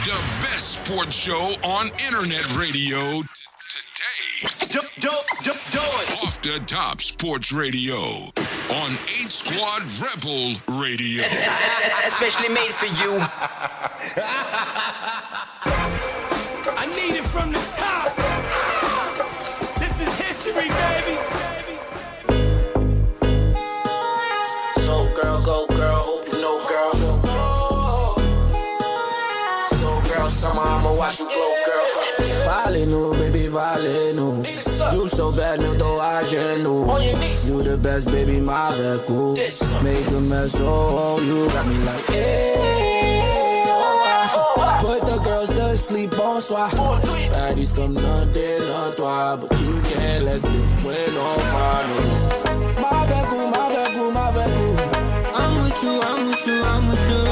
The best sports show on internet radio today. Off the Top Sports Radio on 8 Squad Rebel Radio. Especially made for you. I need it from the top. This is history, baby. So girl, go girl, hope you know girl. So girl, summer I'ma watch you glow, girl. Vale no, baby, vale no. You so bad, no though I no. You the best, baby, my cool. Make a mess, oh, you got me like, hey, oh, put the girls to sleep, bonsoir. Baddies come nothing, not toi, but you can't let them win on fire. My veku, my veku, my veku. I'm with you, I'm with you, I'm with you.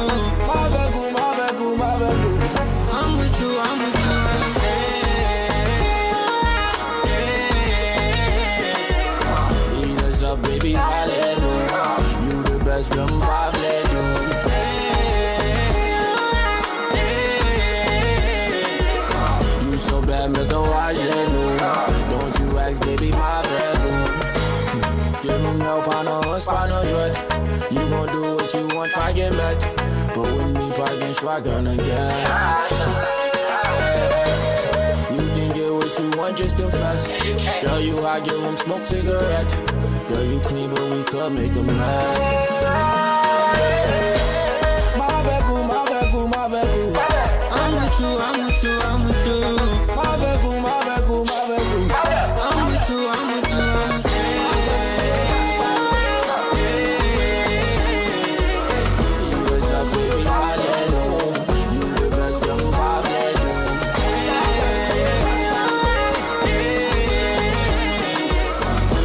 My veku, my veku, my veku. I'm with you, I'm with you. Baby, hallelujah. You the best, from hallelujah. You so bad, make a watch, don't you ask, baby, my bedroom. Give him help, I know it's fine, no dread. You gon' do what you want, I get mad. But with me, I get shotgun again. You can get what you want, just confess. Girl, you hot, give him smoke cigarette. Girl, you clean, but we could make a mess. My veku, my veku, my veku. I'm with you, I'm with you, I'm with you. My veku, my veku, my veku. I'm with you, I'm with you, I'm with you. You was up, baby, hallelujah. You the best, from hallelujah.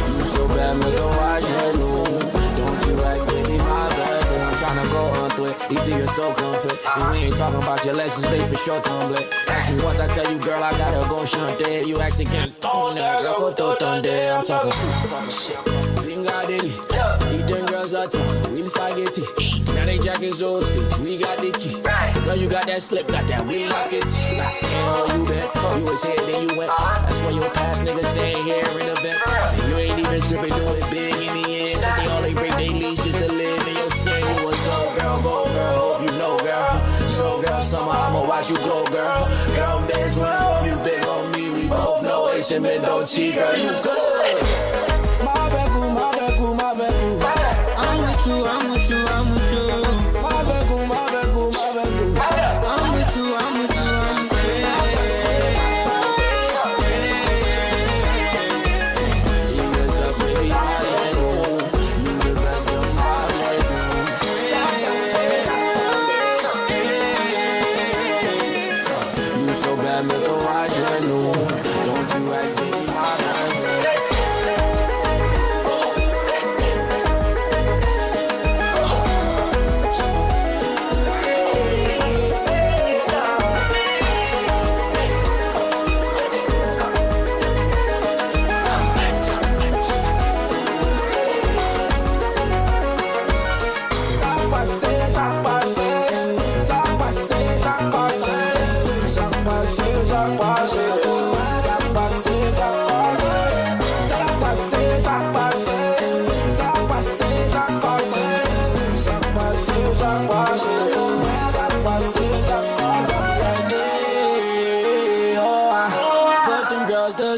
You so bad, make a watch, don't you act, baby, my bad. Tryna go on through it, each you're so complete. And we ain't talking about your elections, they for sure complete. Ask me once, I tell you, girl, I gotta go shante. You asking, can't throw that girl, go throw thunder. I'm talking shit. Zingadeli, eat them girls out there, we the spaghetti. Now they jacking those sticks, we got the key. Girl, you got that slip, got that we lock it. Like, you bet, you was here, then you went. That's why your past niggas saying here in the vent. And you ain't even tripping, do it big in the end. But they all they break they leash just to live in your skin. You was so girl, go girl, hope you know girl. So girl, somehow I'ma watch you glow, girl. Girl, bitch, when you big on me, we both know Asian men don't cheat, girl, you good. My veku, my veku, my veku. I'm with you, I'm with you, I'm with you. My veku, my veku, my veku. I'm with you, I'm with you, I'm with you. You get up, baby, hallelujah. You the best, from hallelujah. You so bad, make a watch, don't you act, baby, hallelujah.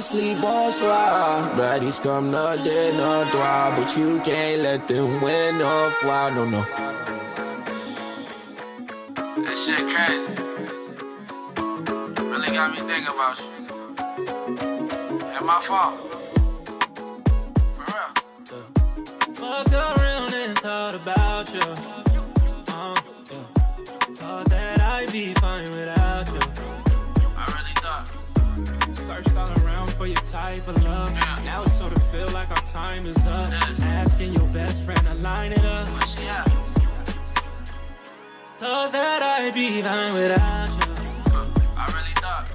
Sleep on swab. Baddies come not dead, not thrive, but you can't let them win off wild, no. That shit crazy. Really got me thinking about you. And my fault. For real. Fucked around and thought about you. Thought that I'd be fine without you. I really thought. Searched all around for your type of love. Yeah. Now it sort of feel like our time is up. Yeah. Asking your best friend to line it up. Where she at? Thought that I'd be fine without you. I really thought.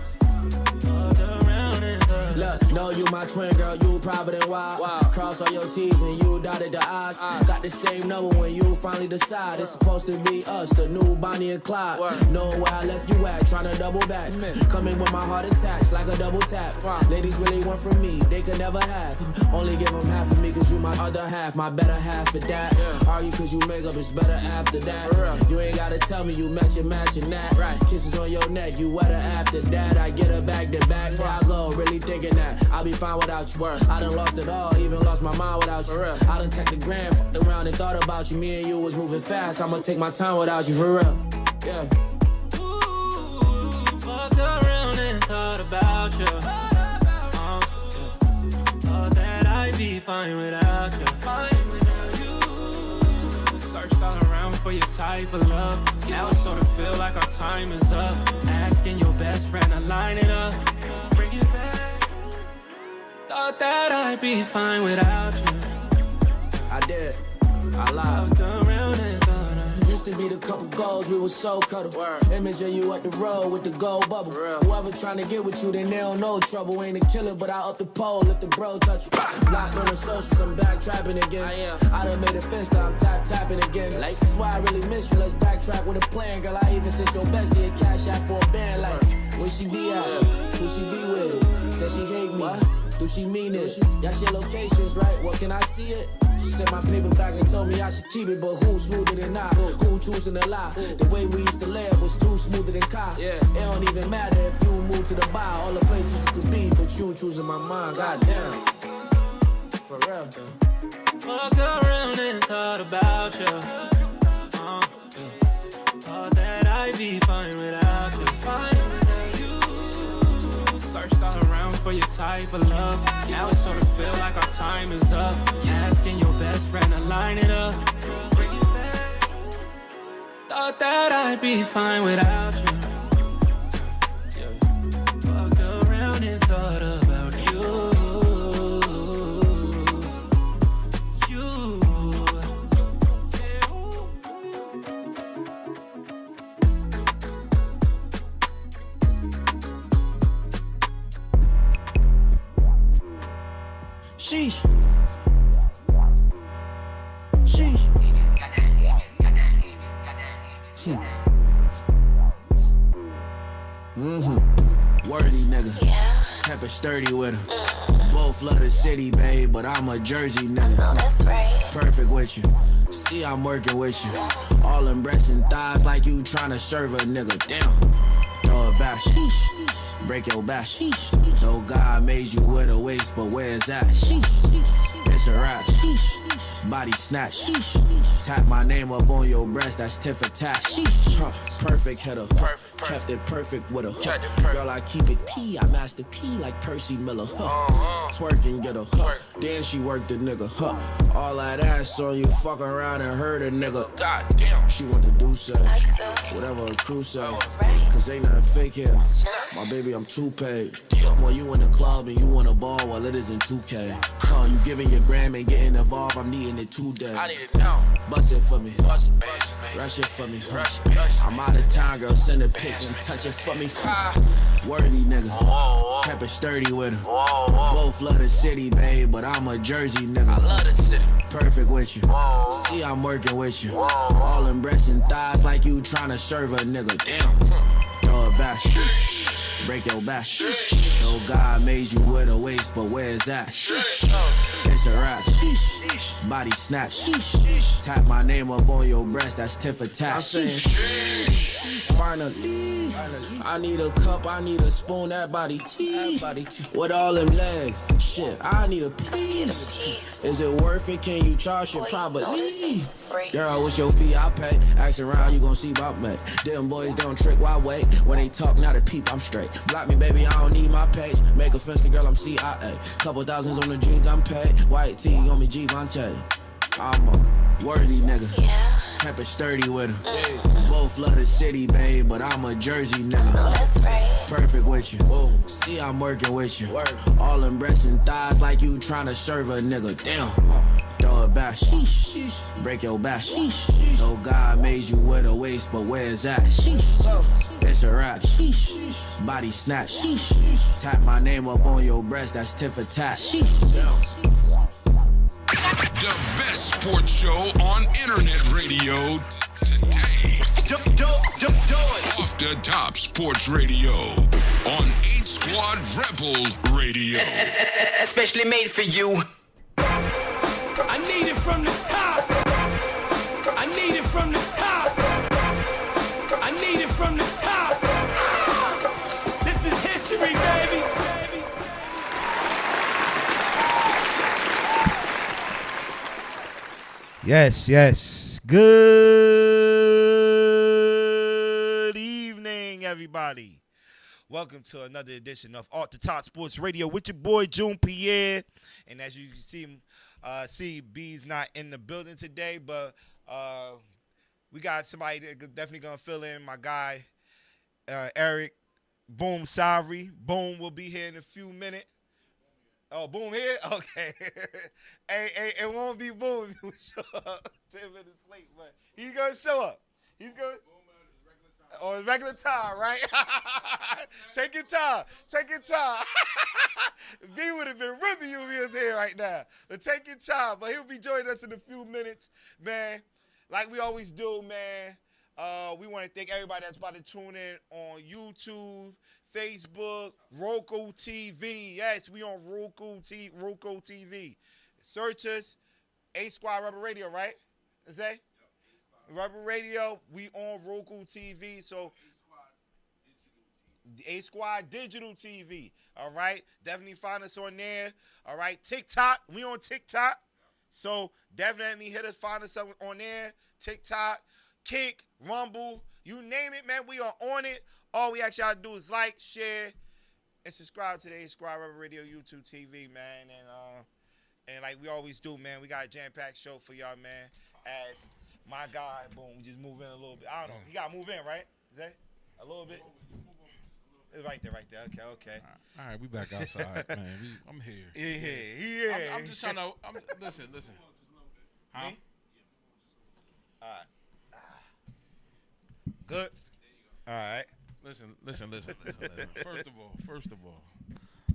Fucked around and thought. Look, no, you my twin girl, you private and wild. Cross all your T's and you dot dotted the I's. Got the same number when you finally decide. It's supposed to be us, the new Bonnie and Clyde. Know where I left you at, tryna double back. Coming with my heart attached like a double tap. Ladies really want from me, they could never have. Only give them half of me cause you my other half, my better half of that. Argue cause you make up, it's better after that. You ain't gotta tell me you matching that. Kisses on your neck, you wetter after that. I get her back to back, I go, really thinking that I'll be fine without you. I done lost it all, even lost my mind without you. I done checked the gram, fucked around and thought about you. Me and you was moving fast, I'ma take my time without you, for real. Yeah. Ooh, fucked around and thought about you. Thought that I'd be fine without you. Searched all around for your type of love. Now it sort of feel like our time is up. Asking your best friend to line it up. Bring it back. Thought that I'd be fine without you. I did. I lied. Fucked around and thought used to be the couple goals, we was so cuddle. Image of you at the road with the gold bubble. Whoever trying to get with you, then they don't know trouble. Ain't a killer, but I up the pole if the bro touch you. Blocked on the socials, I'm back trapping again. I done made a fist, now I'm tapping again. That's why I really miss you, let's backtrack with a plan. Girl, I even sent your bestie a cash out for a band. Like, where she be at? Who she be with? Said she hate me. Do she mean it? Y'all share locations, right? What can I see it? She sent my paper back and told me I should keep it, but who's smoother than I? Who choosing to lie? The way we used to live was too smoother than Kai. It don't even matter if you move to the bar, all the places you could be, but you choosing my mind. Goddamn, for real. fucked around and thought about you. Thought that I'd be fine without you. Fine without you. Searched all around for your type of love. Now it sort of feel like our time is up. Asking your best friend to line it up. Bring it back. Thought that I'd be fine without you. Fucked around and thought about you. Sheesh. Sheesh. Worthy nigga. Kept it sturdy with her. Both love the city, babe, but I'm a Jersey nigga. That's right. Perfect with you. See, I'm working with you. All them breasts and thighs like you tryna serve a nigga. Damn. Throw it back. Sheesh. Break your back. Sheesh. No God made you with a waist, but where's that? Sheesh. It's a rap. Sheesh. Body snatch. Sheesh. Tap my name up on your breast, that's tit for tat. Sheesh. Perfect hitter. Kept it perfect with her. Girl, I keep it P. I master P like Percy Miller. Twerk and get her. Then she worked the nigga. All that ass on you, fuck around and hurt a nigga. God damn. She want to do so. Whatever a crew say. Cause ain't nothing fake here. My baby, I'm too paid. Well, you in the club and you want a ball while it is in 2K. You giving your gram and getting involved, I'm needing it today. I need it now. Bust it for me. Bust it, baby. Rush it for me. Rush it. I'm out of town, girl, send a pic and touch it for me. Worthy nigga. Kept it sturdy with her. Both love the city, babe, but I'm a Jersey nigga. I love the city. Perfect with you. See, I'm working with you. All them breasts and thighs like you tryna serve a nigga. Damn. Throw it back. Break your back. No God made you with a waist, but where's that? It's a rap. Body snatch. Tap my name up on your breast, that's tit for tat. Finally, I need a cup, I need a spoon, that body tea. With all them legs, shit, I need a piece. Is it worth it? Can you charge it? Probably. Girl, what's your fee? I pay. Ask around, you gon' see about me. Them boys don't trick, why wait? When they talk, not a peep, I'm straight. Block me, baby, I don't need my page. Make a fence, girl, I'm CIA. Couple thousands on the jeans, I'm paid. White tee on me, Givenchy. I'm a worthy nigga. Kept it sturdy with her. Both love the city, babe, but I'm a Jersey nigga. That's right. Perfect with you. See, I'm working with you. All them breasts and thighs like you tryna serve a nigga. Damn. Throw it back. Break your back. No God made you with a waist, but where's that? It's a rap. Body snatch. Tap my name up on your breast, that's tit for tat. The best sports show on internet radio today. Off the Top Sports Radio on 8 Squad Rebel Radio. Especially made for you. I need it from the top. I need it from the top. I need it from the top. This is history, baby. Yes. Good evening, everybody. Welcome to another edition of Off the Top Sports Radio with your boy June Pierre. And as you can see, B's not in the building today, but we got somebody that definitely gonna fill in. My guy, Eric Boom Savary. Boom will be here in a few minutes. Oh, Boom here? Okay. hey, it won't be Boom if you show up 10 minutes late, but he's going to show up. He's going to. Oh, it's regular time, right? Take your time. B would have been ripping you if he was here right now. But take your time. But he'll be joining us in a few minutes, man. Like we always do, man. We want to thank everybody that's about to tune in on YouTube, Facebook, Roku TV. Yes, we on Roku TV. Search us, 8 Squad Rebel Radio, right? Is that? Yep, Rebel Radio. We on Roku TV. So 8 Squad Digital TV. All right. Definitely find us on there. All right. TikTok. We on TikTok. So definitely hit us. Find us on there. TikTok, Kick, Rumble. You name it, man. We are on it. All we ask y'all to do is like, share, and subscribe to the 8 Squad Rebel Radio YouTube TV, man. And like we always do, man, we got a jam-packed show for y'all, man. As my guy, Boom, we just move in a little bit. I don't know. He got to move in, right? Is that a little bit? It's right there. Okay. All right, we back outside, man. I'm here. Yeah. I'm just trying to. Listen. Huh? Me? All right. Good. All right. Listen. First of all,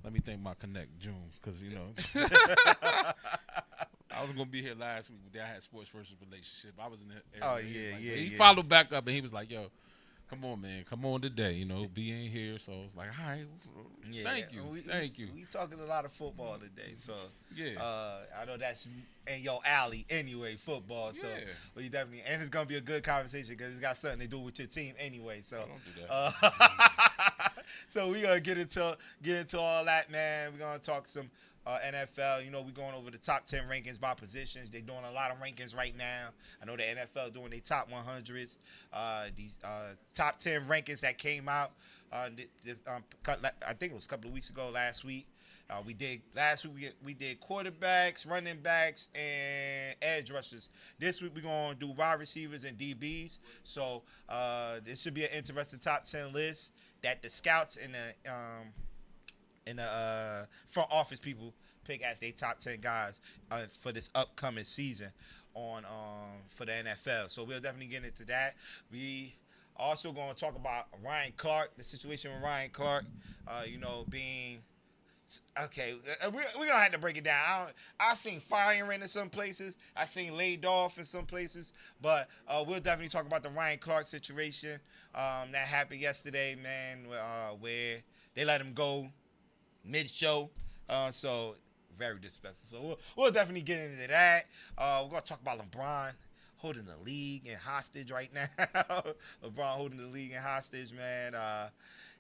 let me thank my Connect June, because I was gonna be here last week, but I had sports versus relationship. I was in the area. He followed back up and he was like, "Yo, come on, man, come on today. B ain't here," so I was like, "All right, thank you." We talking a lot of football today, so yeah. I know that's in your alley anyway, football. So we definitely, and it's gonna be a good conversation because it's got something to do with your team anyway. So don't do that. So we gonna get into all that, man. We're gonna talk some NFL. We're going over the top 10 rankings by positions. They're doing a lot of rankings right now. I know the NFL doing their top 100s. These top 10 rankings that came out, I think it was a couple of weeks ago, last week. We did quarterbacks, running backs, and edge rushers. This week we're going to do wide receivers and DBs. So this should be an interesting top 10 list that the scouts and the front office people pick as their top 10 guys for this upcoming season for the NFL. So we'll definitely get into that. We also going to talk about Ryan Clark, the situation with Ryan Clark, being okay. We're going to have to break it down. I've seen firing in some places. I've seen laid off in some places. But we'll definitely talk about the Ryan Clark situation that happened yesterday, man, where they let him go mid-show. So very disrespectful. So we'll definitely get into that. We're going to talk about LeBron holding the league in hostage right now. LeBron holding the league in hostage, man.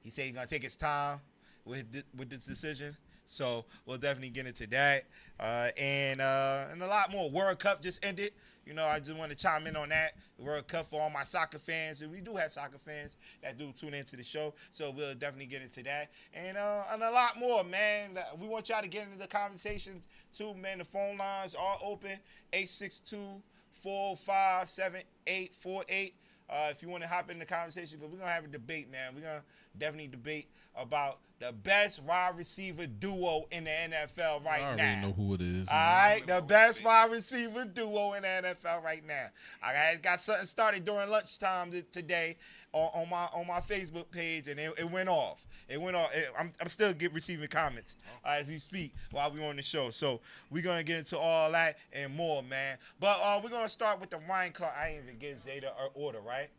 He said he's going to take his time with this decision. So we'll definitely get into that. And a lot more. World Cup just ended. I just want to chime in on that. The World Cup for all my soccer fans. And we do have soccer fans that do tune into the show. So we'll definitely get into that. And a lot more, man. We want y'all to get into the conversations too, man. The phone lines are open. 862-405-7848. if you want to hop in the conversation, because we're going to have a debate, man. We're going to definitely debate about the best wide receiver duo in the NFL right now. I already know who it is. All right, the best wide receiver duo in the NFL right now. I got something started during lunchtime today on my Facebook page, and it went off. It went off. I'm still receiving comments as we speak while we're on the show. So we're going to get into all that and more, man. But we're going to start with the Ryan Clark. I didn't even give Zeta an order, right?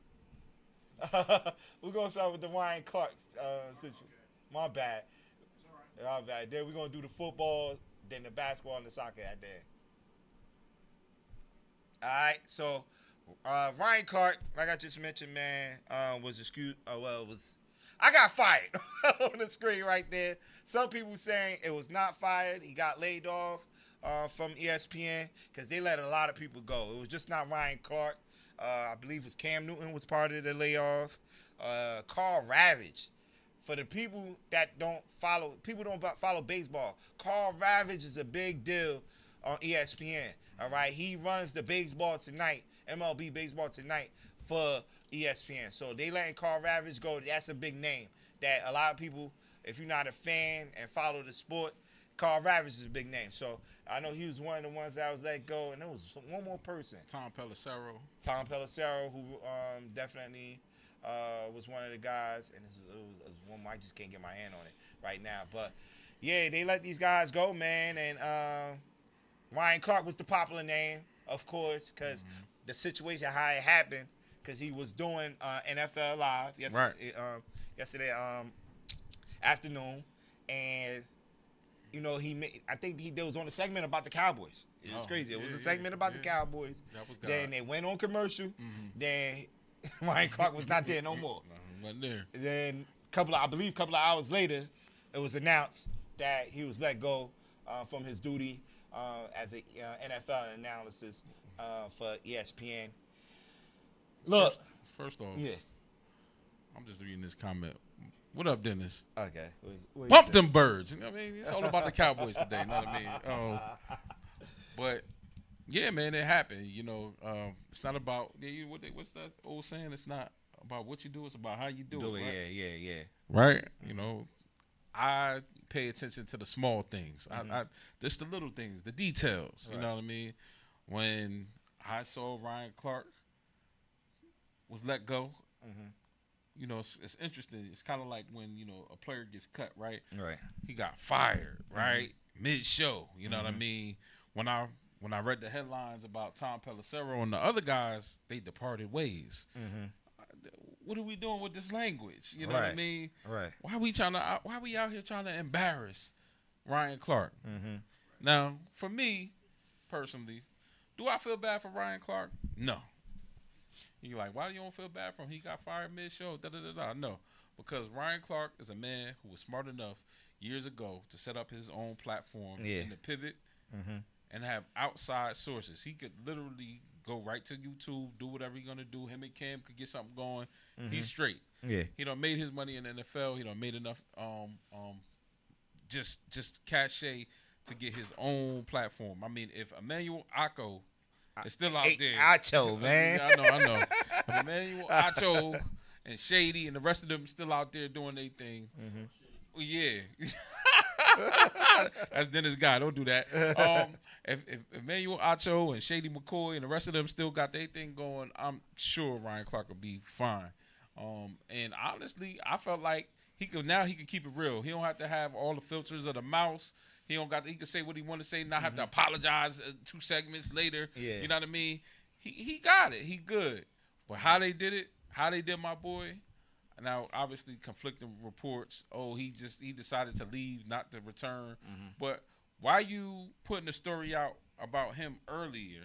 We're going to start with the Ryan Clark situation. My bad. My bad. Then we're going to do the football, then the basketball and the soccer at the end. All right, so Ryan Clark, like I just mentioned, man, was excused. I got fired on the screen right there. Some people saying it was not fired. He got laid off from ESPN because they let a lot of people go. It was just not Ryan Clark. I believe it was Cam Newton was part of the layoff. Carl Ravage. For the people that don't follow baseball, Carl Ravage is a big deal on ESPN. All right, he runs the Baseball Tonight, MLB Baseball Tonight for ESPN. So they letting Carl Ravage go. That's a big name that a lot of people, if you're not a fan and follow the sport, Carl Ravage is a big name. So I know he was one of the ones that was let go, and there was one more person. Tom Pelissero, who definitely was one of the guys, and it was one I just can't get my hand on it right now. But yeah, they let these guys go, man. And Ryan Clark was the popular name, of course, because the situation how it happened. Because he was doing NFL Live yesterday afternoon, and you know I think there was on a segment about the Cowboys. It was crazy. It was a segment about the Cowboys. That was then they went on commercial. Then Ryan Clark was not there no more. Wasn't there. Then a couple of hours later, it was announced that he was let go from his duty as a NFL analysis for ESPN. Look. First off, yeah. I'm just reading this comment. What up, Dennis? Okay. Pump them birds. You know what I mean? It's all about the Cowboys today. You know what I mean? But, yeah, man, it happened. You know, it's not about what's that old saying? It's not about what you do. It's about how you do it. Right? Yeah. Right? You know, I pay attention to the small things. Just the little things, the details. You know what I mean? When I saw Ryan Clark was let go, you know, it's interesting. It's kind of like when, you know, a player gets cut, right? Right. He got fired, right? Mid-show, you know what I mean? When I read the headlines about Tom Pelissero and the other guys, they departed ways. What are we doing with this language? You know what I mean? Right. Why are we out here trying to embarrass Ryan Clark? Now, for me, personally, do I feel bad for Ryan Clark? No. You're like, why do you don't feel bad for him? He got fired mid-show, No, because Ryan Clark is a man who was smart enough years ago to set up his own platform and to pivot and have outside sources. He could literally go right to YouTube, do whatever he's going to do. Him and Cam could get something going. He's straight. Yeah. He done made his money in the NFL. He done made enough just cachet to get his own platform. I mean, if Emmanuel Acho is still out there. Acho, man. I know. If Emmanuel Acho and Shady and the rest of them still out there doing their thing. Well, yeah. That's Dennis' guy. Don't do that. If Emmanuel Acho and Shady McCoy and the rest of them still got their thing going, I'm sure Ryan Clark will be fine. And honestly, I felt like he could keep it real. He don't have to have all the filters of the mouse. He could say what he want to say, not have to apologize 2 segments later. Yeah. You know what I mean? He got it. He good. But how they did my boy. Now, obviously, conflicting reports. Oh, he decided to leave, not to return. But why you putting the story out about him earlier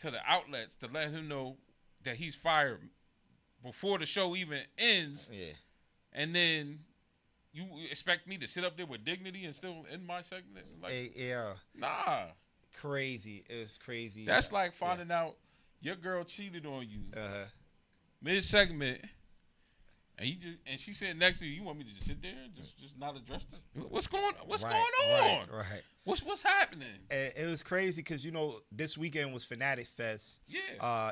to the outlets to let him know that he's fired before the show even ends? Yeah. And then you expect me to sit up there with dignity and still end my segment? Like, yeah. Nah. Crazy. It was crazy. That's like finding out your girl cheated on you mid-segment, And she said next to you, you want me to just sit there and just not address this? What's going on? Right. What's happening? And it was crazy because, this weekend was Fanatic Fest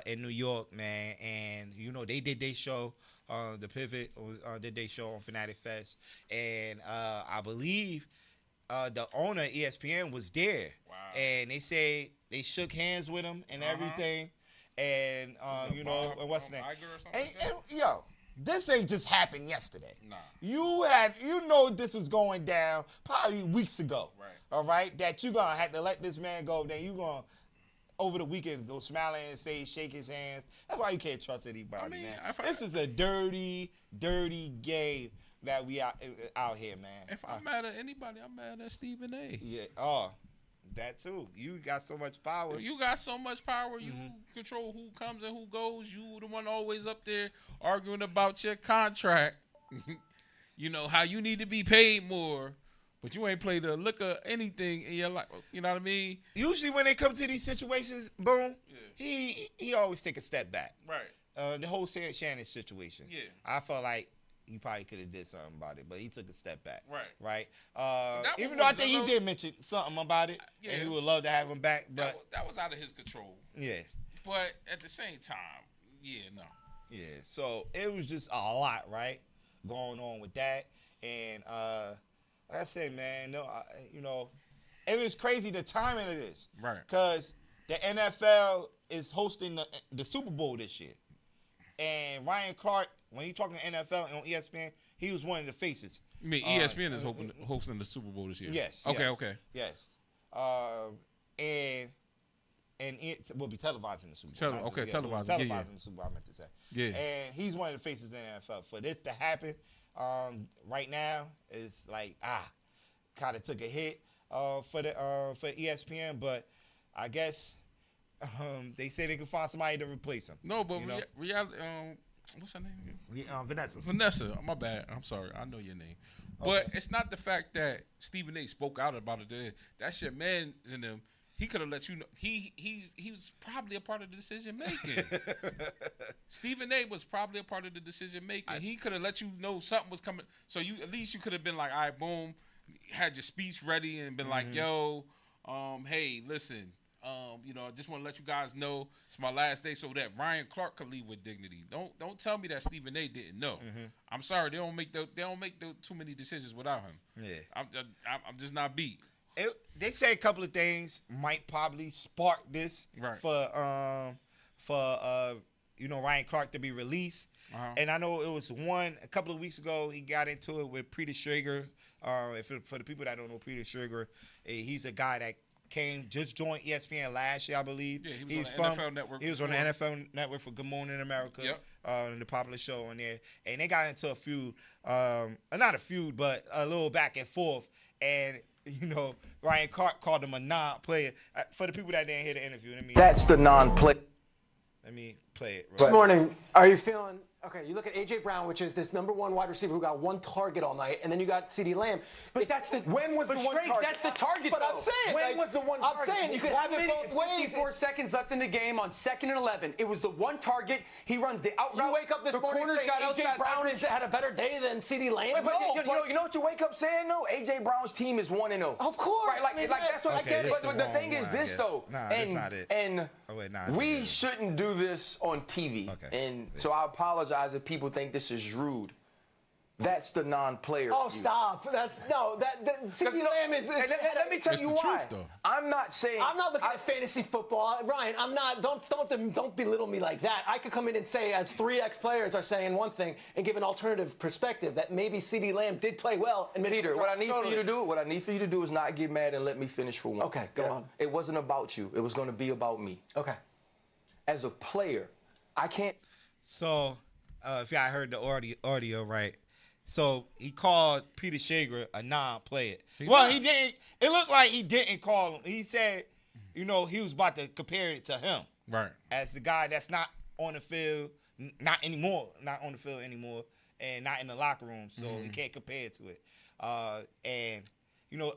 in New York, man. And, they did their show. The Pivot did their show on Fanatic Fest. And I believe the owner of ESPN was there. Wow. And they say they shook hands with him and everything. And, and what's the name? Yo. This ain't just happened yesterday. Nah. You know this was going down probably weeks ago. Right. All right? That you gonna have to let this man go. Then you gonna over the weekend go smiling in his face, shake his hands. That's why you can't trust anybody, man. This is a dirty, dirty game that we out here, man. If I'm mad at anybody, I'm mad at Stephen A. Yeah. Oh. That too. You got so much power. You got so much power. You control who comes and who goes. You the one always up there arguing about your contract. How you need to be paid more, but you ain't played a lick of anything in your life. You know what I mean? Usually when they come to these situations, boom, he always take a step back. Right. The whole Shannon situation. Yeah. I felt like he probably could have did something about it, but he took a step back. Right. Even though I think he did mention something about it, and he would love to have him back. But that was out of his control. Yeah. But at the same time, no. Yeah. So it was just a lot, right, going on with that. And like I said, man, it was crazy the timing of this. Right. Because the NFL is hosting the Super Bowl this year. And Ryan Clark, when you talking NFL on ESPN, he was one of the faces. You mean ESPN is hosting the Super Bowl this year? Yes. Okay. Yes. And it will be televising the Super Bowl. Televising. Televising the Super Bowl, I meant to say. Yeah. And he's one of the faces in the NFL. For this to happen right now, it's like, kind of took a hit for ESPN, but I guess they say they can find somebody to replace him. No, but reality. What's her name? Vanessa. Vanessa. My bad. I'm sorry. I know your name. But it's not the fact that Stephen A. spoke out about it. That's your man in them. He could have let you know. He was probably a part of the decision making. Stephen A. was probably a part of the decision making. He could have let you know something was coming. So at least you could have been like, all right, boom, had your speech ready and been like, yo, hey, listen. I just want to let you guys know it's my last day so that Ryan Clark could leave with dignity. Don't tell me that Stephen A. didn't know. I'm sorry, they don't make too many decisions without him. Yeah, I'm just not beat. They say a couple of things might probably spark this for Ryan Clark to be released. And I know it was a couple of weeks ago he got into it with Peter Schrager. For the people that don't know Peter Schrager, he's a guy that just joined ESPN last year, I believe. Yeah, he was on the NFL Network. He was on the NFL Network for Good Morning America, the popular show on there. And they got into a feud, not a feud, but a little back and forth. And, Ryan Clark called him a non-player. For the people that didn't hear the interview, that's the non-player. Let me play it. This morning, are you feeling... Okay, you look at A.J. Brown, which is this number one wide receiver who got one target all night, and then you got CeeDee Lamb. But that's the when was the one target? That's the target. But I'm saying when was the one target? I'm saying you could have it both ways. 54 seconds left in the game on 2nd and 11. It was the one target. He runs the out route. You wake up this morning saying A.J. Brown had a better day than CeeDee Lamb. But you know what you wake up saying though? A.J. Brown's team is 1-0. Of course, right? Like that's what I get. But the thing is this though, that's not it. And we shouldn't do this on TV. And so I apologize if people think this is rude. That's the non-player. Oh, stop! CeeDee Lamb is. Let me tell you why. Truth, I'm not saying. I'm not looking at fantasy football, Ryan. I'm not. Don't belittle me like that. I could come in and say, as 3 ex-players are saying one thing, and give an alternative perspective that maybe CeeDee Lamb did play well. And Peter, what I need for you to do is not get mad and let me finish for one. Okay, go on. It wasn't about you. It was going to be about me. Okay. As a player, I can't. So, if y'all heard the audio right. So he called Peter Schrager a non-player. He didn't. It looked like he didn't call him. He said, he was about to compare it to him, right? As the guy that's not on the field, not on the field anymore, and not in the locker room. So he can't compare it to it. And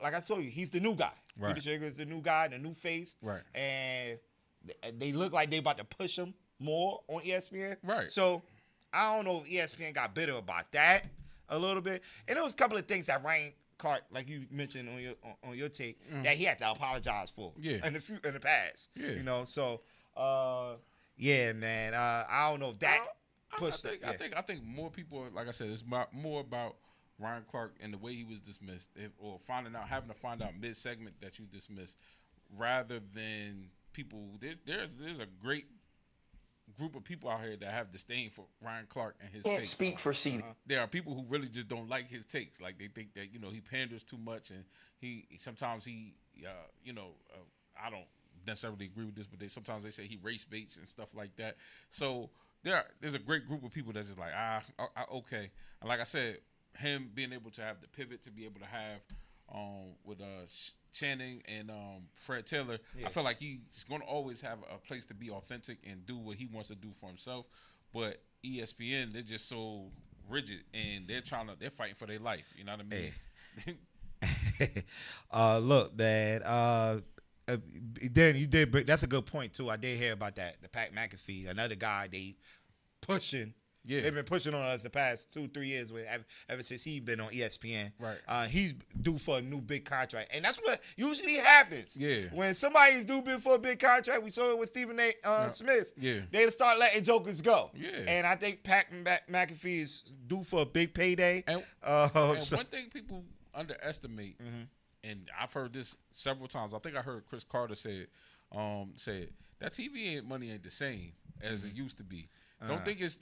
like I told you, he's the new guy. Right. Peter Schrager is the new guy, the new face. Right. And they look like they about to push him more on ESPN. Right. So I don't know if ESPN got bitter about that a little bit. And there was a couple of things that Ryan Clark, like you mentioned on your take, that he had to apologize for. Yeah. In the past. Yeah. You know, so yeah, man. I don't know if that pushed. I think more people, like I said, it's more about Ryan Clark and the way he was dismissed, or having to find out mid-segment that you dismissed, rather than people. There's a great group of people out here that have disdain for Ryan Clark and his Can't takes. speak for CD. There are people who really just don't like his takes. Like they think that he panders too much, and sometimes I don't necessarily agree with this, but sometimes they say he race baits and stuff like that. So there's a great group of people that's just like okay. And like I said, him being able to have the pivot to be able to have with Channing and Fred Taylor, I feel like he's going to always have a place to be authentic and do what he wants to do for himself. But ESPN, they're just so rigid, and they're fighting for their life. You know what I mean? Hey. Look, man. Then you did. That's a good point too. I did hear about that. The Pat McAfee, another guy they pushing. Yeah, they've been pushing on us the past 2-3 years ever since he's been on ESPN. Right. He's due for a new big contract, and that's what usually happens. Yeah. When somebody's due for a big contract, we saw it with Stephen A. Smith. Yeah. They start letting jokers go. Yeah. And I think Pat McAfee is due for a big payday. And one thing people underestimate, and I've heard this several times. I think I heard Chris Carter say that TV money ain't the same as it used to be. Don't think it's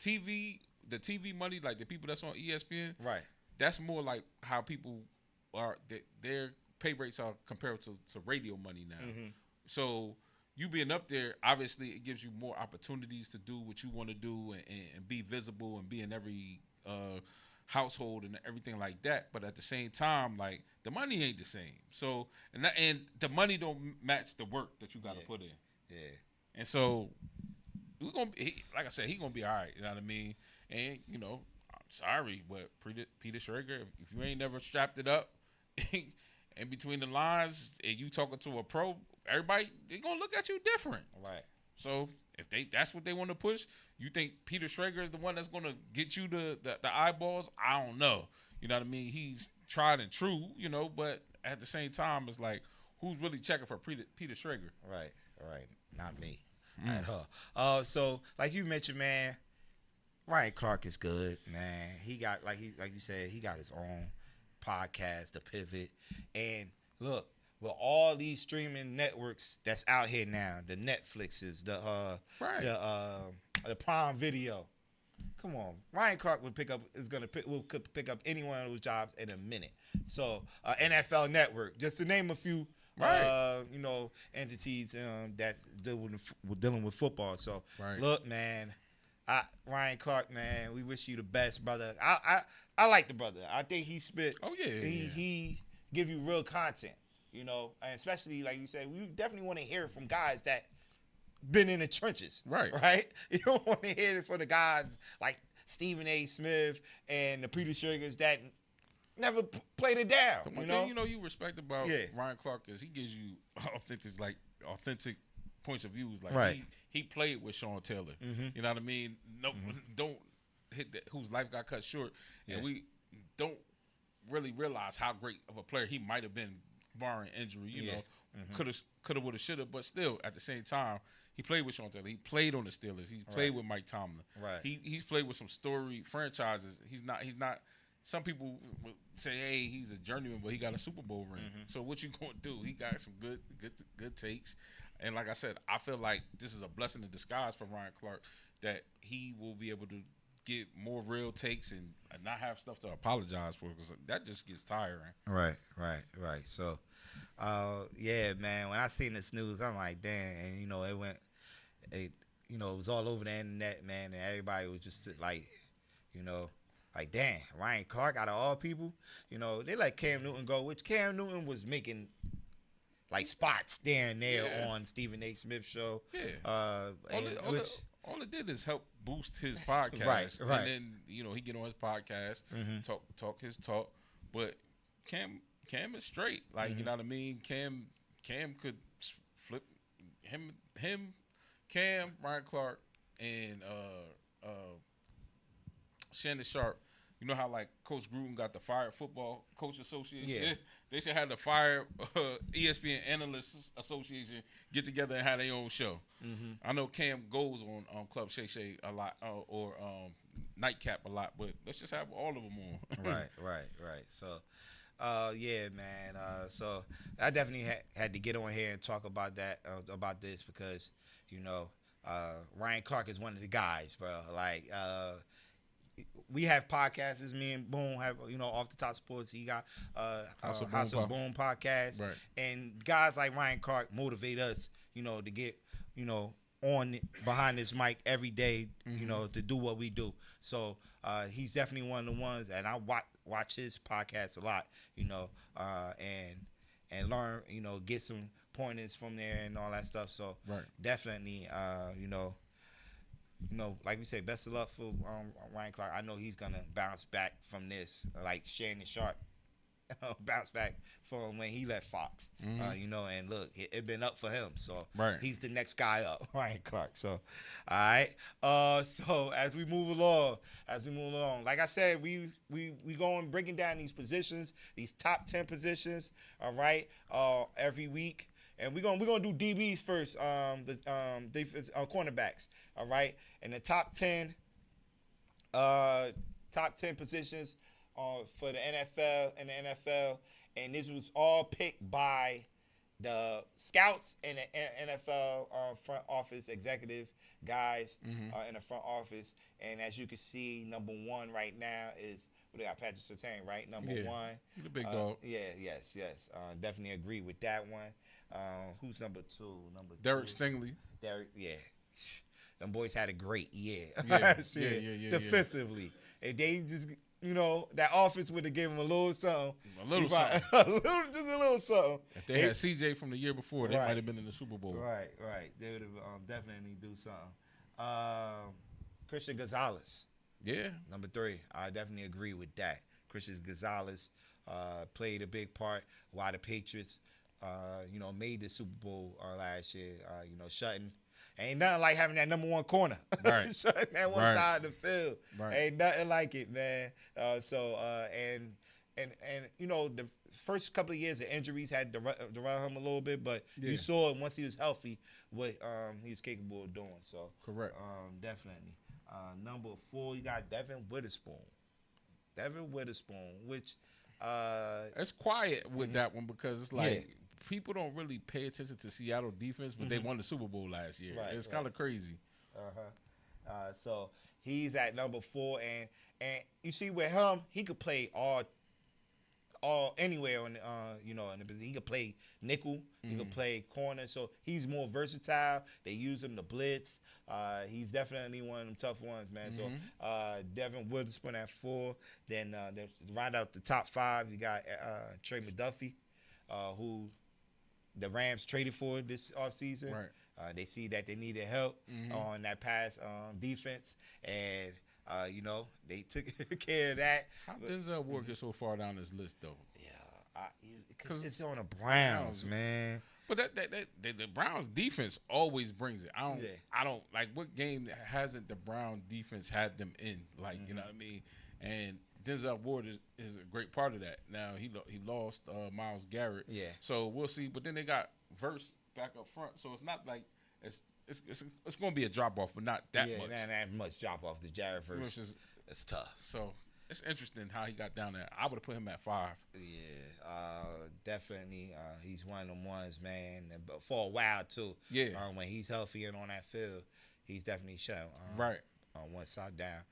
TV, the TV money, like the people that's on ESPN. Right. That's more like how people are, their pay rates are compared to radio money now. So you being up there, obviously it gives you more opportunities to do what you want to do and be visible and be in every household and everything like that. But at the same time, like, the money ain't the same. So, and the money don't match the work that you got to put in. Yeah. And so, we're gonna be, like I said, he gonna be all right. You know what I mean? And I'm sorry, but Peter Schrager, if you ain't never strapped it up, in between the lines, and you talking to a pro, everybody they gonna look at you different. Right. So if that's what they want to push, you think Peter Schrager is the one that's gonna get you the eyeballs? I don't know. You know what I mean? He's tried and true, but at the same time, it's like, who's really checking for Peter Schrager? Right. Not me. At her. So like you mentioned, man, Ryan Clark is good, man. He got like you said, he got his own podcast, The Pivot. And look, with all these streaming networks that's out here now, the Netflixes, the Prime Video. Come on, Ryan Clark will pick up any one of those jobs in a minute. So NFL Network, just to name a few. Right. Entities that dealing with football. So look, man, Ryan Clark, man, we wish you the best, brother. I like the brother. I think he spit. Oh yeah. He give you real content, and especially like you said, we definitely want to hear from guys that been in the trenches. Right. You don't want to hear it from the guys like Stephen A. Smith and the Peter Schregers that never played it down. So one thing you respect about Ryan Clark is he gives you authentic points of views. Like he played with Sean Taylor. You know what I mean? No, don't hit that whose life got cut short, and we don't really realize how great of a player he might have been, barring injury. You know, coulda, woulda, shoulda, but still at the same time, he played with Sean Taylor. He played on the Steelers. He's played with Mike Tomlin. Right. He's played with some storied franchises. He's not. Some people would say, "Hey, he's a journeyman, but he got a Super Bowl ring." So what you gonna do? He got some good takes, and like I said, I feel like this is a blessing in disguise for Ryan Clark that he will be able to get more real takes and not have stuff to apologize for, because that just gets tiring. Right. So, yeah, man. When I seen this news, I'm like, damn, and it was all over the internet, man, and everybody was just like, like, damn, Ryan Clark, out of all people, they let Cam Newton go, which Cam Newton was making, like, spots there and there on Stephen A. Smith's show. Yeah. All it did is help boost his podcast. Right. And then, he get on his podcast, talk his talk. But Cam is straight. Like, you know what I mean? Cam could flip him, Cam, Ryan Clark, and Shannon Sharp. You know how like Coach Gruden got the Fired Football Coach Association? Yeah. They should have the Fired ESPN Analysts Association get together and have their own show. Mm-hmm. I know Cam goes on Club Shay Shay a lot or Nightcap a lot, but let's just have all of them on. Right. So, yeah, man. So I definitely had to get on here and talk about that, about this because, you know, Ryan Clark is one of the guys, bro. Like, we have podcasts. As me and Boone have, you know, Off the Top Sports. He got House of Boone podcast. Right. And guys like Ryan Clark motivate us, you know, to get, you know, on behind this mic every day, you know, to do what we do. So he's definitely one of the ones, and I watch his podcast a lot, you know, and learn, you know, get some pointers from there and all that stuff. So definitely, you know, like we say, best of luck for Ryan Clark. I know he's gonna bounce back from this, like Shannon Sharp bounce back from when he left Fox. You know, and look, it been up for him. So he's the next guy up, Ryan Clark. So, all right. So as we move along, like I said, we going breaking down these positions, these top 10 positions. All right, every week. And we're gonna do DBs first, the defense cornerbacks. All right, and the top 10 positions for the NFL and this was all picked by the scouts and the NFL front office executive guys in the front office. And as you can see, number one right now is. We got Patrick Surtain, right? Number one. He's a big dog. Yes. Definitely agree with that one. Who's number two? Derek Stingley. Them boys had a great year. Yeah. Defensively. And they just, you know, that offense would have given them a little something. Something. Just a little something. If they had CJ from the year before, they might have been in the Super Bowl. Right. They would have definitely do something. Christian Gonzalez. Yeah. Number 3. I definitely agree with that. Christian Gonzalez played a big part while the Patriots, you know, made the Super Bowl last year. You know, shutting. Ain't nothing like having that number one corner. Right. Shutting that one side of the field. Right. Ain't nothing like it, man. And you know, the first couple of years, the injuries had to run him a little bit, but you saw once he was healthy what he was capable of doing. So correct. Definitely. Number 4, you got Devin Witherspoon. Which it's quiet with that one because it's like people don't really pay attention to Seattle defense, but they won the Super Bowl last year. It's kind of crazy. So he's at number 4, and you see with him, he could play all anywhere on you know, in the position. He could play nickel, he could play corner, so he's more versatile. They use him to blitz. He's definitely one of them tough ones, man. So Devin Witherspoon at 4. Then round out the top 5, you got Trey McDuffie, who the Rams traded for this offseason. Right. They see that they needed help on that pass defense, and you know, they took care of that. How does Ward get so far down this list, though? Yeah, because it's on the Browns, man. But the Browns defense always brings it. I don't like what game hasn't the Brown defense had them in? Like you know what I mean? And Denzel Ward is a great part of that. Now he lost Myles Garrett. Yeah. So we'll see. But then they got Verse back up front, so it's not like it's going to be a drop off, but not that much. Yeah, not that much drop off. The Jared Verse, it's tough. So it's interesting how he got down there. I would have put him at 5. Yeah, definitely. He's one of them ones, man. But for a while too. Yeah. When he's healthy and on that field, he's definitely shown. Right. On one side down.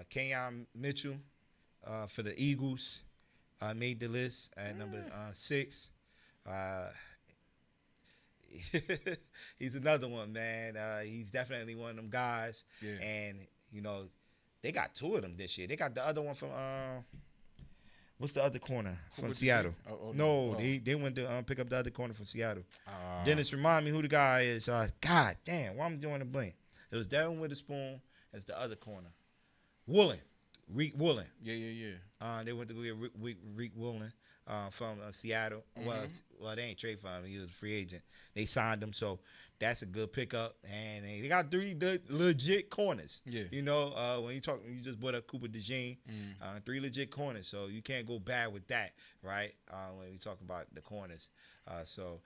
Kenyon Mitchell, for the Eagles, made the list at number 6. He's another one, man. He's definitely one of them guys. Yeah. And, you know, they got 2 of them this year. They got the other one from what's the other corner from Seattle? They went to pick up the other corner from Seattle. Dennis, remind me who the guy is. God damn, why I'm doing a blank? It was Devin Witherspoon as the other corner. Reek Woolen. Yeah. They went to go get Reek Woolen. from Seattle. Well, they ain't trade for him. He was a free agent. They signed him, so that's a good pickup. And they got 3 legit corners. Yeah. You know, when you just brought up Cooper DeJean, 3 legit corners, so you can't go bad with that, right? When we talk about the corners. So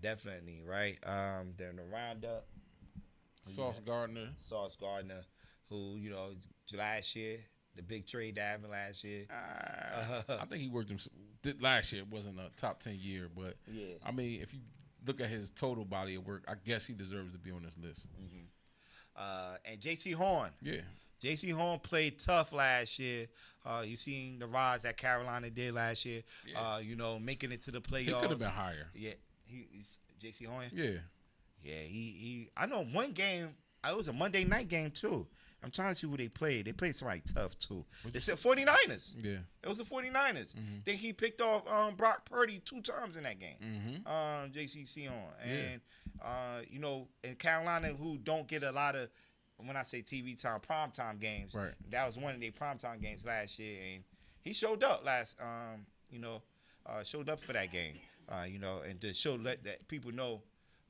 definitely, right? They're in the roundup. Sauce Gardner, who, you know, last year, the big trade that happened last year. I think he worked him last year. It wasn't a top 10 year, but yeah. I mean, if you look at his total body of work, I guess he deserves to be on this list. And J.C. Horn. Yeah. J.C. Horn played tough last year. You seen the rise that Carolina did last year. Yeah. You know, making it to the playoffs. He could have been higher. Yeah. He's J.C. Horn? Yeah. Yeah, he I know one game, it was a Monday night game too. I'm trying to see who they played. They played somebody tough too. They said 49ers. Yeah. It was the 49ers. Think he picked off Brock Purdy 2 times in that game. JCC on. And you know, in Carolina, who don't get a lot of, when I say TV time, primetime games. Right. That was one of their primetime games last year, and he showed up showed up for that game. You know, and to show that people know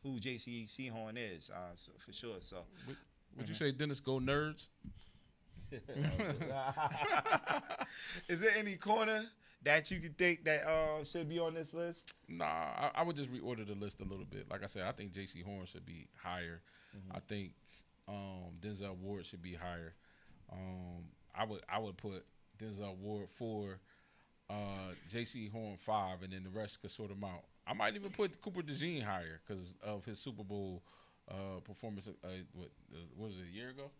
who J.C. Horn is, so for sure. So, would you say Dennis go Nerds? Is there any corner that you could think that should be on this list? Nah, I would just reorder the list a little bit. Like I said, I think J.C. Horn should be higher. I think Denzel Ward should be higher. I would put Denzel Ward 4, J.C. Horn 5, and then the rest could sort them out. I might even put Cooper DeJean higher because of his Super Bowl performance. What was it, a year ago?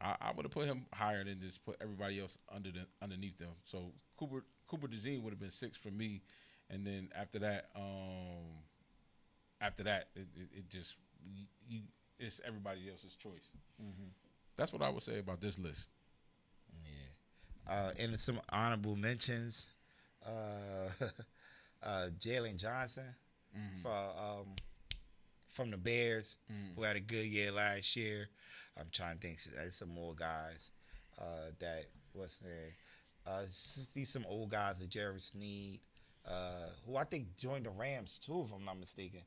I would have put him higher than just put everybody else underneath them. So Cooper DeJean would have been 6 for me, and then after that, it just it's everybody else's choice. That's what I would say about this list. Yeah, and some honorable mentions. Jalen Johnson from the Bears, who had a good year last year. I'm trying to think. There's some more guys see some old guys like Jerry Sneed, who I think joined the Rams too, if I'm not mistaken.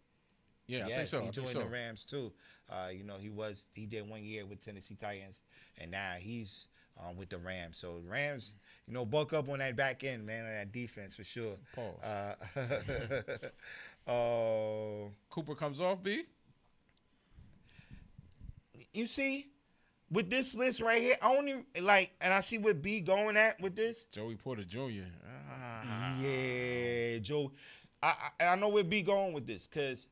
Yeah, yes, I think so. He joined the Rams too. You know, he did 1 year with Tennessee Titans, and now he's with the Rams. So the Rams, you know, bulk up on that back end, man, on that defense for sure. Pause. Cooper comes off, B? You see, with this list right here, I only like, and I see what B going at with this. Joey Porter Jr. Yeah, Joe. I know where B going with this, because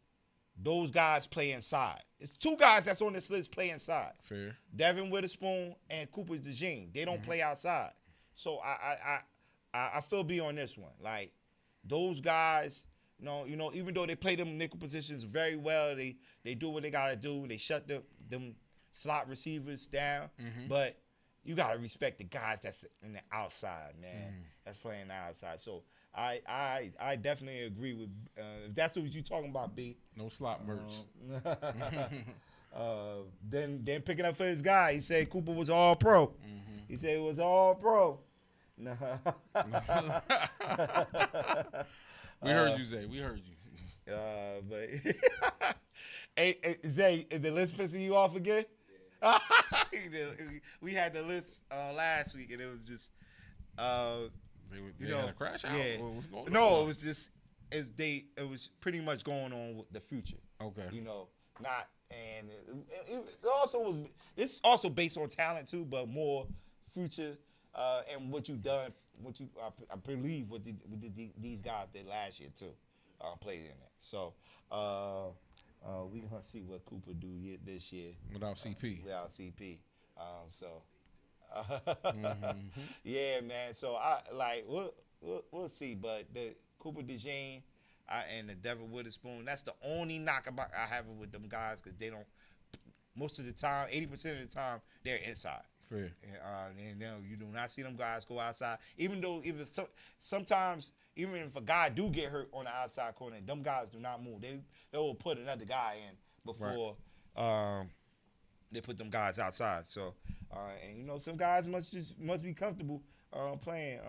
those guys play inside. It's 2 guys that's on this list play inside. Fair. Devin Witherspoon and Cooper DeJean. They don't play outside. So I feel B on this one. Like, those guys, you know, even though they play them nickel positions very well, they do what they gotta do. They shut them slot receivers down. But you gotta respect the guys that's in the outside, man. That's playing the outside. So I definitely agree with if that's what you're talking about, B. No slot merch. Then picking up for his guy, he said Cooper was all pro. He said it was all pro. We heard you, Zay. We heard you. But hey, Zay, is the list pissing you off again? Yeah. We had the list last week, and it was just they had a crash out? Yeah. Or what's going on? No, it was just it was pretty much going on with the future. Okay. You know, not, and it's also based on talent too, but more future and what you've done, I believe what these guys did last year too, played in it. So we gonna see what Cooper do this year without CP. Without CP, yeah, man. So I like we'll see, but the Cooper DeJean and the Devin Witherspoon, that's the only knock about I have with them guys, because they don't, most of the time, 80% of the time, they're inside. Fair. And you do not see them guys go outside. Even though sometimes, even if a guy do get hurt on the outside corner, them guys do not move. They will put another guy in before they put them guys outside. So And some guys must be comfortable playing.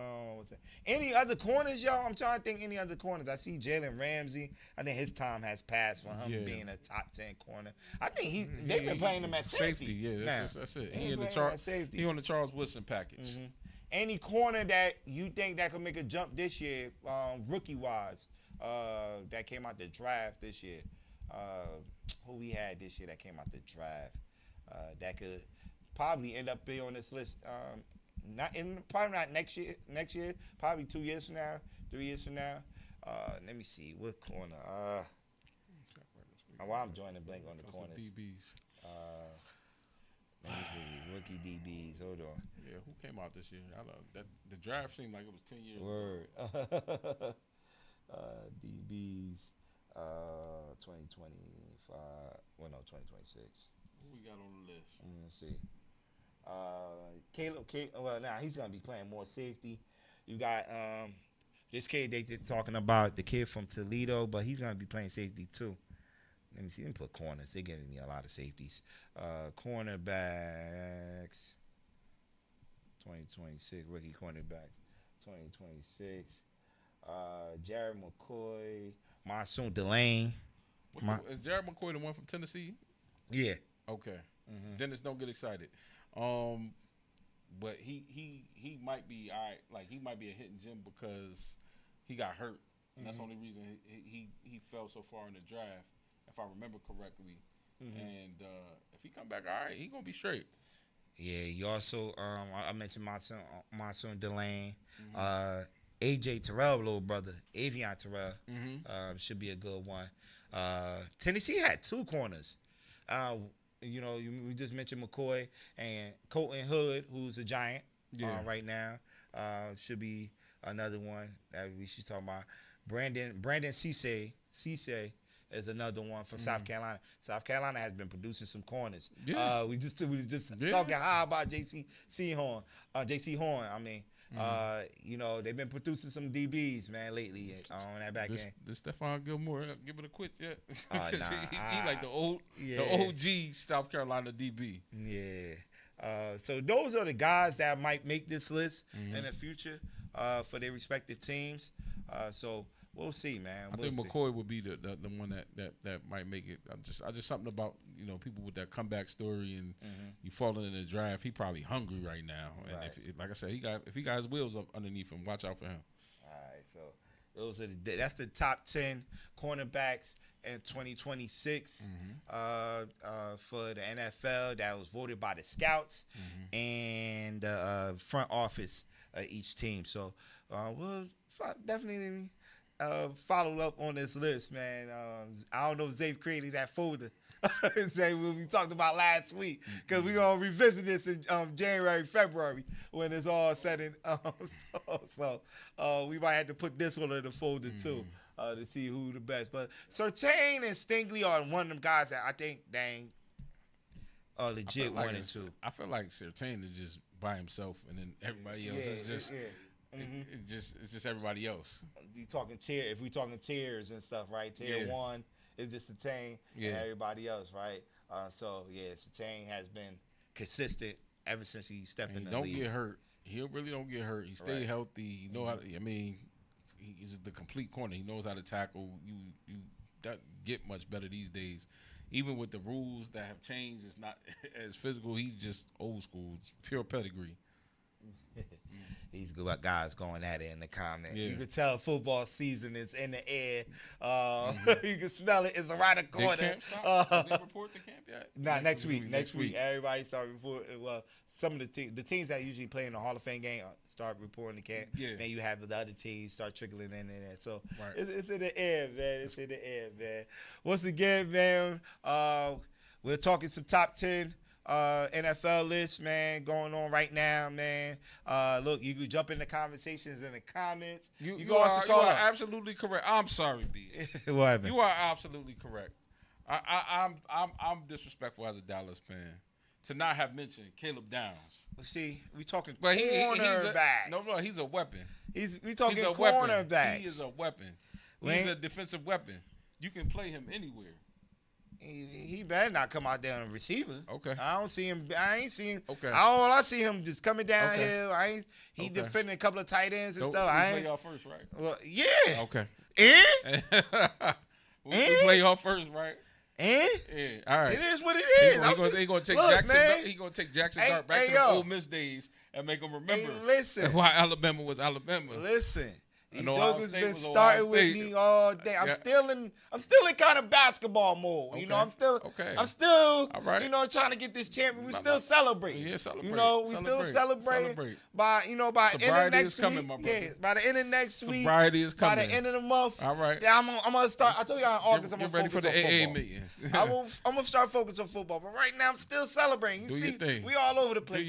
Any other corners, y'all? I'm trying to think any other corners. I see Jalen Ramsey. I think his time has passed for him being a top 10 corner. I think they've been playing him at safety. Yeah, that's it. He on the Charles Woodson package. Mm-hmm. Any corner that you think that could make a jump this year, rookie-wise, that came out the draft this year? Who we had this year that came out the draft that could probably end up being on this list? Probably not next year. Probably 2 years from now, 3 years from now. Let me see what corner. While I'm joining blank on the corners. DBs. Let me see. Rookie DBs. Hold on. Yeah, who came out this year? I love that. The draft seemed like it was 10 years. Word. DBs. 2025. Well, no, 2026. Who we got on the list? Let's see. Caleb. Well, now he's gonna be playing more safety. You got this kid they talking about, the kid from Toledo, but he's gonna be playing safety too. Let me see. Let me put corners. They're giving me a lot of safeties. Cornerbacks. 2026 rookie cornerback. 2026. Jared McCoy. Monsoon Delane. Is Jared McCoy the one from Tennessee? Yeah. Okay. Mm-hmm. Dennis, don't get excited. But he might be all right. Like he might be a hidden gem because he got hurt, and that's the only reason he fell so far in the draft, if I remember correctly. Mm-hmm. And if he come back all right, he gonna be straight. Yeah. You also I mentioned Monsoon Delane. Mm-hmm. AJ Terrell, little brother, Avion Terrell, should be a good one. Tennessee had two corners. We just mentioned McCoy and Colton Hood, who's a giant right now. Should be another one that we should talk about. Brandon Cisse is another one from South Carolina. South Carolina has been producing some corners. Yeah. We just talking high about JC Horn. I mean. They've been producing some DBs, man, lately on that back end. This Stephon Gilmore, give it a quit yet? He like the OG South Carolina DB. Yeah. So those are the guys that might make this list in the future for their respective teams. So we'll see, man. I think McCoy would be the one that might make it. I just something about people with that comeback story and you falling in the draft. He probably hungry right now, and right. if like I said, if he got his wheels up underneath him, watch out for him. All right, so that's the top 10 cornerbacks in 2026 for the NFL that was voted by the scouts and front office of each team. So we'll definitely. Follow up on this list, man. I don't know if Zay created that folder. Say what we talked about last week, because we're going to revisit this in January, February when it's all said and so we might have to put this one in the folder too to see who the best. But Surtain and Stingley are one of them guys that I think are legit like 1 and 2. I feel like Surtain is just by himself, and then everybody else is just... Yeah. It's just everybody else. If we talking tiers and stuff, right? Tier 1 is just Surtain and everybody else, right? Surtain has been consistent ever since he stepped in the league. Don't get hurt. He really don't get hurt. He stay healthy. He know how to, he's the complete corner. He knows how to tackle. You don't get much better these days. Even with the rules that have changed, it's not as physical. He's just old school. It's pure pedigree. These guys going at it in the comments. Yeah. You can tell football season is in the air. You can smell it. It's around the corner. Did they report the camp yet? Nah, next week. Next week. Everybody start reporting. Well, some of the teams that usually play in the Hall of Fame game start reporting the camp. Yeah. Then you have the other teams start trickling in there. So it's in the air, man. It's in the air, man. Once again, man, we're talking some top 10 NFL list, man, going on right now, man. Look, you can jump in the conversations in the comments. You are absolutely correct. I'm sorry, B. What happened? You are absolutely correct. I'm disrespectful as a Dallas fan to not have mentioned Caleb Downs. See, we talking cornerbacks. No, he's a weapon. We talking cornerbacks. He is a weapon. He's a defensive weapon. You can play him anywhere. He better not come out there on a receiver. Okay. I don't see him. I ain't seen. Okay. All I see him just coming downhill. He Okay. defending a couple of tight ends and stuff. We play y'all first, right? Well, yeah. Okay. And we play y'all first, right? And yeah, all right. It is what it is. He gonna take look, Jackson. Man. He gonna take Jackson Dart back to the Ole Miss days and make him remember. Listen, why Alabama was Alabama. Listen. These jokers been was starting with me all day. I'm still in kind of basketball mode. Okay. You know, I'm still all right. you know, trying to get this champion. We still celebrating. Yeah, celebrate. You know, we still celebrate. By the end of next week. By the end of next week. Sobriety is coming. By the end of the month. All right. Yeah, I'm gonna start. I told y'all in August I'm Get gonna ready focus for the on AA football. meeting. I'm gonna start focusing on football. But right now I'm still celebrating. You see, we all over the place.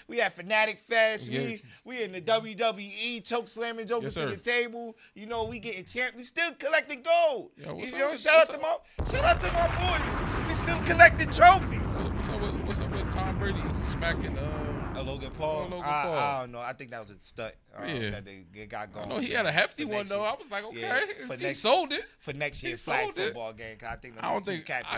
We at Fanatic Fest. Yes. We in the WWE choke slamming jokers to the table. You know, we getting champ. We still collecting gold. Shout out to my boys. We still collecting trophies. What's up with Tom Brady smacking Logan Paul? I don't know. I think that was a stunt. That they got going. No, he had a hefty one though. I was like, okay, he sold it for next year's flag football game.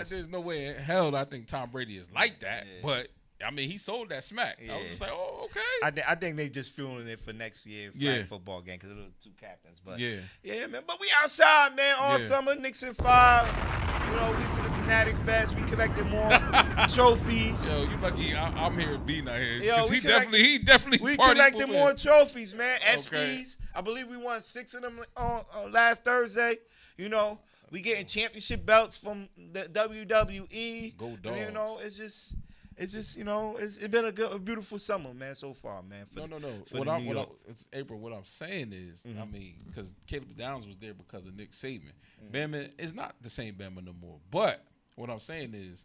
There's no way in hell I think Tom Brady is like that, but. I mean, he sold that smack. Yeah. I was just like, oh, okay. I think they just fueling it for next year flag football game because it was 2 captains. But yeah, man. But we outside, man, all summer. Nixon 5. You know, we to the Fanatic Fest. We collected more trophies. Yo, you lucky I'm here. B not here. Yo, he definitely. We collected more trophies, man. SPs. I believe we won 6 of them on last Thursday. You know, we getting championship belts from the WWE. Go Dogs. You know, it's just, you know, it's been a beautiful summer, man, so far, man. It's April. What I'm saying is, I mean, because Caleb Downs was there because of Nick Saban. Bama is not the same Bama no more. But what I'm saying is,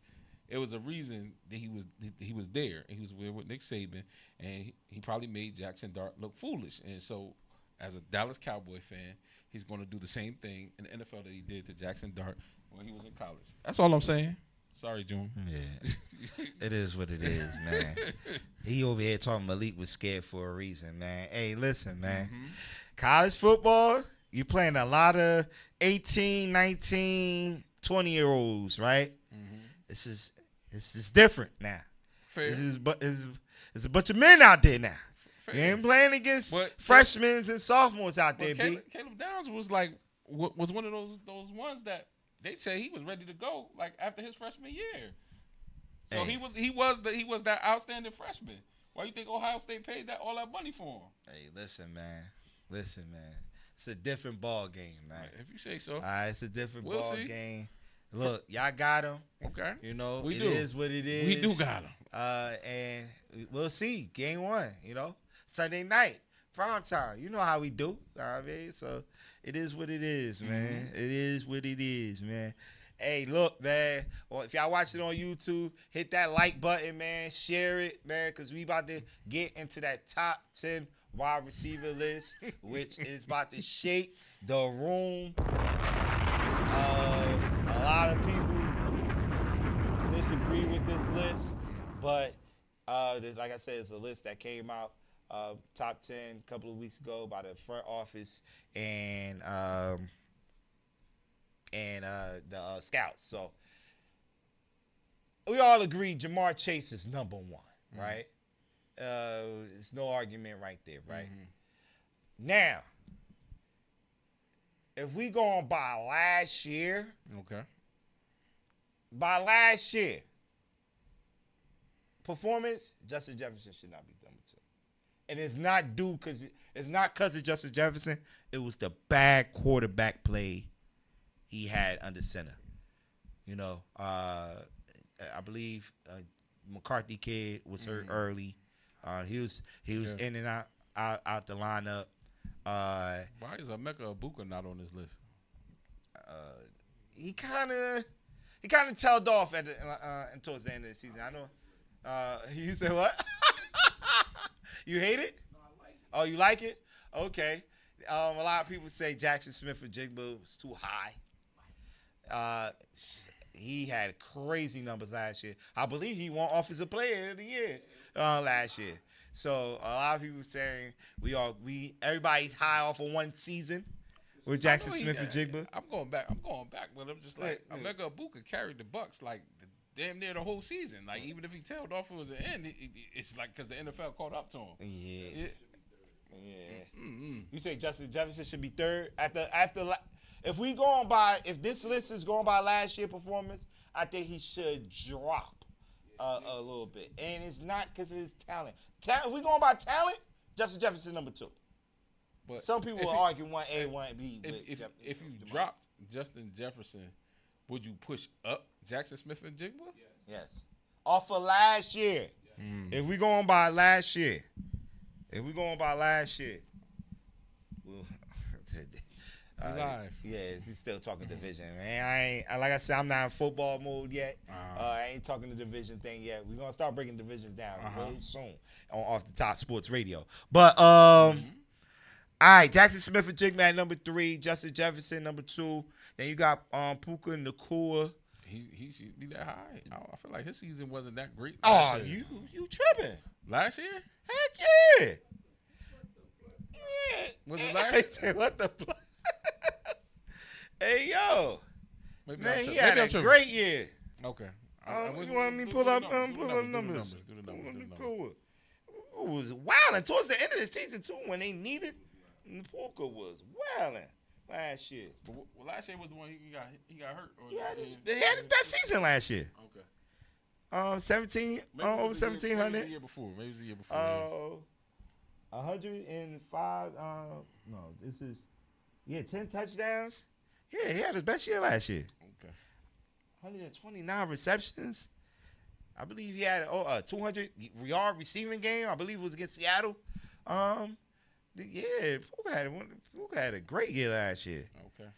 it was a reason that he was there. He was with Nick Saban, and he probably made Jackson Dart look foolish. And so, as a Dallas Cowboy fan, he's going to do the same thing in the NFL that he did to Jackson Dart when he was in college. That's all I'm saying. Sorry, June. Yeah. It is what it is, man. He over here talking Malik was scared for a reason, man. Hey, listen, man. College football, you playing a lot of 18, 19, 20-year-olds, right? This is different now. Fair. There's a bunch of men out there now. Fair. You ain't playing against freshmen and sophomores out there, B. Caleb Downs was one of those ones that they say he was ready to go like after his freshman year. So he was that outstanding freshman. Why you think Ohio State paid all that money for him? Hey, listen, man. It's a different ball game, man. If you say so. All right, it's a different ball game. Look, y'all got him. Okay. You know, it do. Is what it is. We do got him. And we'll see. Game 1, you know, Sunday night, prime time. You know how we do. I mean, so. It is what it is, man. It is what it is, man. Hey, look, man. Well, if y'all watch it on YouTube, hit that like button, man. Share it, man, because we about to get into that top 10 wide receiver list, which is about to shake the room. A lot of people disagree with this list, but like I said, it's a list that came out. Top 10 a couple of weeks ago by the front office and the scouts. So we all agree Jamar Chase is number 1, right? There's no argument right there, right? Now, if we go on by last year, performance, Justin Jefferson should not be number 2. And it's not because of Justin Jefferson. It was the bad quarterback play he had under center. You know, I believe McCarthy kid was hurt early. He was in and out the lineup. Why is Emeka Egbuka not on this list? He kind of tailed off towards the end of the season. I know. You said what? You hate it? No, I like it. Oh, you like it? Okay. A lot of people say Jackson Smith or Jigba was too high. He had crazy numbers last year. I believe he won Offensive Player of the Year last year. So a lot of people saying everybody's high off of one season. with Jackson Smith and Jigba. I'm going back, but I'm just like Emeka Egbuka carried the Bucks like damn near the whole season. Like even if he tailed off towards the end, it's like because the NFL caught up to him. Yeah. You say Justin Jefferson should be third after if this list is going by last year's performance, I think he should drop a little bit, and it's not because of his talent. If we going by talent, Justin Jefferson number 2. But some people will argue 1A, 1B. If you dropped Justin Jefferson, would you push up Jackson Smith and Jigba? Yes. Off of last year. If we going by last year. Well, live. Yeah, he's still talking division, man. Like I said, I'm not in football mode yet. I ain't talking the division thing yet. We're gonna start breaking divisions down very soon on Off the Top Sports Radio. But all right, Jackson Smith and Jigba at number 3, Justin Jefferson number 2. Then you got Puka Nacua. He should be that high. I feel like his season wasn't that great. Oh, you tripping? Last year? Heck yeah. Was it last year? What the fuck? Hey, yo. Man, he had a great year. Okay. You want me to pull up numbers? Do the numbers. It was wilding towards the end of the season, too, when they needed. Puka was wilding last year. Well, last year was the one he got hurt. Or he had his best season last year. Okay. 17, over 1,700. Maybe it was the year before. 105. No, this is 10 touchdowns. Yeah, he had his best year last year. Okay. 129 receptions. I believe he had a 200-yard receiving game. I believe it was against Seattle. Yeah, Puka had a great year last year. Okay.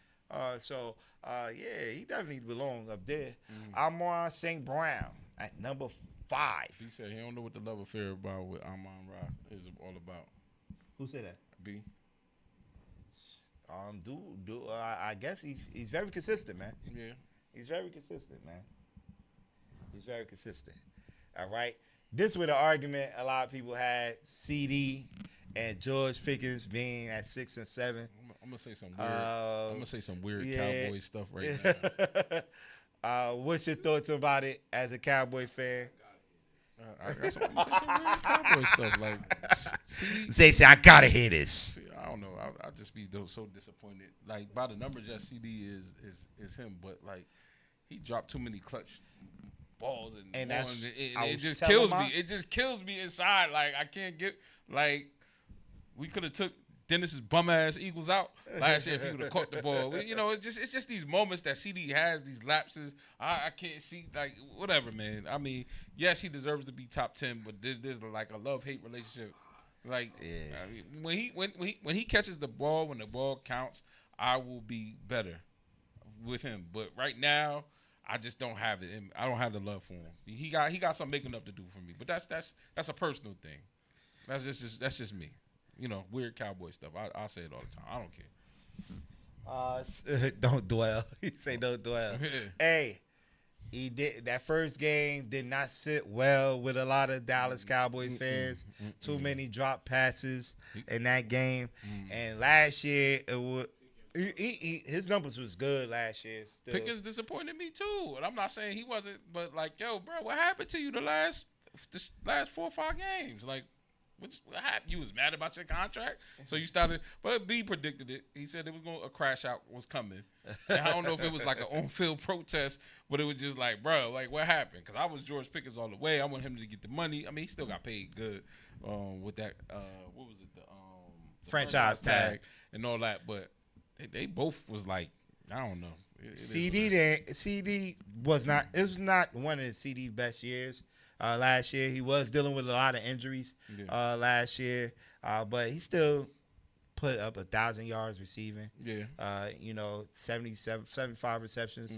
He definitely belongs up there. Amon St. Brown at number 5. He said he don't know what the love affair about with Amon Ra is all about. Who said that? B. I guess he's very consistent, man. Yeah. He's very consistent, man. He's very consistent. All right. This was the argument a lot of people had. CD and George Pickens being at 6 and 7. I'm gonna say some weird. I'm gonna say some weird Cowboy stuff right now. What's your thoughts about it as a Cowboy fan? I'm gonna say some weird Cowboy stuff. Like, say, I gotta hear this. I don't know. I just be so disappointed. Like by the numbers, that CD is him, but like he dropped too many clutch balls and it just kills me. It just kills me inside. Like I can't get like we could have took Dennis's bum ass Eagles out last year if he would have caught the ball. It's just these moments that CD has, these lapses. I can't see like whatever, man. I mean, yes, he deserves to be top 10, but there's like a love-hate relationship. Like I mean, when he catches the ball, when the ball counts, I will be better with him. But right now, I just don't have it. I don't have the love for him. He got some making up to do for me. But that's a personal thing. That's just me. Weird Cowboy stuff. I say it all the time. I don't care. Don't dwell. He say don't dwell. Hey, he did that first game did not sit well with a lot of Dallas Cowboys fans. Too many drop passes in that game. And last year it was his numbers was good last year. Still. Pickens disappointed me too, and I'm not saying he wasn't, but like, yo, bro, what happened to you the last 4 or 5 games? Like, what happened? You was mad about your contract, so you started. But B predicted it. He said a crash out was coming. And I don't know if it was like an on-field protest, but it was just like, bro, like what happened? Because I was George Pickens all the way. I want him to get the money. I mean, he still got paid good with that. What was it? The franchise tag and all that, but. They both was like, I don't know. CD was not. It was not one of the CD's best years. Last year he was dealing with a lot of injuries. Last year, but he still put up 1,000 yards receiving. 75 receptions,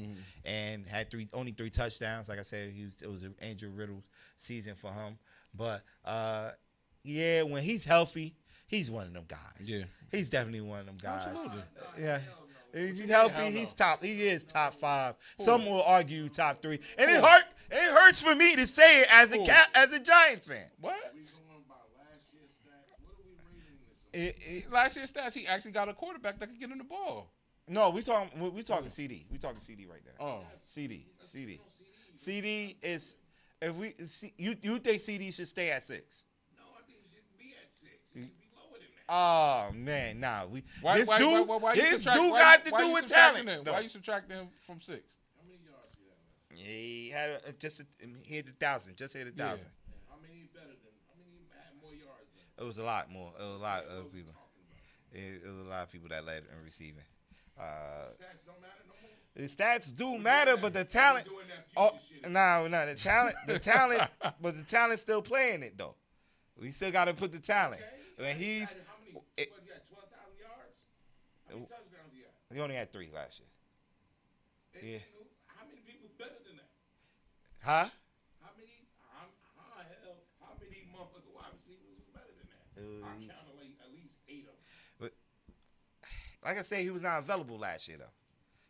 and had only 3 touchdowns. Like I said, it was an injury riddled season for him. But when he's healthy. He's one of them guys. Yeah, he's definitely one of them guys. Absolutely. Yeah, he's healthy. He's top. He is top 5. Some will argue top 3, and it hurts for me to say it as a Giants fan. What? Last year's stats, he actually got a quarterback that could get him the ball. No, we talking CD. We talking CD right now. Oh, CD is if we you think CD should stay at 6? No, I think it should be at 6. It should be lower than that. Oh man, nah. Why got to do with talent. No. Why you subtracting him from 6? How many yards do you have? Yeah, he had he hit 1,000. Just hit 1,000. Yeah. How many had more yards than? It was a lot more. It was a lot of people. It was a lot of people that led in receiving. Stats don't matter no more. The stats do matter, but the talent. The talent, but the talent's still playing it though. We still got to put the talent. Okay. And he's. How many? You got 12,000 yards. How many touchdowns you got? He only had 3 last year. Yeah. How many people better than that? Huh? How many motherfucking wide receivers was better than that? I counted like at least 8 of them. But like I say, he was not available last year though.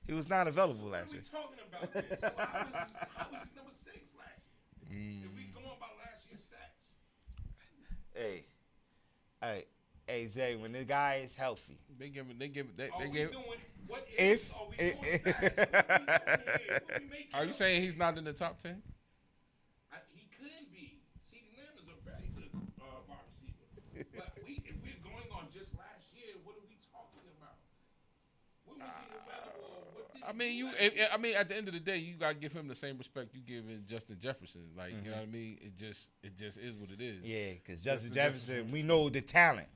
He was not available last year. What are we talking about this? So how was he number 6 last year? If we going by last year's stats. Hey, Zay, when the guy is healthy. What is are we doing stats? What we Are you saying he's not in the top 10? He could be. CeeDee Lamb is a very good wide receiver. But if we're going on just last year, what are we talking about? When was he available? I mean, at the end of the day, you gotta give him the same respect you give in Justin Jefferson. Like, you know what I mean? It just is what it is. Yeah, because Justin Jefferson, we know the talent.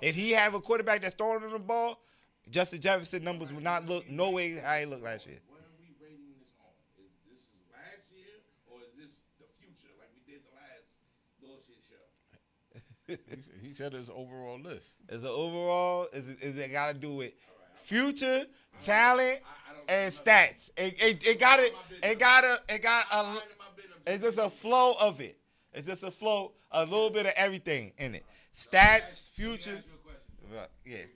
If he have a quarterback that's throwing him the ball, Justin Jefferson numbers would not look no way how he looked last year. What are we rating this on? Is this last year or is this the future like we did the last bullshit show? He said his overall list. Is it overall? Is it got to do with future, talent, and stats? It's just a flow of it. It's just a flow, a little bit of everything in it. Stats, future. Yeah.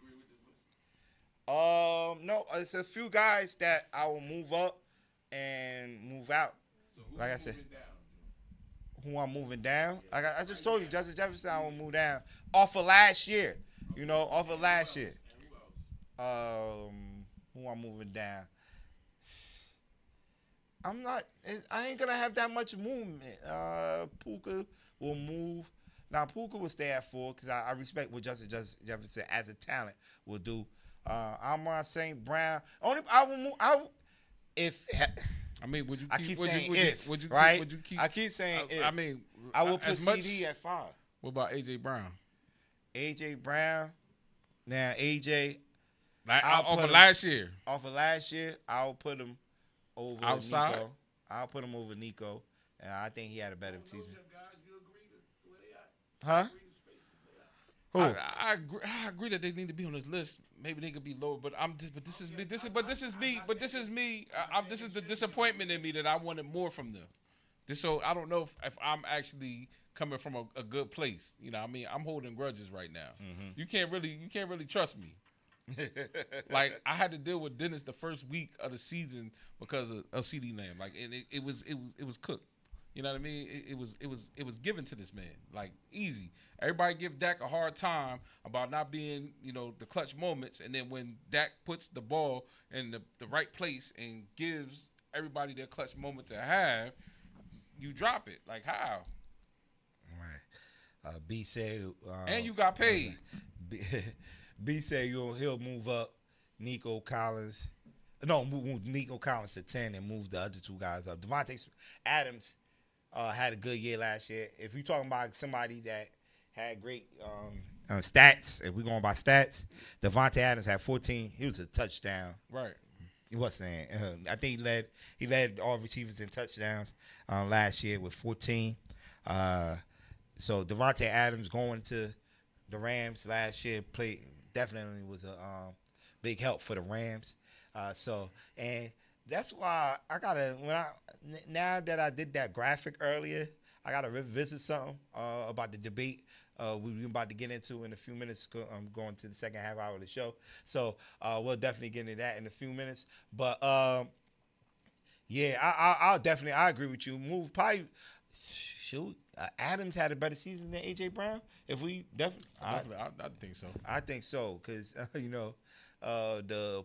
No, it's a few guys that I will move up and move out. Like I said. Who I'm moving down? I just told you, Justin Jefferson, I will move down off of last year. Off of last year. Who I'm moving down? I ain't gonna have that much movement. Puka will move. Now Puka will stay at 4 because I respect what Justin Jefferson as a talent will do. Amon St. Brown. I will move. Would you keep? I keep would saying you, if, would you, right? Would you keep? I keep saying if. I will put CD at 5. What about AJ Brown? AJ Brown. Now AJ. Off of last year. Off of last year, I'll put him over outside. Nico. I'll put him over Nico, and I think he had a better season. Huh? Who? I agree that they need to be on this list. Maybe they could be lower, but this is me. This is the disappointment in me that I wanted more from them. So I don't know if I'm actually coming from a good place. I'm holding grudges right now. Mm-hmm. You can't really trust me. Like I had to deal with Dennis the first week of the season because of CeeDee Lamb. Like, and it was cooked. You know what I mean? It was given to this man, like easy. Everybody give Dak a hard time about not being, the clutch moments, and then when Dak puts the ball in the right place and gives everybody their clutch moment to have, you drop it. Like how? Right. B said. And you got paid. B said he'll move up Nico Collins. No, move Nico Collins to 10 and move the other 2 guys up. Devontae Adams had a good year last year. If you're talking about somebody that had great stats, if we're going by stats, Devontae Adams had 14. He was a touchdown. Right. He was saying. I think he led all receivers in touchdowns last year with 14. So Devontae Adams going to the Rams last year definitely was a big help for the Rams. And that's why now that I did that graphic earlier, I gotta revisit something about the debate we're about to get into in a few minutes. I'm going to the second half hour of the show, so we'll definitely get into that in a few minutes. But yeah, I'll definitely agree with you. Move probably shoot, Adams had a better season than AJ Brown. If we definitely, I think so. I think so because you know, do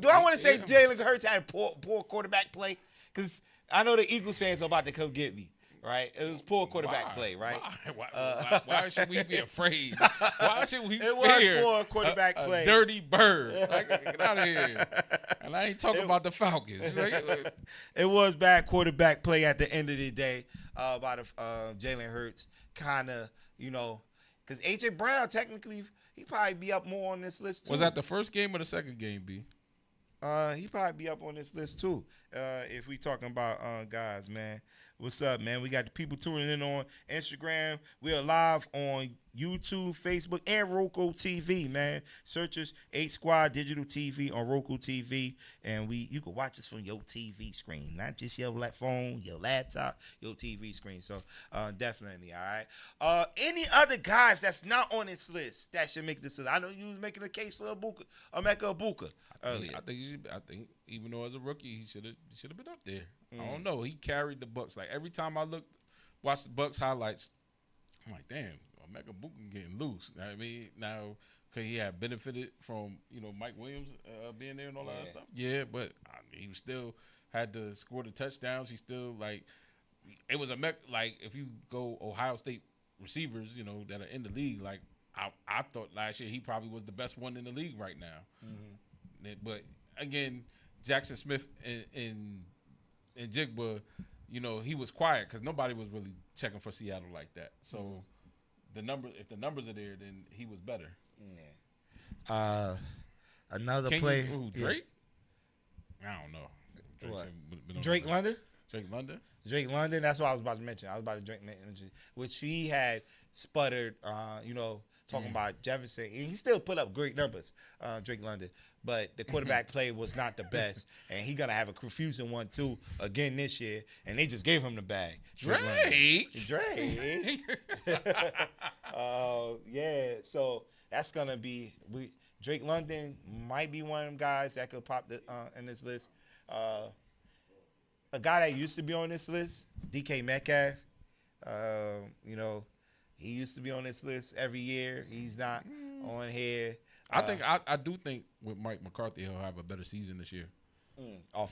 I want to say Jalen Hurts had a poor quarterback play? Because I know the Eagles fans are about to come get me. Right, it was poor quarterback play. Right, why should we be afraid? Why should we fear? It was poor quarterback play. A dirty bird. Like, get out of here. And I ain't talking about the Falcons. It was bad quarterback play at the end of the day by Jalen Hurts. Kind of, you know, because AJ Brown technically he probably be up more on this list too. Was that the first game or the second game, B? He probably be up on this list too. If we talking about guys, man. What's up, man? We got the people tuning in on Instagram. We are live on YouTube, Facebook, and Roku TV, man. Search us 8 Squad Digital TV on Roku TV, and you can watch us from your TV screen, not just your phone, your laptop, your TV screen. So definitely, all right. Any other guys that's not on this list that should make this list? I know you was making a case for Emeka Ibuka earlier. I think even though as a rookie he should have been up there. I don't know. He carried the Bucks. Like every time I watch the Bucks highlights, I'm like, damn, Emeka Ibuka getting loose. I mean, now could he have benefited from Mike Williams being there and all that stuff? Yeah, but he still had to score the touchdowns. He still it was like if you go Ohio State receivers, that are in the league, like I thought last year he probably was the best one in the league right now. Mm-hmm. But again, Jackson Smith and Jigba, he was quiet because nobody was really checking for Seattle like that. So if the numbers are there, then he was better. Yeah. Another play. Drake? Yeah. I don't know. Drake London? Drake London? Drake London. That's what I was about to mention. I was about to mention, which he had sputtered, talking about Jefferson. And he still put up great numbers, Drake London. But the quarterback play was not the best. And he's going to have a confusing one, too, again this year. And they just gave him the bag. Drake. Yeah, so that's going to be Drake London might be one of them guys that could pop in this list. A guy that used to be on this list, DK Metcalf, he used to be on this list every year. He's not on here. I do think with Mike McCarthy he'll have a better season this year.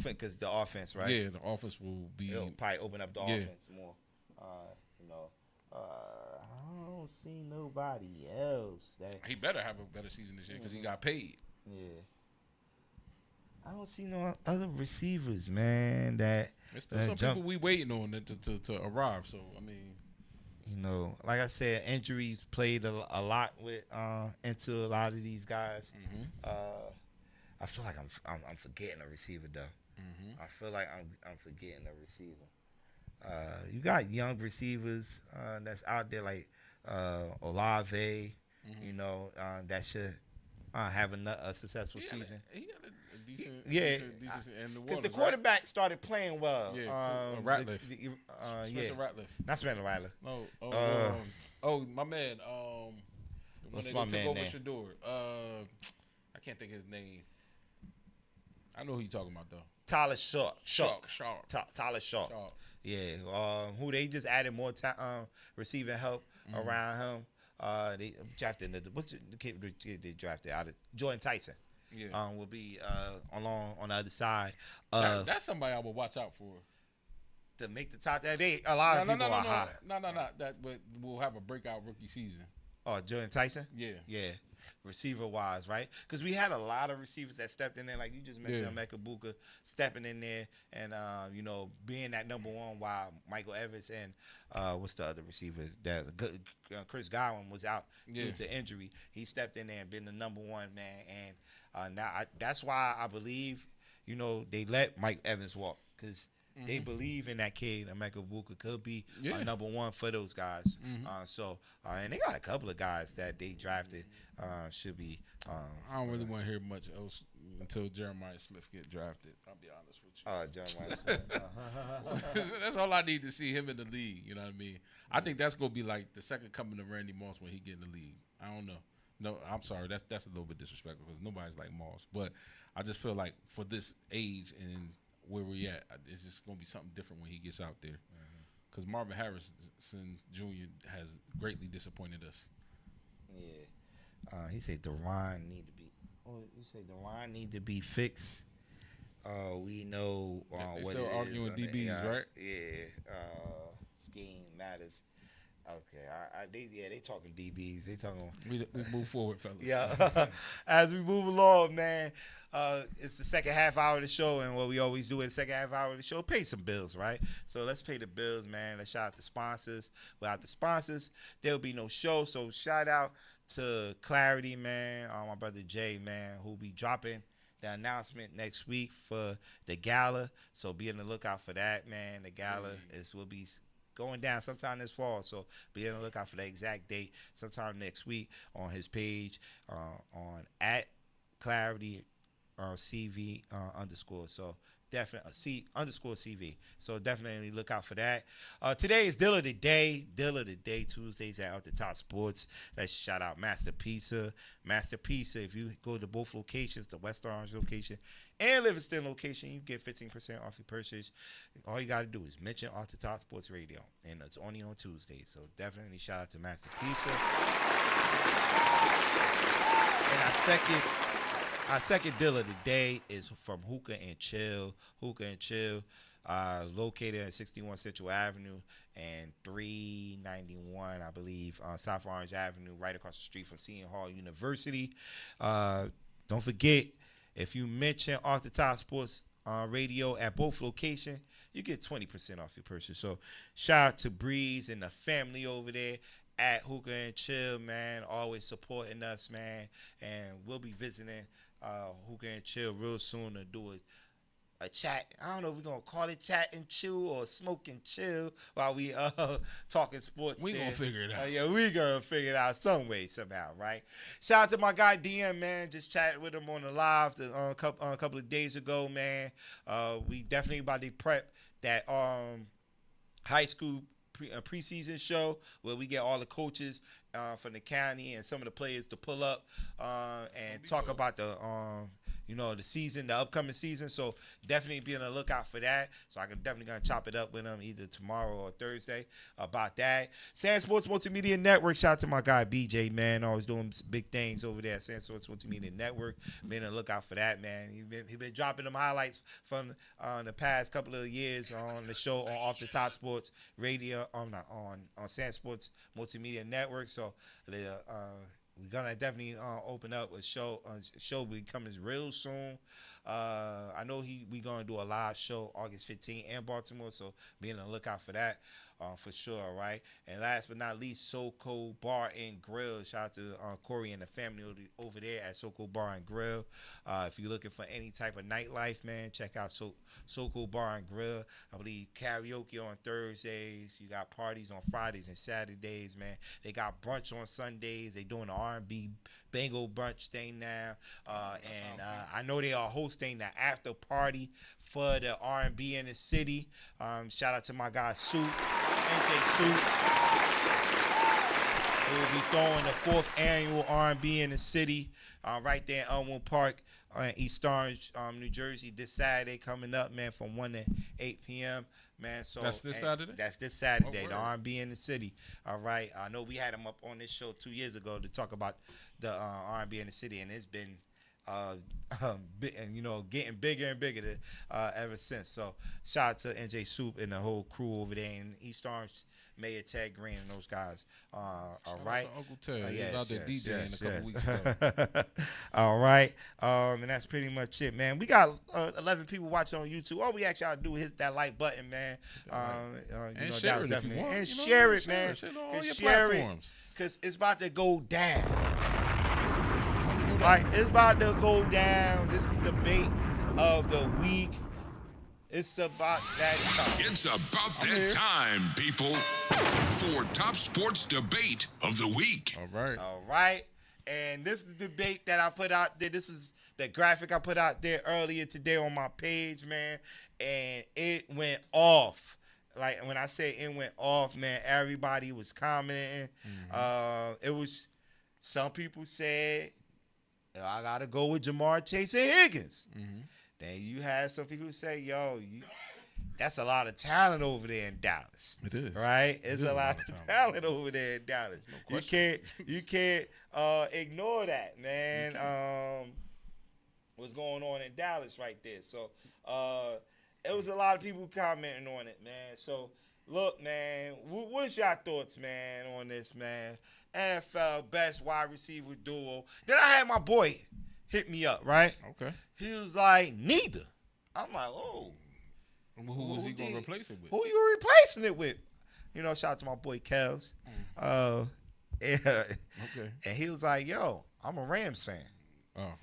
Because the offense, right? Yeah, the offense will be. It'll probably open up the offense more. I don't see nobody else that. He better have a better season this year because he got paid. Yeah. I don't see no other receivers, man. There's still some people we waiting on to arrive. So I mean, like I said, injuries played a lot into a lot of these guys. Mm-hmm. I feel like I'm forgetting a receiver though. Mm-hmm. I feel like I'm forgetting a receiver. You got young receivers that's out there like Olave. Mm-hmm. That should have a successful season. He had a decent, because the quarterback started playing well. Yeah, Ratliff. Spencer Ratliff. Not Spencer Ratliff. No. My man. What's my man name? Shador. I can't think of his name. I know who you're talking about though. Tyler Sharp. Tyler Sharp. Yeah. Who they just added more receiving help around him. They drafted what's the kid they drafted out of Jordan Tyson. Yeah. Will be along on the other side. That's somebody I will watch out for. To make the top. A lot of people are high. No. That but we'll have a breakout rookie season. Oh, Jordan Tyson? Yeah. Receiver-wise, right? Because we had a lot of receivers that stepped in there, like you just mentioned, Emeka Ibuka stepping in there and, being that number one while Michael Evans and what's the other receiver? Chris Godwin was out due to injury. He stepped in there and been the number one, man. And now that's why I believe, they let Mike Evans walk because they believe in that kid. Emeka Ibuka could be number one for those guys. And they got a couple of guys that they drafted should be. I don't really want to hear much else until Jeremiah Smith get drafted. I'll be honest with you. Jeremiah Smith. That's all I need to see him in the league. You know what I mean? I think that's gonna be like the second coming of Randy Moss when he get in the league. I don't know. No, I'm sorry. That's a little bit disrespectful because nobody's like Moss. But I just feel like for this age and where we at, it's just gonna be something different when he gets out there. because Marvin Harrison Jr. has greatly disappointed us. Yeah. He said Deron need to be. Oh, he said Deron need to be fixed. We know they what still it arguing is DBs, right? Yeah. Scheme matters. Okay. They talking DBs. They talking. We move forward, fellas. Yeah. As we move along, man. It's the second half hour of the show, and what we always do in the second half hour of the show, pay some bills, right? So let's pay the bills, man. Let's shout out the sponsors. Without the sponsors, there'll be no show. So shout out to Clarity, man. My brother Jay, man, who'll be dropping the announcement next week for the gala. So be on the lookout for that, man. The gala will be going down sometime this fall, so be on the lookout for the exact date sometime next week on his page on @Clarity CV _ so definitely C_CV. So definitely look out for that. Today is Deal of the Day. Tuesdays at Out the Top Sports. Let's shout out Master Pizza. If you go to both locations, the West Orange location and Livingston location, you get 15% off your purchase. All you got to do is mention Off the Top Sports Radio, and it's only on Tuesdays. So definitely shout out to Master Pizza. And our second deal of the day is from Hookah and Chill. Located at 61 Central Avenue and 391, I believe, on South Orange Avenue, right across the street from Seton Hall University. Don't forget, if you mention Off the Top Sports Radio at both locations, you get 20% off your purchase. So shout out to Breeze and the family over there at Hookah and Chill, man. Always supporting us, man. And we'll be visiting Hookah and Chill real soon to do a chat. I don't know if we're going to call it chat and chill or smoke and chill while we talking sports. We going to figure it out. Yeah, we going to figure it out some way, somehow, right? Shout out to my guy DM, man. Just chatted with him on the live a couple of days ago, man. We definitely about to prep that high school preseason show where we get all the coaches from the county and some of the players to pull up and talk about the season, the upcoming season. So definitely be on the lookout for that. So I can definitely gonna chop it up with them either tomorrow or Thursday about that. Sand Sports Multimedia Network. Shout out to my guy BJ, man. Always doing big things over there at Sand Sports Multimedia Network. Be on the lookout for that, man. He been dropping them highlights from the past couple of years on the show on Off the Top Sports Radio on Sand Sports Multimedia Network. So we're gonna definitely open up a show. Show will be coming real soon. I know we gonna do a live show August 15th in Baltimore, so be on the lookout for that for sure. Right. And last but not least, SoCo Bar and Grill. Shout out to Corey and the family over there at SoCo Bar and Grill. If you're looking for any type of nightlife, man, check out SoCo Bar and Grill. I believe karaoke on Thursdays. You got parties on Fridays and Saturdays, man. They got brunch on Sundays. They doing the R&B bingo brunch thing now. And I know they are hosting the after party for the R&B in the city. Shout out to my guy Soup, NJ Soup. They will be throwing the 4th annual R&B in the city right there in Elmwood Park in East Orange, New Jersey, this Saturday coming up, man, from 1 to 8 p.m. Man, so that's this Saturday? That's this Saturday, the R&B in the city. All right. I know we had him up on this show 2 years ago to talk about the R&B in the city, and it's been getting bigger and bigger ever since. So shout out to NJ Soup and the whole crew over there in East Orange, Mayor Ted Green and those guys. All right. Shout out to Uncle Ted. He was out there DJing a couple weeks ago. All right. And that's pretty much it, man. We got 11 people watching on YouTube. All we ask y'all to do is hit that like button, man. And share it if you want. And share it, man. Share it on all your share platforms. Because it's about to go down. Right, it's about to go down. This is the debate of the week. It's about that time. It's about that time, people, for Top Sports Debate of the Week. All right. And this is the debate that I put out there. This is the graphic I put out there earlier today on my page, man. And it went off. Like, when I say it went off, man, everybody was commenting. It was, some people said, I got to go with Jamar Chase and Higgins. Then you had some people say, yo, that's a lot of talent over there in Dallas. It is. Right? It's a lot of talent over there in Dallas. No you can't ignore that, man. What's going on in Dallas right there. So it was a lot of people commenting on it, man. So look, man, what's your thoughts, man, on this, man? NFL best wide receiver duo. Then I had my boy hit me up, right? Okay. He was like, neither. I'm like, oh. Who was he going to replace it with? Who you replacing it with? You know, shout out to my boy Kels. Okay. And he was like, yo, I'm a Rams fan. Oh.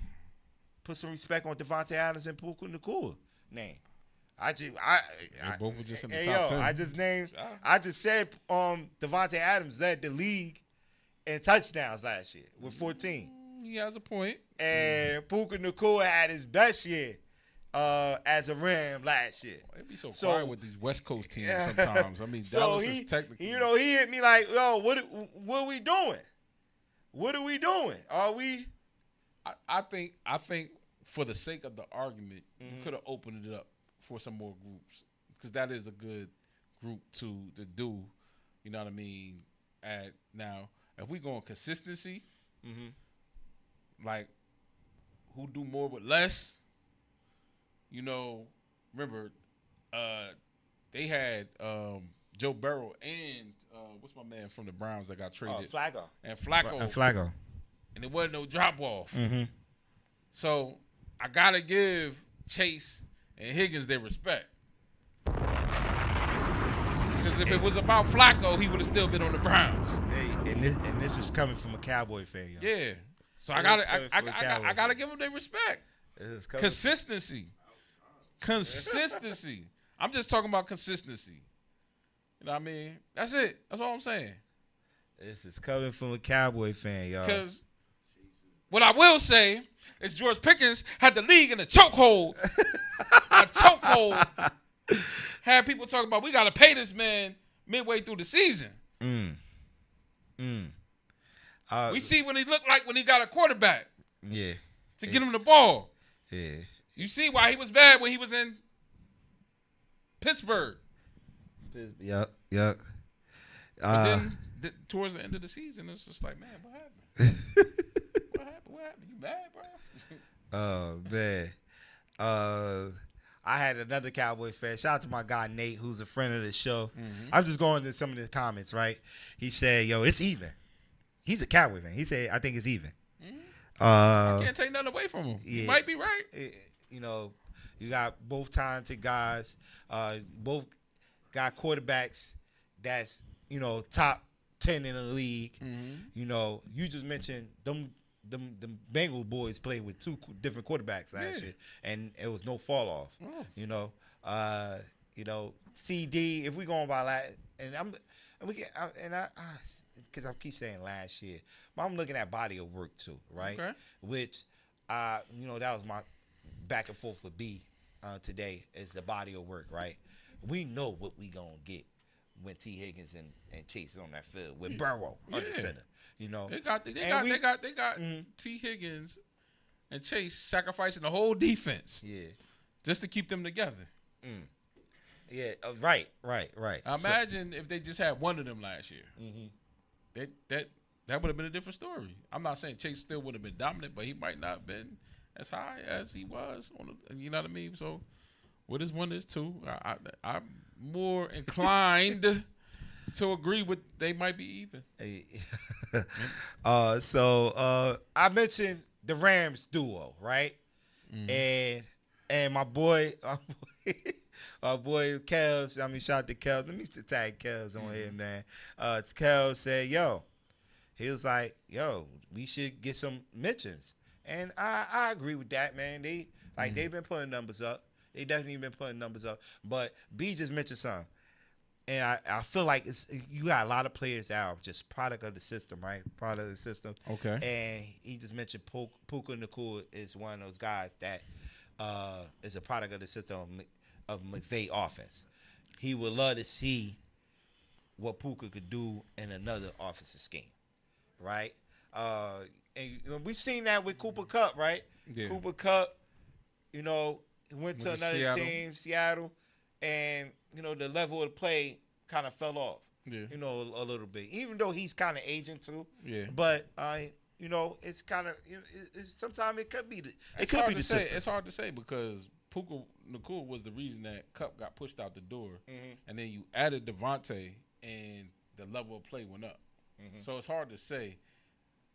Put some respect on Devontae Adams and Puka Nacua name. They both were just in the top 10. I just said Devontae Adams led the league in touchdowns last year with 14. He has a point. And Puka Nacua had his best year as a Ram last year. It'd be so quiet with these West Coast teams sometimes. I mean, so Dallas is technically. You know, he hit me like, yo, what are we doing? What are we doing? Are we? I think for the sake of the argument, you could have opened it up for some more groups, because that is a good group to do. You know what I mean? Now, if we go on consistency, like who do more with less, you know, remember they had Joe Burrow and what's my man from the Browns that got traded? Flacco. And Flacco. And there wasn't no drop off. So I gotta give Chase and Higgins their respect. Because if it was about Flacco, he would have still been on the Browns. Hey, and this is coming from a Cowboy fan, yo. Yeah. So I gotta give them their respect. Consistency. I'm just talking about consistency. You know what I mean? That's it. That's all I'm saying. This is coming from a Cowboy fan, y'all. Because what I will say is George Pickens had the league in a chokehold. A chokehold. Had people talking about, we got to pay this man midway through the season. We see what he looked like when he got a quarterback. Yeah. To get him the ball. Yeah. You see why he was bad when he was in Pittsburgh. Yep. But then towards the end of the season, it's just like, man, what happened? What happened? You mad, bro? Oh, man. I had another Cowboy fan. Shout out to my guy, Nate, who's a friend of the show. I'm just going to some of the comments, right? He said, yo, it's even. He's a Cowboy fan. He said, I think it's even. I can't take nothing away from him. Yeah. You might be right. You know, you got both talented guys. Both got quarterbacks that's, you know, top 10 in the league. You know, you just mentioned them Bengal boys played with two different quarterbacks last year, and it was no fall off. You know, CD. If we going by that, because I keep saying last year, but I'm looking at body of work too, right? Okay. Which, you know, that was my back and forth with B today is the body of work, right? We know what we gonna get when T. Higgins and Chase is on that field with Burrow under center. You know, they got T. Higgins and Chase sacrificing the whole defense. Yeah, just to keep them together. Yeah, right. Imagine if they just had one of them last year. That would have been a different story. I'm not saying Chase still would have been dominant, but he might not have been as high as he was you know what I mean? So what is one is two? I'm more inclined to agree with they might be even. So I mentioned the Rams duo, right? And my boy Kels, I mean, shout out to Kels. Let me tag Kels on here, man. Kels said, he was like, we should get some mentions. And I agree with that, man. They've been putting numbers up. They definitely been putting numbers up. But B just mentioned something. And I feel like you got a lot of players that are just product of the system, right? Product of the system. Okay. And he just mentioned Puka Nacua is one of those guys that is a product of the system of McVay offense. He would love to see what Puka could do in another offensive scheme, right? And we've seen that with Cooper Kupp, right? Yeah. Cooper Kupp, you know, went to another team, Seattle. and the level of play kind of fell off. Yeah. A little bit. Even though he's kind of aging too. Yeah. But it's kind of sometimes it could be the system. It's hard to say because Puka Nacua was the reason that Cup got pushed out the door, and then you added Devontae, and the level of play went up. So it's hard to say.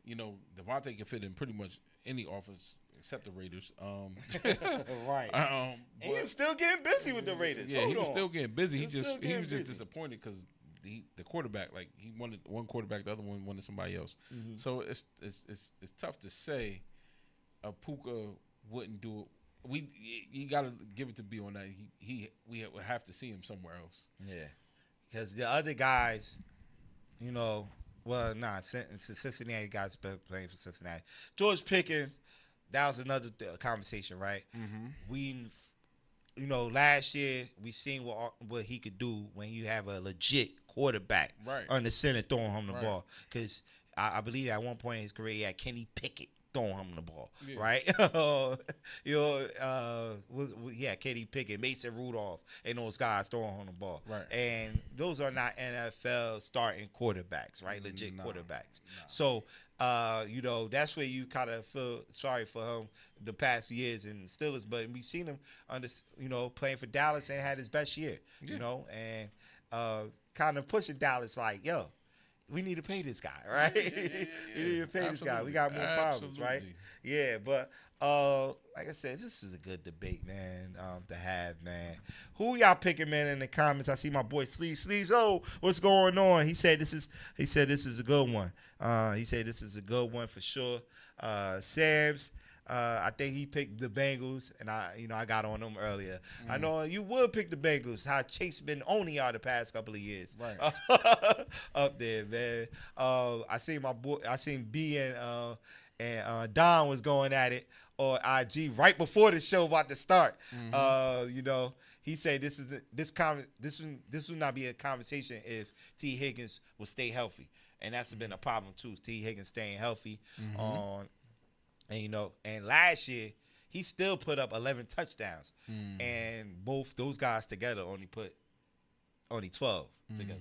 Devontae can fit in pretty much any offense except the Raiders. Right. And he was still getting busy with the Raiders. Yeah, he was still getting busy. He was just disappointed because the quarterback, like he wanted one quarterback, the other one wanted somebody else. So it's tough to say Puka wouldn't do it. You got to give it to B on that. We would have to see him somewhere else. Yeah, because the other guys, Cincinnati guys playing for Cincinnati. George Pickens, that was another conversation, right? We, last year we seen what he could do when you have a legit quarterback on the center throwing him the ball. Because I believe at one point in his career he had Kenny Pickett throwing him the ball, right? Kenny Pickett, Mason Rudolph, and those guys throwing him the ball. Right. And those are not NFL starting quarterbacks, right? Legit quarterbacks. So, that's where you kind of feel sorry for him the past years in Steelers. But we've seen him playing for Dallas and had his best year, and kind of pushing Dallas like, yo, we need to pay this guy, right? We need to pay this guy. We got more problems, right? Yeah, but like I said, this is a good debate, man, to have, man. Who y'all picking, man, in the comments? I see my boy Sleeze. Oh, what's going on? He said this is a good one. He said this is a good one for sure. Sam's, I think he picked the Bengals, and I got on them earlier. I know you would pick the Bengals. How Chase been owning y'all the past couple of years, right? Up there, man. I seen B and Don was going at it on IG right before the show about to start. He said this would not be a conversation if T. Higgins will stay healthy, and that's been a problem too. T. Higgins staying healthy And last year he still put up 11 touchdowns, and both those guys together only 12 together.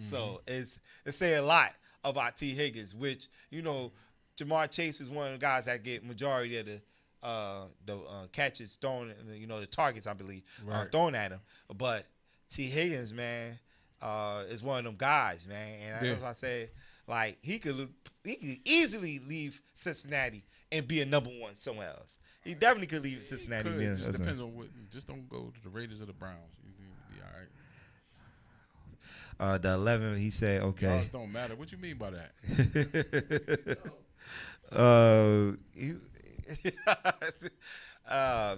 So it's saying a lot about T. Higgins, which Jamar Chase is one of the guys that get majority of the catches thrown, the targets I believe thrown at him. But T. Higgins, man, is one of them guys, man, and that's why I said like he could easily leave Cincinnati and be a number one somewhere else. He definitely could leave Cincinnati. It just depends on what. Just don't go to the Raiders or the Browns. You'll be all right. The 11, he said, okay. Yours don't matter. What you mean by that?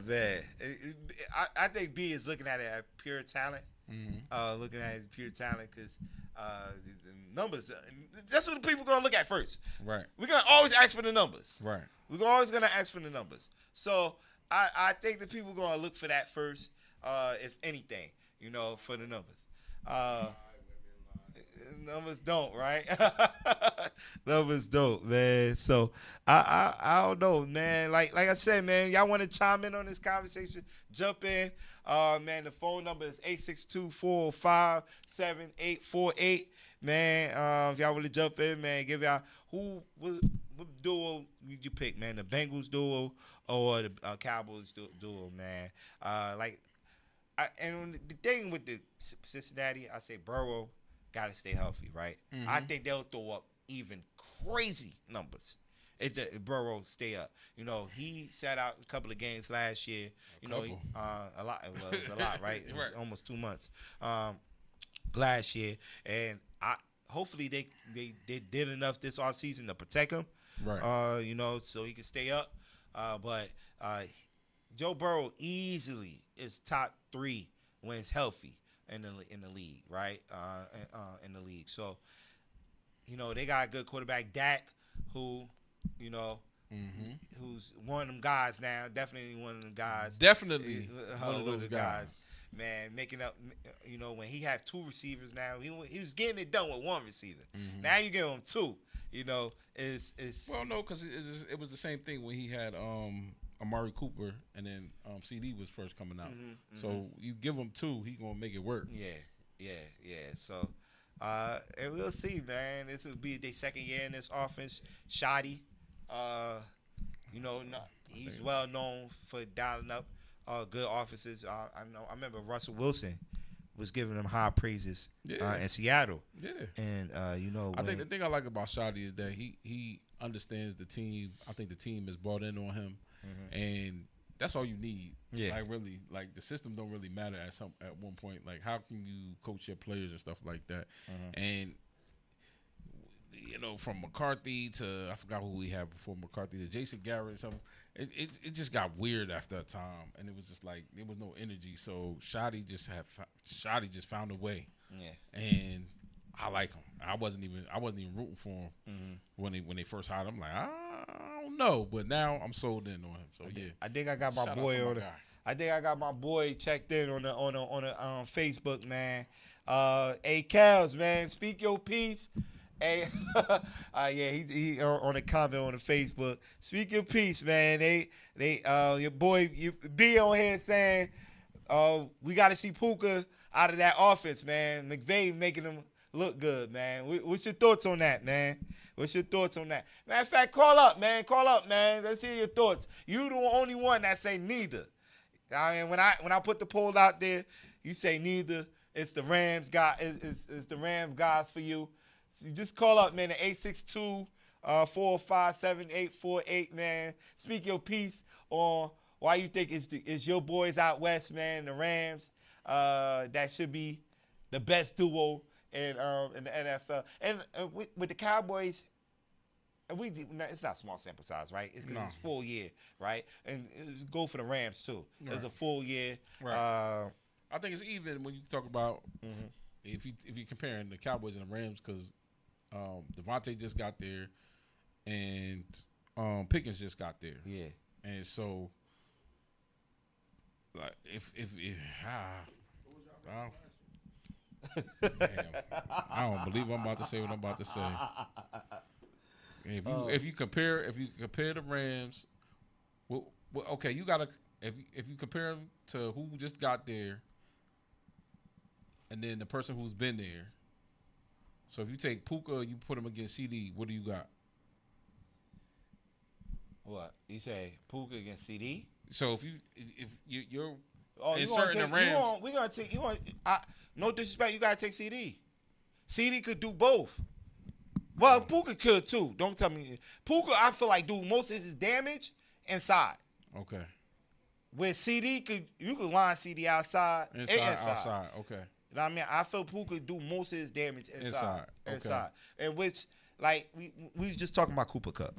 Man. I think B is looking at it as pure talent. Looking at it as pure talent because the numbers, that's what the people going to look at first. Right. We're going to always ask for the numbers. Right. We're always going to ask for the numbers. So I think the people going to look for that first, if anything, for the numbers. Numbers don't, right? Numbers don't, man. So I don't know, man. Like I said, man, y'all want to chime in on this conversation? Jump in. Man, the phone number is 862-405-7848. Man, if y'all want to jump in, man, give y'all what duo you pick, man? The Bengals duo or the Cowboys duo, man? And the thing with the Cincinnati, I say Burrow got to stay healthy, right? I think they'll throw up even crazy numbers if Burrow stay up. He sat out a couple of games last year. A lot. It was a lot, right? It was almost 2 months last year, and hopefully they did enough this offseason to protect him, right? So he can stay up. But Joe Burrow easily is top 3 when it's healthy in the league, right? In the league. So, they got a good quarterback, Dak, who, who's one of them guys now. Definitely one of them guys. Definitely one of those guys. Man, making up, when he have 2 receivers now, he was getting it done with 1 receiver. Now you give him 2. It's well, no, because it was the same thing when he had Amari Cooper, and then CD was first coming out. So you give him 2, he gonna make it work. Yeah. So, and we'll see, man. This will be their second year in this offense. Shoddy, he's well known for dialing up good offenses. I remember Russell Wilson was giving them high praises in Seattle. Yeah. And I think the thing I like about Shoddy is that he understands the team. I think the team is bought in on him, and that's all you need. Yeah. Like really, like the system don't really matter at one point. Like how can you coach your players and stuff like that? And from McCarthy to I forgot who we had before McCarthy to Jason Garrett or something. It just got weird after a time, and it was just like there was no energy. So Shoddy just found a way. Yeah. And I like him. I wasn't even rooting for him when they first hired him. I'm like, I don't know, but now I'm sold in on him. So yeah, I think I got my boy on. I think I got my boy checked in on the Facebook, man. Hey, Kels, man, speak your piece. Hey, he on a comment on the Facebook. Speak your piece, man. They your boy B on here saying, we got to see Puka out of that offense, man. McVay making him look good, man. What's your thoughts on that, man? What's your thoughts on that? Matter of fact, call up, man. Let's hear your thoughts. You the only one that say neither. I mean, when I put the poll out there, you say neither. It's the Rams guy. It's the Rams guys for you. So you just call up, man, at 862-457-848, man. Speak your piece on why you think it's your boys out west, man, the Rams. That should be the best duo in the NFL. And with the Cowboys, it's not small sample size, right? It's because it's full year, right? And go for the Rams, too. Right. It's a full year. Right. I think it's even when you talk about if you're comparing the Cowboys and the Rams because Devontae just got there and Pickens just got there. Yeah. And so, like, I don't believe I'm about to say what I'm about to say. If you compare the Rams, well, okay, you gotta if you compare them to who just got there, and then the person who's been there. So if you take Puka, you put him against CD. What do you got? What you say? Puka against CD? So if you're inserting the Rams, we're gonna take you want. No disrespect, you gotta take CD. CD could do both. Well, Puka could too. Don't tell me. Puka, I feel like do most of his damage inside. Okay. With CD, you could line CD outside. Outside. Okay. You know what I mean? I feel Puka do most of his damage inside. Okay. And which, like, we was just talking about Cooper Kupp.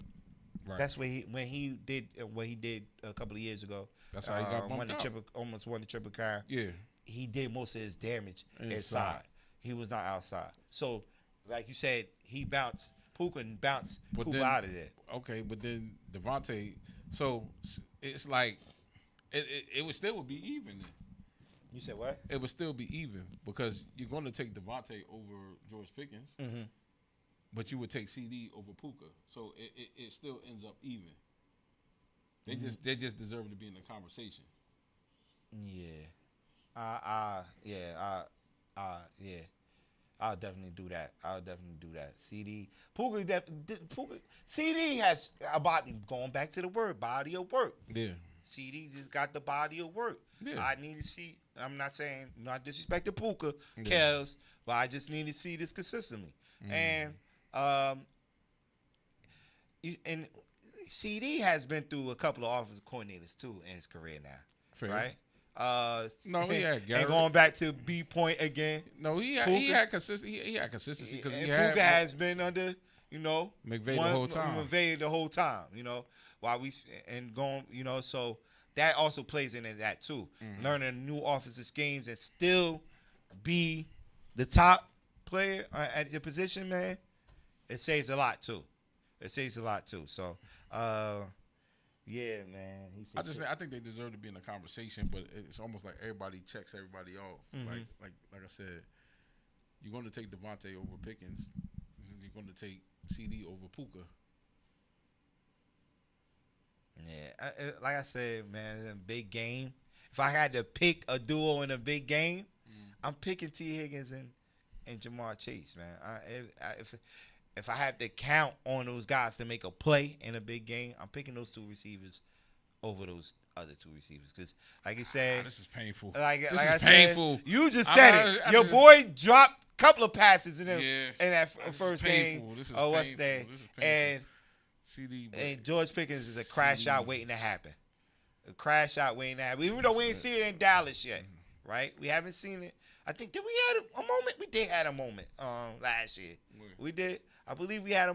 Right. That's when he did what he did a couple of years ago. That's how he got bumped out. Almost won the Triple Crown. Yeah. He did most of his damage inside. He was not outside. So, like you said, he bounced. Puka bounced Cooper out of there. Okay, but then Devontae. So it's like it would still be even then. You said what? It would still be even because you're going to take Devontae over George Pickens, but you would take CD over Puka. So it still ends up even. They just deserve to be in the conversation. Yeah. I'll definitely do that. CD. Puka. CD has a body. Going back to the word, body of work. Yeah. CD just got the body of work. Yeah. I need to see. I'm not saying not disrespecting Puka, Kels, but I just need to see this consistently. And CD has been through a couple of offensive coordinators too in his career now. Fair. Right? No, he had Garrett. And going back to B point again. No, he had consistency. He had consistency because Puka has been under, McVay the whole time. While we and going, so that also plays into that too. Learning new offensive schemes and still be the top player at your position, man. It saves a lot too. So, yeah, man. I think they deserve to be in the conversation, but it's almost like everybody checks everybody off. Like I said, you're going to take Devontae over Pickens. You're going to take CD over Puka. Yeah. like I said, man, in a big game. If I had to pick a duo in a big game, I'm picking T. Higgins and Jamar Chase, man. If I have to count on those guys to make a play in a big game, I'm picking those 2 receivers over those other 2 receivers. Because, like you said, this is painful. Like this I is painful. Said, you just said it. Your boy dropped a couple of passes in that first game. This is what's that? And CD, and George Pickens is a crash out waiting to happen. A crash out waiting to happen. Even though we ain't seen it in Dallas yet, right? We haven't seen it. I think did we had a moment? We did have a moment last year. We did. I believe we had a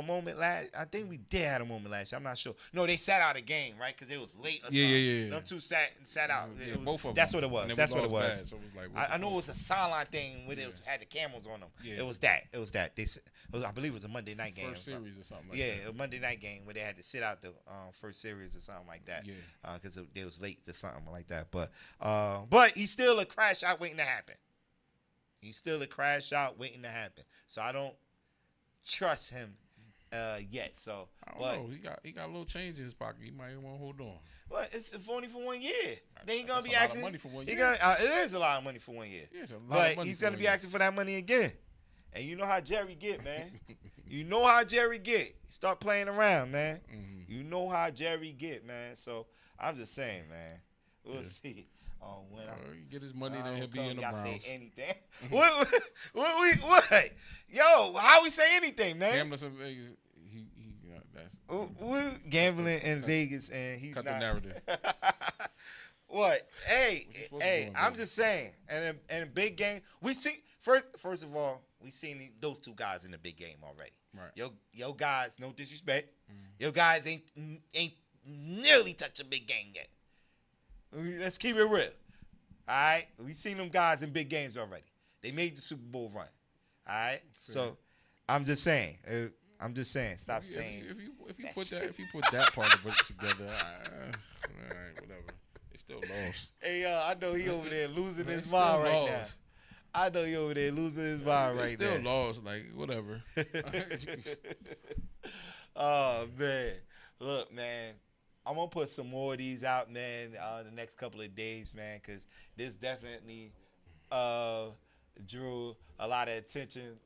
moment last. I think we did have a moment last year. I'm not sure. No, they sat out a game, right? Because it was late. Or something. Yeah. Them 2 sat out. Yeah, both of them. That's what it was. That's what it was. Bad, so it was like, I know it was a sideline thing where it had the cameras on them. Yeah. It was that. I believe it was a Monday night game. First series or something like that. Yeah, a Monday night game where they had to sit out the first series or something like that. Yeah. Because it was late or something like that. But he's still a crash out waiting to happen. He's still a crash out waiting to happen. So I don't trust him yet. So I don't know. He got a little change in his pocket. He might want to hold on. Well, it's only for 1 year. Then he's gonna be asking. asking. Money for 1 year. It is a lot of money for 1 year. Yeah, it's a lot but of money he's for gonna 1 be year. asking for that money again. And you know how Jerry get, man. You know how Jerry get. Start playing around, man. Mm-hmm. You know how Jerry get, man. So I'm just saying, man. We'll see. When he get his money, then he'll be in the Browns. Say anything? What? Yo, how we say anything, man? Gambling in Vegas. We're gambling in Vegas, and he's cut not. the narrative. What? Hey, I'm just saying. And in a big game, we see first of all, we seen those 2 guys in the big game already. Right. Yo guys, no disrespect. Your guys ain't nearly touched a big game yet. Let's keep it real. All right? We seen them guys in big games already. They made the Super Bowl run. All right? Fair. So I'm just saying. Stop saying. If you put that part of it together, all right, whatever. They still lost. Hey, I know he over there losing his mind right now. I know he over there losing his mind right now. Still lost, like whatever. Oh man, look, man. I'm gonna put some more of these out, man, the next couple of days, man, because this definitely drew a lot of attention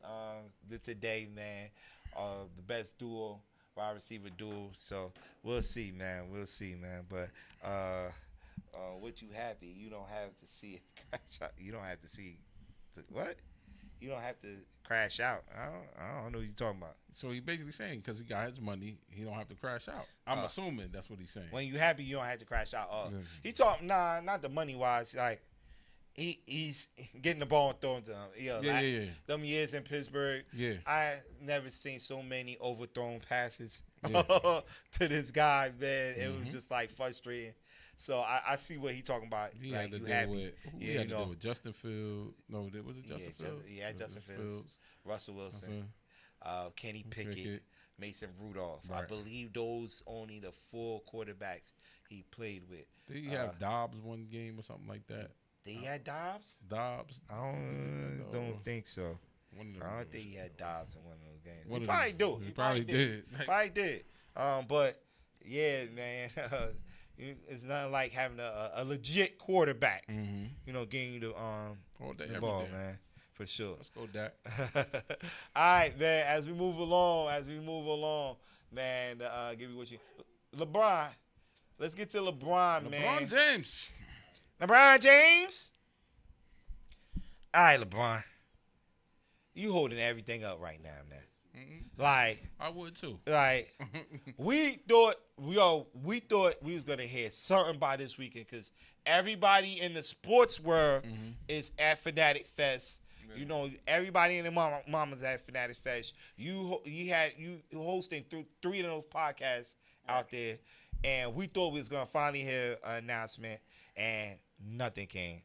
today, man. The best duo, wide receiver duo. So we'll see, man. But what you happy? You don't have to see it. You don't have to see what? You don't have to crash out. I don't know what you're talking about. So he's basically saying because he got his money, he don't have to crash out. I'm assuming that's what he's saying. When you happy, you don't have to crash out. He talking not the money wise. Like he's getting the ball and throwing to him. Yeah. Them years in Pittsburgh, I never seen so many overthrown passes to this guy, man. It was just like frustrating. So I see what he talking about. He like had to you deal happy. with. He had to deal with Justin Fields. No, was it Justin Fields? Justin Fields. Russell Wilson. Kenny Pickett. Mason Rudolph. Right. I believe those only the 4 quarterbacks he played with. Did he have Dobbs one game or something like that? Did he have Dobbs? I don't think so. I don't think he had Dobbs in one of those games. He probably do. He probably did. Probably did. But yeah, man. It's nothing like having a legit quarterback, getting you the ball, man, for sure. Let's go, Dak. All right, man. As we move along, man. Give you what you, LeBron. Let's get to LeBron, man. LeBron James. All right, LeBron. You holding everything up right now, man. Like I would too. Like we thought we was gonna hear something by this weekend because everybody in the sports world is at Fanatic Fest. Yeah. You know, everybody in the mama's at Fanatic Fest. You hosting 3 of those podcasts out there, and we thought we was gonna finally hear an announcement, and nothing came.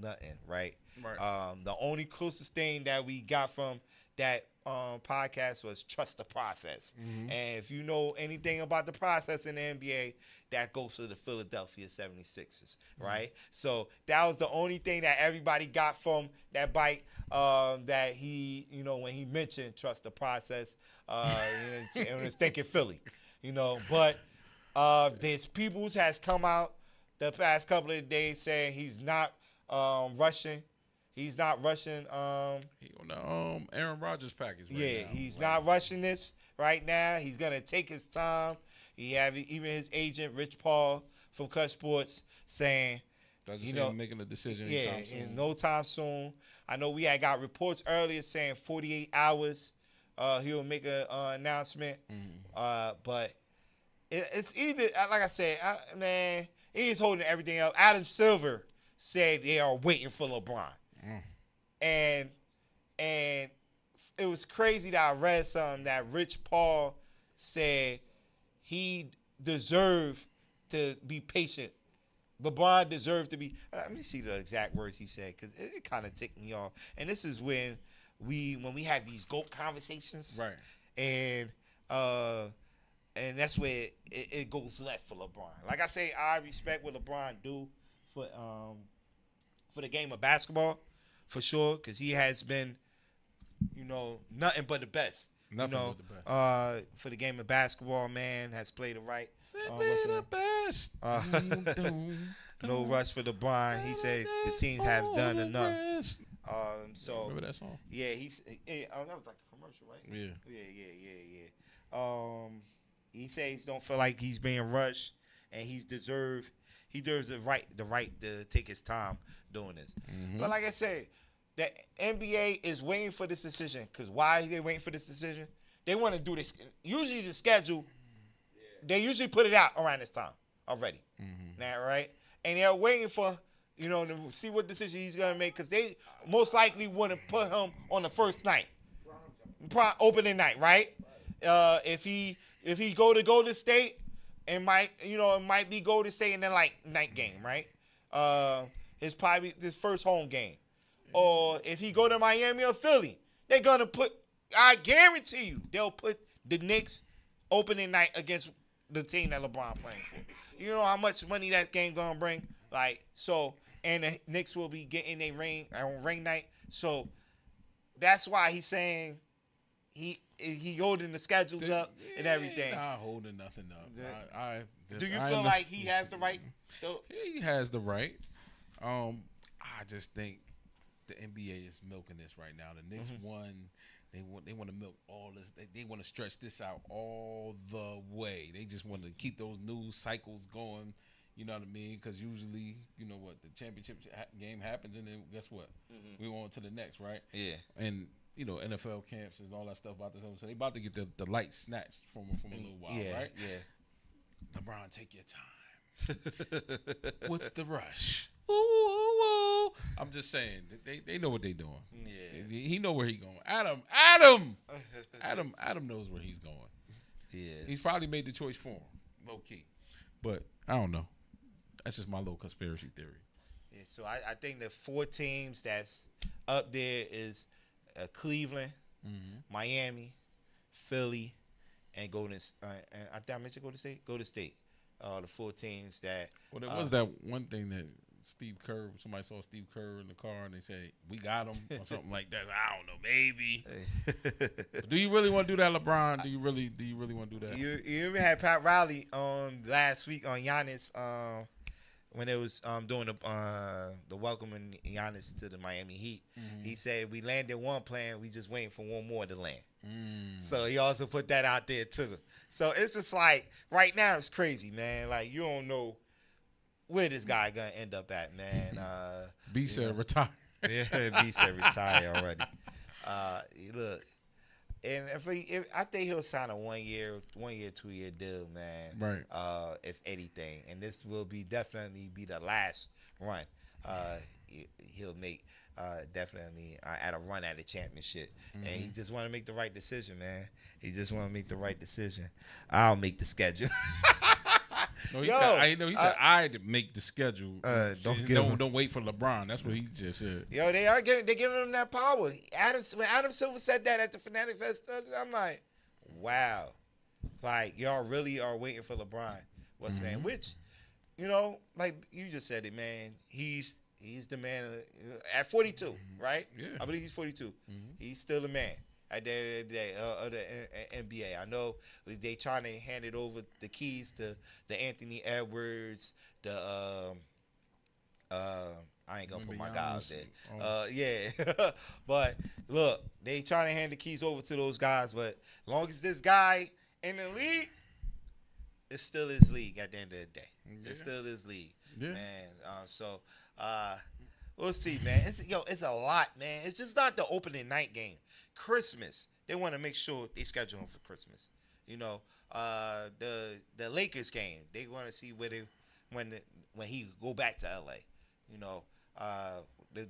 Nothing. Right. The only closest thing that we got from that podcast was trust the process. And if you know anything about the process in the NBA, that goes to the Philadelphia 76ers, right? So that was the only thing that everybody got from that bite, that he, when he mentioned trust the process, and was thinking Philly, but There's Peoples has come out the past couple of days saying he's not rushing. He's not rushing. He on the Aaron Rodgers package. Right now. He's not rushing this right now. He's gonna take his time. He have even his agent Rich Paul from Clutch Sports saying, making a decision. In no time soon. I know we had got reports earlier saying 48 hours. He'll make an announcement. But it's either, like I said, man, he's holding everything up. Adam Silver said they are waiting for LeBron. And it was crazy that I read something that Rich Paul said he deserved to be patient. LeBron deserved to be. Let me see the exact words he said because it kind of ticked me off. And this is when we have these GOAT conversations, right? And that's where it goes left for LeBron. Like I say, I respect what LeBron do for the game of basketball, for sure, because he has been, nothing but the best. Nothing but the best. For the game of basketball, man, has played it right. Simply the best. No rush for LeBron. He said the teams have done enough. So remember that song? Yeah, that was like a commercial, right? Yeah. He says he don't feel like he's being rushed, and he deserves the right to take his time doing this. But like I said, the NBA is waiting for this decision. Because why are they waiting for this decision? They want to do this. Usually the schedule, they usually put it out around this time already. Now, right? And they're waiting for, to see what decision he's going to make. Because they most likely want to put him on the first night. Opening night, right? If he go to Golden State, it might be Golden State and then like night game, right? It's probably his first home game. Or if he go to Miami or Philly, they're going to put, I guarantee you, they'll put the Knicks opening night against the team that LeBron playing for. You know how much money that game going to bring? And the Knicks will be getting their ring on ring night. So that's why he's saying he holding the schedules up and everything. Not holding nothing up. Do you feel like he has the right? He has the right. I just think the NBA is milking this right now. The Knicks won. They want to milk all this. They want to stretch this out all the way. They just want to keep those news cycles going. You know what I mean? Because usually, the championship game happens, and then guess what? We on to the next, right? Yeah. And NFL camps and all that stuff about this. So they about to get the light snatched from a little while, right? Yeah. LeBron, take your time. What's the rush? Ooh. I'm just saying, they know what they're doing. Yeah. He know where he's going. Adam knows where he's going. Yeah. He's probably made the choice for him, low key. But I don't know. That's just my little conspiracy theory. Yeah, so I think the 4 teams that's up there is Cleveland, Miami, Philly, and Golden. And I mentioned Golden State. Golden State. The 4 teams that. Well, there was that one thing that Steve Kerr. Somebody saw Steve Kerr in the car and they said, "We got him" or something like that. I don't know, maybe. Do you really want to do that, LeBron? Do you really want to do that? You even had Pat Riley last week on Giannis when it was doing the welcoming Giannis to the Miami Heat. He said we landed one plan, we just waiting for one more to land. So he also put that out there too. So it's just like right now it's crazy, man. Like you don't know where this guy gonna end up at, man. B said retire. Yeah, B said retire already. Look, and if I think he'll sign a 1 year, 2 year deal, man. Right. If anything, and this will definitely be the last run he'll make. Definitely at a run at the championship, and he just want to make the right decision, man. He just want to make the right decision. I'll make the schedule. No, he said I'd make the schedule. Don't wait for LeBron. That's what he just said. Yo, they're giving him that power. When Adam Silver said that at the Fanatic Fest, I'm like, wow, like y'all really are waiting for LeBron. What's his name? Which, like you just said it, man. He's the man at 42, right? Yeah. I believe he's 42. He's still the man. at the end of the day of the NBA. I know they trying to hand it over the keys to the Anthony Edwards, the I ain't gonna put my guy out there. Yeah, but look, they trying to hand the keys over to those guys. But as long as this guy in the league, it's still his league at the end of the day. Yeah. It's still his league, man. So we'll see, man. It's a lot, man. It's just not the opening night game. Christmas, they want to make sure they schedule him for Christmas. You know, the Lakers game, they want to see where when he go back to LA. You know,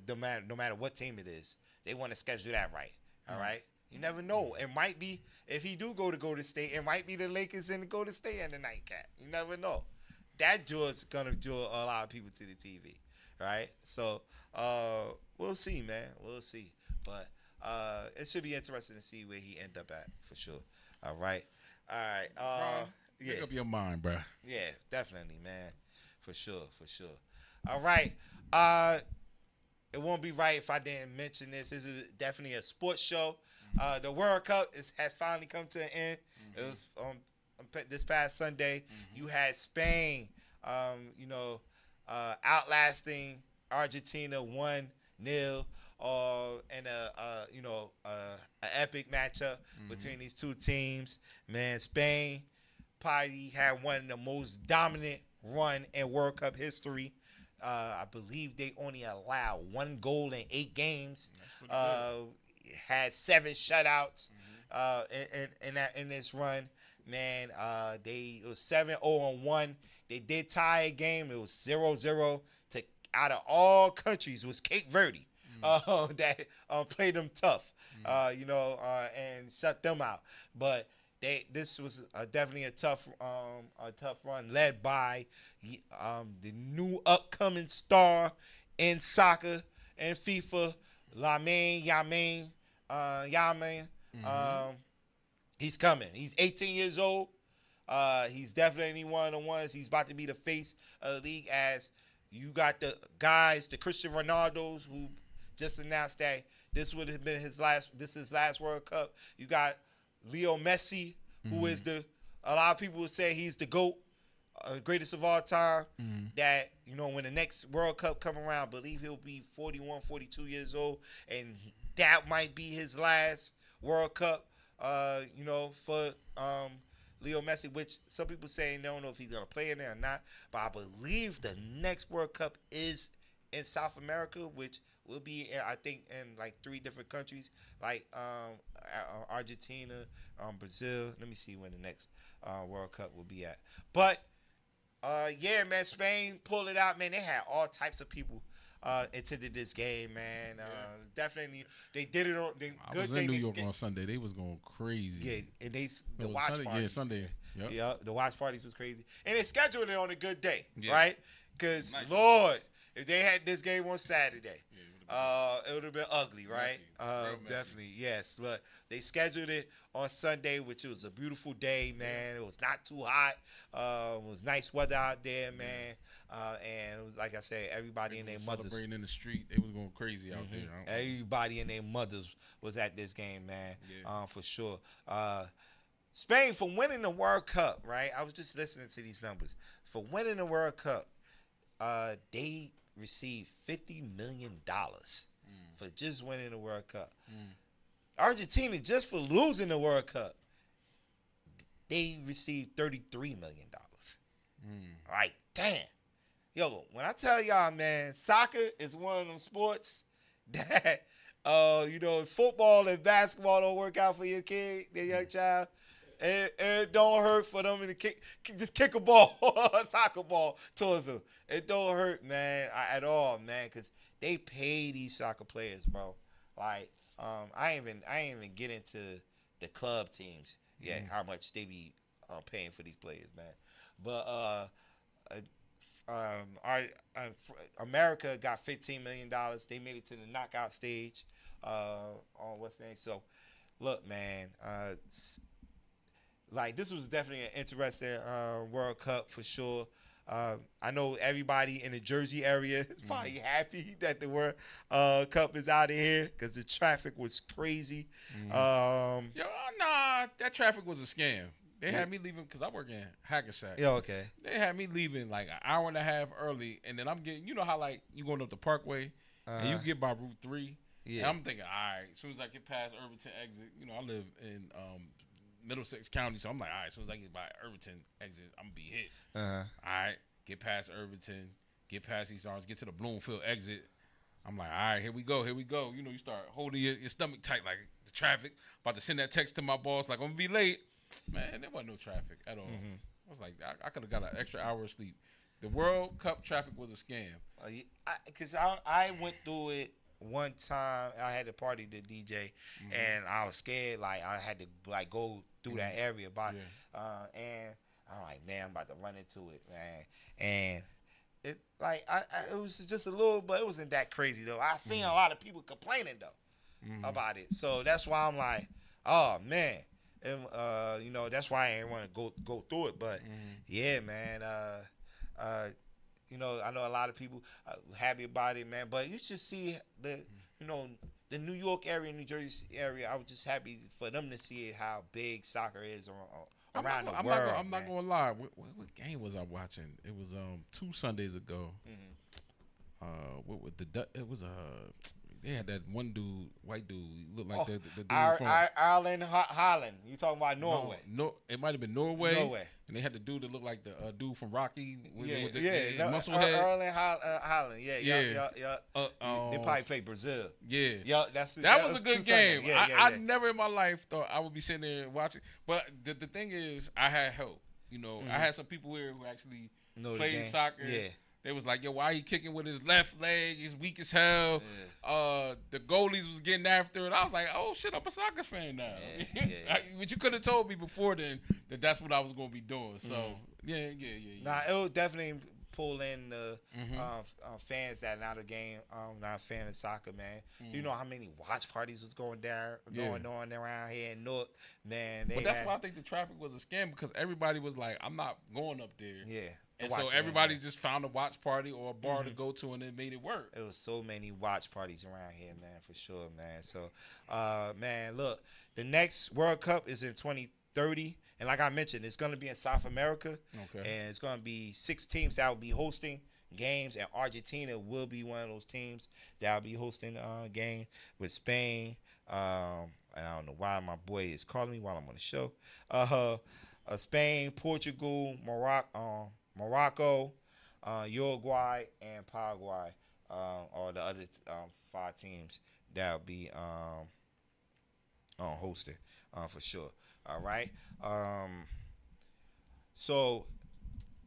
no matter what team it is, they want to schedule that right. All right. You never know. It might be, if he do go to Golden State, it might be the Lakers and the Golden State and the nightcap. You never know. That is going to draw a lot of people to the TV, right? So, we'll see, man. We'll see. But it should be interesting to see where he end up at, for sure. All right. Make up your mind, bro. Yeah, definitely, man. For sure. All right. It won't be right if I didn't mention this. This is definitely a sports show. The World Cup has finally come to an end. It was this past Sunday. You had Spain, outlasting Argentina 1-0, and an epic matchup between these two teams. Man, Spain probably had one of the most dominant run in World Cup history. I believe they only allowed 1 goal in 8 games. Had 7 shutouts in this run. Man, it was 7-0-1. They did tie a game. It was 0-0 to out of all countries. It was Cape Verde that played them tough, and shut them out. But this was definitely a tough run led by the new upcoming star in soccer and FIFA, Lamine Yamal. He's coming. He's 18 years old. He's definitely one of the ones. He's about to be the face of the league, as you got the guys, the Cristiano Ronaldos, who just announced that this would have been his last World Cup. You got Leo Messi, who is a lot of people would say he's the GOAT, greatest of all time. That, when the next World Cup come around, I believe he'll be 41, 42 years old, and that might be his last World Cup, for Leo Messi, which some people say they don't know if he's going to play in there or not, but I believe the next World Cup is in South America, which will be, I think, in like 3 different countries, like Argentina, Brazil. Let me see when the next World Cup will be at. But, yeah, man, Spain pulled it out, man. They had all types of people attended this game, man. Definitely, they did it on. I was in New York on Sunday. They was going crazy. Yeah, and the watch Sunday, parties. Yeah, Sunday. Yep. Yeah, the watch parties was crazy, and they scheduled it on a good day, right? Because Lord, if they had this game on Saturday, it would have been ugly, right? Definitely, yes. But they scheduled it on Sunday, which was a beautiful day, man. It was not too hot. It was nice weather out there, man. And it was, like I said, everybody and their mothers celebrating in the street. They was going crazy out there. Everybody and their mothers was at this game, man. For sure. Spain, for winning the World Cup, right? I was just listening to these numbers. For winning the World Cup, they received $50 million for just winning the World Cup. Argentina, just for losing the World Cup, they received $33 million. Like, damn. Yo, when I tell y'all, man, soccer is one of them sports that, football and basketball don't work out for your kid, your young child. It don't hurt for them to just kick a ball, a soccer ball towards them. It don't hurt, man, at all, man, because they pay these soccer players, bro. Like, I ain't even get into the club teams yet, how much they be paying for these players, man. But America got $15 million. They made it to the knockout stage on what's the name. So, look, man, like, this was definitely an interesting World Cup for sure. I know everybody in the Jersey area is probably happy that the World Cup is out of here because the traffic was crazy. Nah, that traffic was a scam. They had me leaving because I work in Hackensack. Yeah, okay. They had me leaving like an hour and a half early, and then I'm getting, you know how like you going up the Parkway and you get by Route 3. Yeah. And I'm thinking, all right, as soon as I get past Irvington exit, you know, I live in Middlesex County, so I'm like, all right, as soon as I get by Irvington exit, I'm gonna be hit. All right, get past Irvington, get past East Orange, get to the Bloomfield exit. I'm like, all right, here we go. You know, you start holding your stomach tight, like the traffic. About to send that text to my boss, like I'm gonna be late. Man, there wasn't no traffic at all. I was like, I could have got an extra hour of sleep. The World Cup traffic was a scam. Because I went through it one time. I had a party to DJ, and I was scared. Like I had to like go through that area, and I'm like, man, I'm about to run into it, man. And it like it was just a little, but it wasn't that crazy though. I seen a lot of people complaining though about it, so that's why I'm like, oh man. And you know, that's why I didn't want to go through it. But yeah, man. You know, I know a lot of people happy about it, man. But you should see you know, the New York area, New Jersey area. I was just happy for them to see it, how big soccer is around the world. I'm not gonna lie. What game was I watching? It was 2 Sundays ago. It was they had that one dude, white dude, he looked like the dude from Ireland, Holland. You talking about Norway? No, it might have been Norway. And they had the dude that looked like the dude from Rocky with the muscle head. Ireland, Holland. Yeah. They probably played Brazil. Yeah. That was a good game. I never in my life thought I would be sitting there watching. But the thing is, I had help. You know, I had some people here who actually played soccer. Yeah. They was like, yo, why he kicking with his left leg? He's weak as hell. Yeah. The goalies was getting after it. I was like, oh, shit, I'm a soccer fan now. But you could have told me before then that that's what I was going to be doing. So, yeah. Nah, it will definitely pull in the fans that not a game, not a fan of soccer, man. You know how many watch parties was going on around here in Newark, man. But that's why I think the traffic was a scam, because everybody was like, I'm not going up there. Yeah. And so everybody just found a watch party or a bar to go to, and it made it work. It was so many watch parties around here, man, for sure, man. So, man, look, the next World Cup is in 2030. And like I mentioned, it's going to be in South America. Okay. And it's going to be 6 teams that will be hosting games. And Argentina will be one of those teams that will be hosting games with Spain. And I don't know why my boy is calling me while I'm on the show. Spain, Portugal, Morocco, Uruguay, and Paraguay are the other 5 teams that will be hosting for sure. All right. So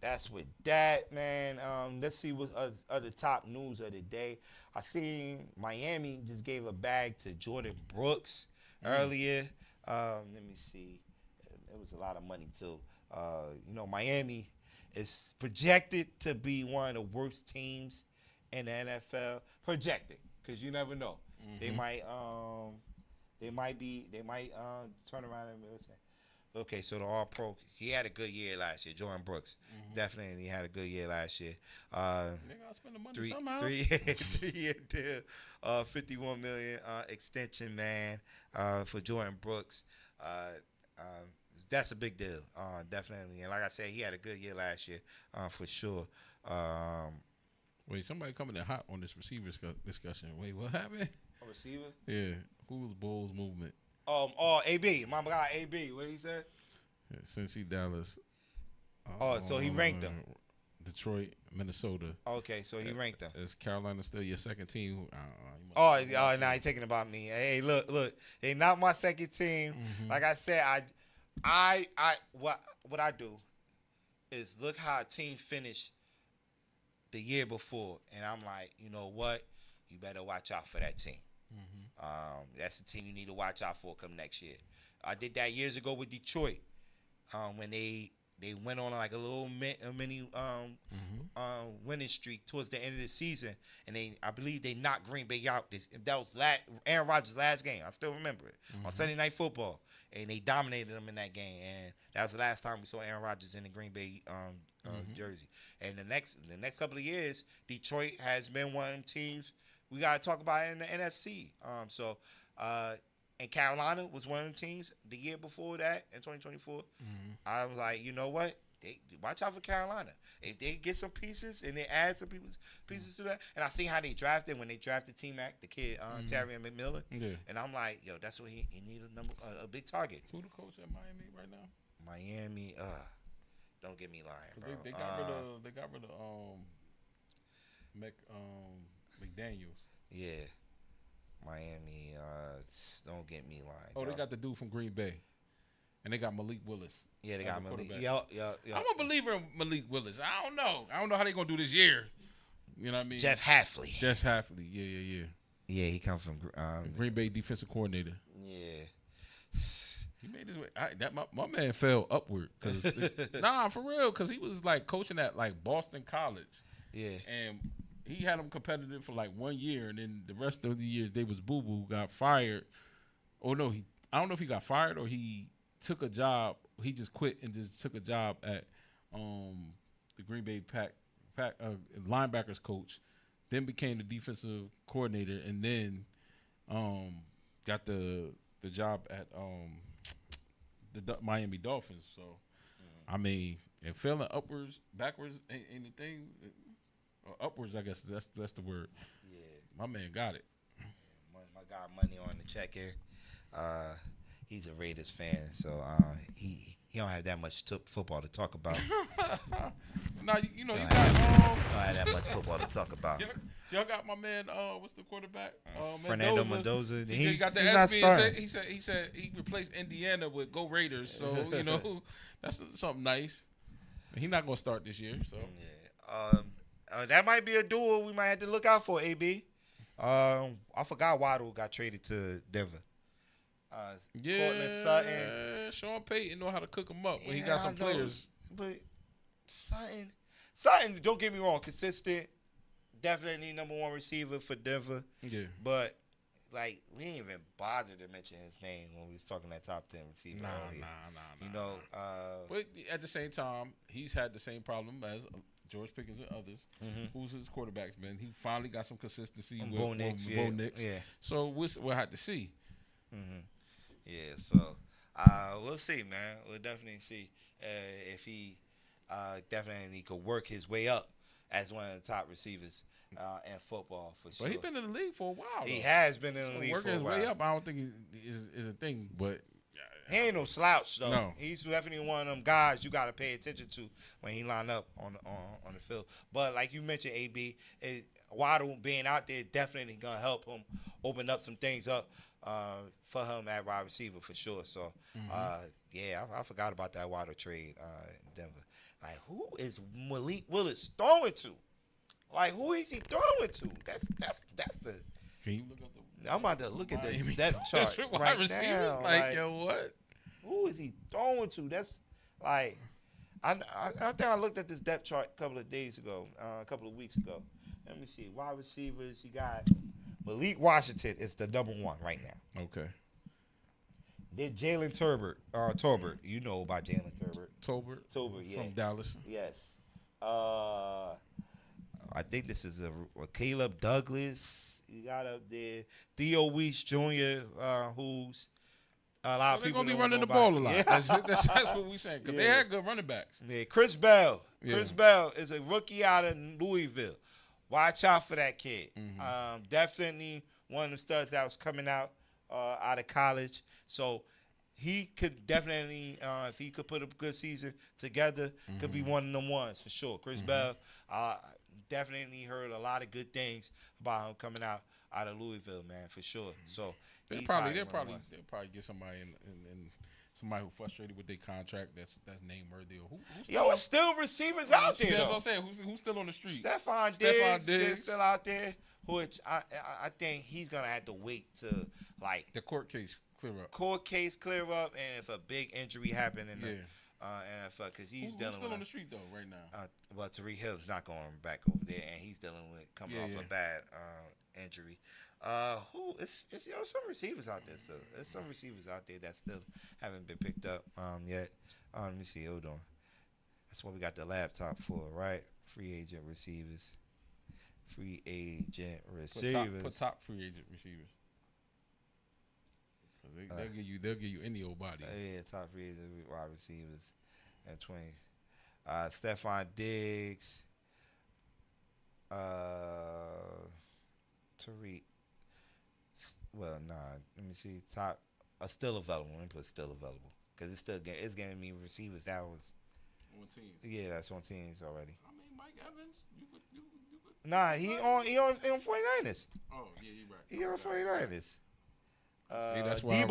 that's with that, man. Let's see what other top news of the day. I seen Miami just gave a bag to Jordan Brooks earlier. Let me see. It was a lot of money too. You know, Miami is projected to be one of the worst teams in the NFL. Projected, because you never know. They might turn around and say, okay, so the All-Pro, he had a good year last year. Jordan Brooks, definitely had a good year last year. Nigga, I'll spend the money somehow. 3-year deal, $51 million extension, man, for Jordan Brooks. That's a big deal, definitely. And like I said, he had a good year last year, for sure. Wait, somebody coming in hot on this receiver discussion. Wait, what happened? A receiver? Yeah. Who's Bulls movement? AB. My guy, AB. What he said? Yeah, Cincy, Dallas. So he ranked them. Detroit, Minnesota. Okay, so he ranked them. Is Carolina still your second team? Now he's talking about me. Hey, look. They not my second team. Like I said, what I do is look how a team finished the year before, and I'm like, you know what? You better watch out for that team. That's the team you need to watch out for come next year. I did that years ago with Detroit when they they went on like a little mini winning streak towards the end of the season, and I believe they knocked Green Bay out. That was Aaron Rodgers' last game. I still remember it on Sunday Night Football, and they dominated them in that game. And that was the last time we saw Aaron Rodgers in the Green Bay jersey. And the next couple of years, Detroit has been one of them teams we got to talk about in the NFC. And Carolina was one of them teams the year before that in 2024. I was like, you know what? Watch out for Carolina. If they get some pieces and they add some pieces to that, and I see how they drafted when they drafted T-Mac, the kid, Terry and McMillan. Yeah. And I'm like, yo, that's what he need a big target. Who the coach at Miami right now? Miami, don't get me lying, bro. They got rid of McDaniels. Yeah. Miami, don't get me lying. Oh, they got the dude from Green Bay. And they got Malik Willis. Yeah, they got Malik. Yeah. I'm a believer in Malik Willis. I don't know how they going to do this year. You know what I mean? Jeff Hafley. Yeah. Yeah, he comes from Green Bay defensive coordinator. Yeah. He made his way. My man fell upward. For real, because he was like coaching at like Boston College. Yeah. And he had them competitive for like 1 year, and then the rest of the years they was boo-boo, got fired. Oh, no, I don't know if he got fired or he took a job. He just quit and just took a job at the Green Bay Pack linebackers coach, then became the defensive coordinator, and then got the job at the Miami Dolphins. So, I mean, and failing backwards ain't the thing. Upwards, I guess that's the word. Yeah, my man got it. My guy Money on the check-in. He's a Raiders fan, so he don't have that much football to talk about. Now you got don't have that much football to talk about. Y'all got my man. What's the quarterback? Fernando Mendoza. He got the SB. He said he replaced Indiana with Go Raiders. So that's something nice. He's not gonna start this year. So yeah. That might be a duel we might have to look out for, AB. I forgot Waddle got traded to Denver. Cortland Sutton. Sean Payton know how to cook them up when he got some players. But Sutton, don't get me wrong, consistent. Definitely number one receiver for Denver. Yeah. But, like, we didn't even bother to mention his name when we was talking that top 10 receiver. Nah. But at the same time, he's had the same problem as George Pickens and others. Who's his quarterback's been. He finally got some consistency with Bo Nix. Yeah. So we'll have to see. Yeah, so we'll see, man. We'll definitely see if he definitely could work his way up as one of the top receivers in football for sure. But he's been in the league for a while. He has been in the league for a while. Working his way up, I don't think is a thing, but he ain't no slouch though. No. He's definitely one of them guys you got to pay attention to when he line up on the field. But like you mentioned, AB, Waddle being out there definitely gonna help him open up some things up for him at wide receiver for sure. So I forgot about that Waddle trade in Denver. Like, who is Malik Willis throwing to? Like, who is he throwing to? That's the. Can you look up I'm about to look at the depth chart right now. Like, yo, what? Who is he throwing to? That's like, I think I looked at this depth chart a couple of days ago, a couple of weeks ago. Let me see. Wide receivers, you got Malik Washington is the number one right now. Okay. Then Jalen Tolbert. You know about Jalen Tolbert. Tolbert, yeah. From Dallas. Yes. I think this is a Caleb Douglas. You got up there Theo Weiss Jr., who's a lot of people going to be don't running know the ball about. a lot. Yeah. That's what we saying because they had good running backs. Yeah, Chris Bell. Yeah. Chris Bell is a rookie out of Louisville. Watch out for that kid. Definitely one of the studs that was coming out of college. So he could definitely, if he could put a good season together, could be one of them ones for sure. Chris Bell, definitely heard a lot of good things about him coming out of Louisville, man, for sure. So they'll probably get somebody in somebody who frustrated with their contract that's name worthy. It's still receivers out there. That's what I'm saying. Who's still on the street? Stephon Diggs still out there, which I think he's gonna have to wait to like the court case clear up. And if a big injury happened in NFL because he's Who's dealing still with on the street though right now. Well, Tariq Hill's not going back over there, and he's dealing with coming off a bad injury. It's some receivers out there still. There's some receivers out there that still haven't been picked up yet. Let me see. Hold on. That's what we got the laptop for, right? Free agent receivers. Free agent receivers. Put top free agent receivers. They'll give you any old body. Yeah, top free agent wide receivers at 20. Stephon Diggs. Tariq. Well, nah. Let me see. Top. Still available. Let me put still available because it's getting me receivers that was on teams. Yeah, that's on teams already. I mean, Mike Evans. You could. Nah, he on 49ers. Oh yeah, you're right. He on 49ers. See, that's why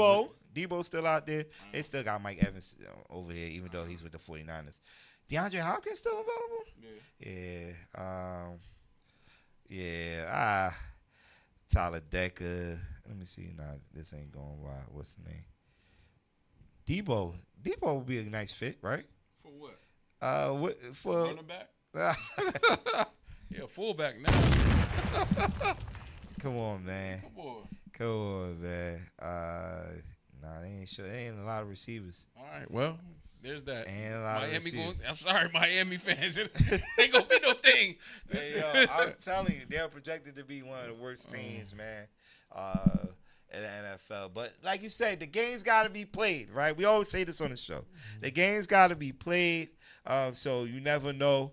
Debo's still out there. They still got Mike Evans over there, even though he's with the 49ers. DeAndre Hopkins still available? Yeah. Tyler Decker. Let me see. Nah, this ain't going wild. What's the name? Debo would be a nice fit, right? For what? For running back? Yeah, fullback now. Come on, man. Come on, man. Nah, they ain't sure. There ain't a lot of receivers. All right, well, there's that. Ain't a lot of receivers. I'm sorry, Miami fans. Ain't gonna be no thing. Hey, yo, I'm telling you, they're projected to be one of the worst teams, man, in the NFL. But like you said, the game's got to be played, right? We always say this on the show. The game's got to be played, so you never know.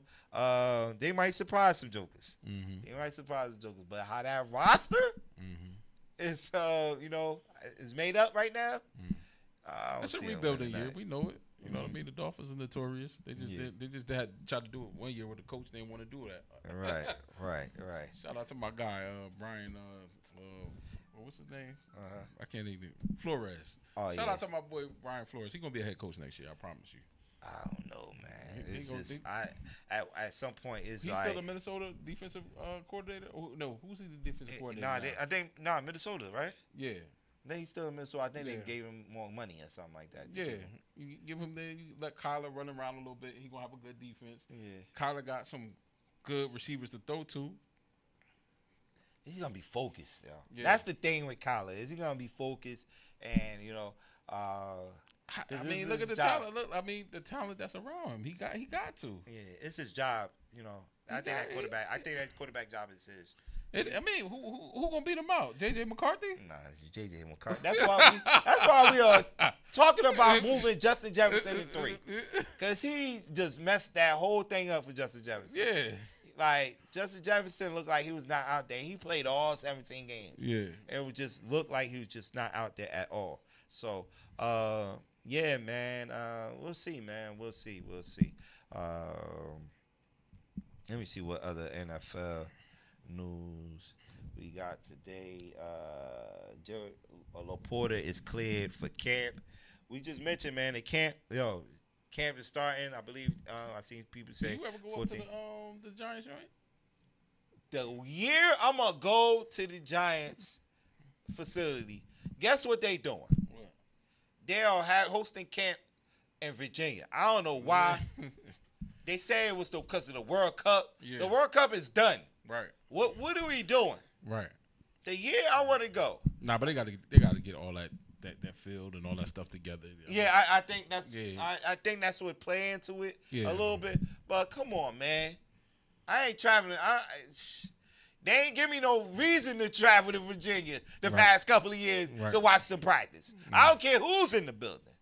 They might surprise some jokers. They might surprise some jokers. But how that roster is, is made up right now, it's a rebuilding year. We know it. You know what I mean? The Dolphins are notorious. They just had tried to do it one year where the coach didn't want to do that. Right. Shout out to my guy, Brian. What's his name? I can't even. Flores. Shout out to my boy Brian Flores. He's gonna be a head coach next year. I promise you. I don't know, man. At some point, he's like still the Minnesota defensive coordinator. No, who's he the defensive coordinator? I think Minnesota, right? Yeah. Then he's still in Minnesota. I think they gave him more money or something like that. Yeah, you give him you let Kyler run around a little bit. He gonna have a good defense. Yeah, Kyler got some good receivers to throw to. He's gonna be focused. Yeah. That's the thing with Kyler. Is he gonna be focused and I mean, look at the talent. Look, I mean, the talent that's around him. He got to. Yeah, it's his job. I think that quarterback job is his. I mean, who gonna beat him out? J.J. McCarthy? Nah, J.J. McCarthy. That's why we are talking about moving Justin Jefferson in 3, because he just messed that whole thing up for Justin Jefferson. Yeah. Like, Justin Jefferson looked like he was not out there. He played all 17 games. Yeah. It would just look like he was just not out there at all. So, yeah, man. We'll see, man. We'll see. Let me see what other NFL news we got today. Jared Laporta is cleared for camp. We just mentioned, man, the camp is starting. I believe I seen people say. Did you ever go 14. Up to the Giants joint? The year I'm gonna go to the Giants facility, guess what they doing? What? They are hosting camp in Virginia. I don't know why. They say it was because of the World Cup. Yeah. The World Cup is done. Right. What are we doing? Right. The year I want to go. Nah, but they got to get all that field and all that stuff together. Yeah, I think that's I think that's what play into it a little bit. But come on, man. I ain't traveling. They ain't give me no reason to travel to Virginia the past couple of years to watch them practice. I don't care who's in the building.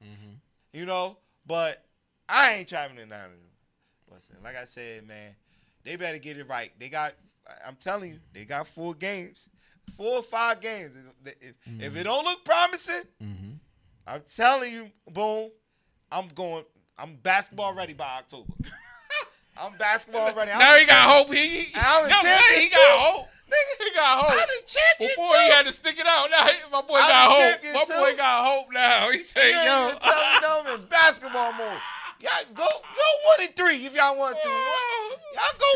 But I ain't traveling down there. Listen, like I said, man, they better get it right. I'm telling you, they got 4 games. 4 or 5 games. If it don't look promising, I'm telling you, boom, I'm basketball ready by October. I'm basketball ready. Now he got hope. He got hope. Nigga, he got hope. I'm the champion before he had to stick it out. Now my boy got hope. My boy got hope now. He said, yo. I'm in basketball mode. Y'all go 1-3 if y'all want to. Y'all go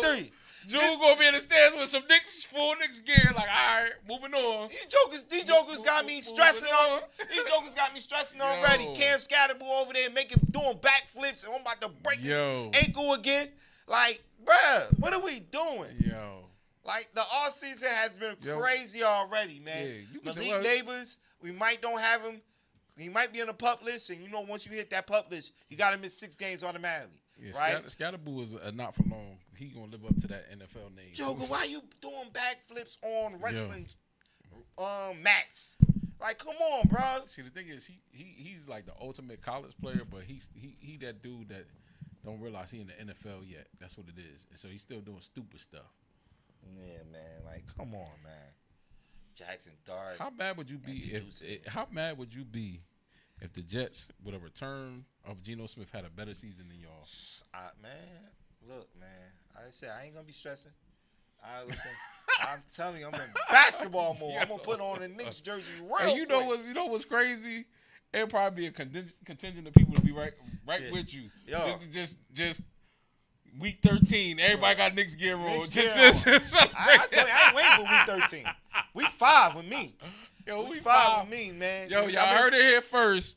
1-3. June gonna be in the stands with some Knicks, full Knicks gear. Like, all right, moving on. These jokers got me stressing on. These jokers got me stressing already. Cam Scatterbull over there doing backflips, and I'm about to break his ankle again. Like, bruh, what are we doing? Yo. Like, the offseason has been crazy already, man. Yeah, Malik Neighbors, we might don't have him. He might be on the PUP list, and once you hit that PUP list, you got to miss 6 games automatically. Yeah, right? Scatterbull is not for long. He gonna live up to that NFL name. Joker, why you doing backflips on wrestling mats? Like, come on, bro. See, the thing is, he's like the ultimate college player, but he that dude that don't realize he in the NFL yet. That's what it is. And so he's still doing stupid stuff. Yeah, man. Like, come on, man. Jackson Dart. How mad would you be if the Jets, with a return of Geno Smith, had a better season than y'all? Man, look, man. I said I ain't gonna be stressing. I'm telling you, I'm in basketball mode. I'm gonna put on a Knicks jersey real quick. You know what's crazy? It'll probably be a contingent of people to be right with you. Yo. Just week 13, everybody got Knicks gear on. I tell you, I ain't waiting for week 13. Week 5 with me. Yo, week 5 with me, man. Yo, y'all heard it here first.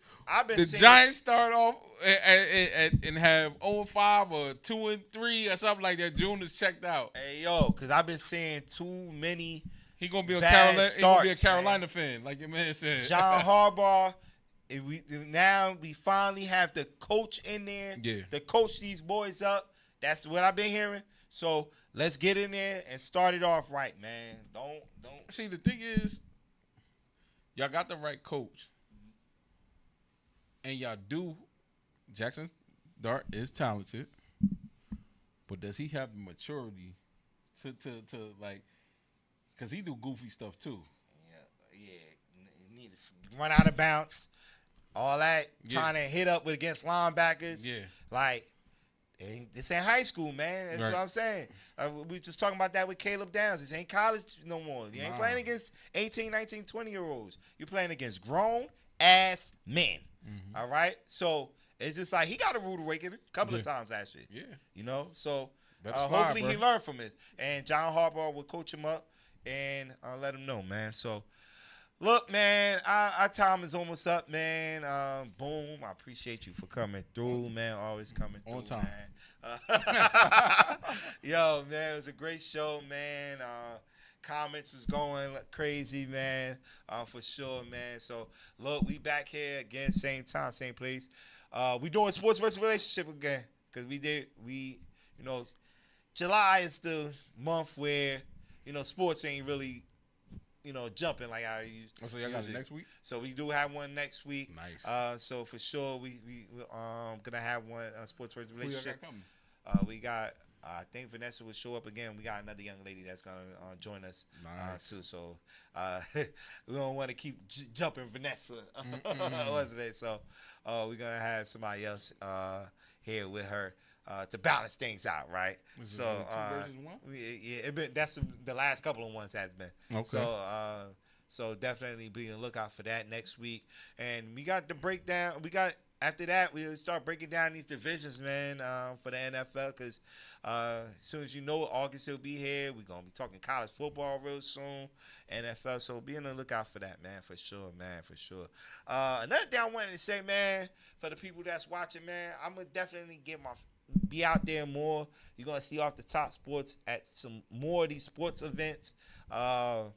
The Giants start off and have 0-5 or 2-3 or something like that. June is checked out. Hey, yo, because I've been seeing too many. He gonna be a Carolina fan, like your man said. John Harbaugh. Now we finally have the coach in there to coach these boys up. That's what I've been hearing. So let's get in there and start it off right, man. Don't. See, the thing is, y'all got the right coach, and y'all do. Jackson Dart is talented, but does he have the maturity to like? Because he do goofy stuff too. Yeah. You need to run out of bounds. All that trying to hit up against linebackers. Yeah. Like, this ain't high school, man. That's what I'm saying. We just talking about that with Caleb Downs. This ain't college no more. You ain't playing against 18, 19, 20-year-olds. You're playing against grown-ass men. Mm-hmm. All right? So, it's just like he got a rude awakening a couple of times, actually. Yeah. So, hopefully he learned from it. And John Harbaugh will coach him up and let him know, man. So, look, man, our time is almost up, man. Boom. I appreciate you for coming through, man. Always coming through, on time. Man. Yo, man, it was a great show, man. Comments was going crazy, man, for sure, man. So, look, we back here again, same time, same place. We doing sports versus relationship again because July is the month where, sports ain't really jumping like I used. So y'all got it next week? So we do have one next week. Nice. So for sure we gonna have one sports versus relationship. Who y'all got coming? We got I think Vanessa will show up again. We got another young lady that's gonna join us too. So we don't want to keep jumping Vanessa, wasn't it? So we're gonna have somebody else here with her. To balance things out, right? So, 2 versus 1? That's the last couple of ones has been. Okay. So definitely be on the lookout for that next week. And we got the breakdown. After that, we'll start breaking down these divisions, man, for the NFL. Because as soon as August will be here. We're going to be talking college football real soon, NFL. So be on the lookout for that, man, for sure, man, for sure. Another thing I wanted to say, man, for the people that's watching, man, I'm going to definitely be out there more. You're going to see Off the Top Sports at some more of these sports events. There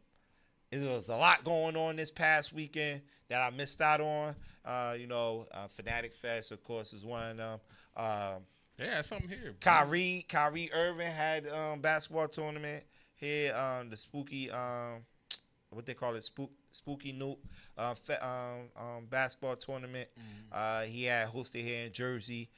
was a lot going on this past weekend that I missed out on. Fanatic Fest, of course, is one of them. They had something here. Kyrie Irving had basketball tournament here. The spooky, what they call it, Spooky Nuke basketball tournament. Mm-hmm. He had hosted here in Jersey.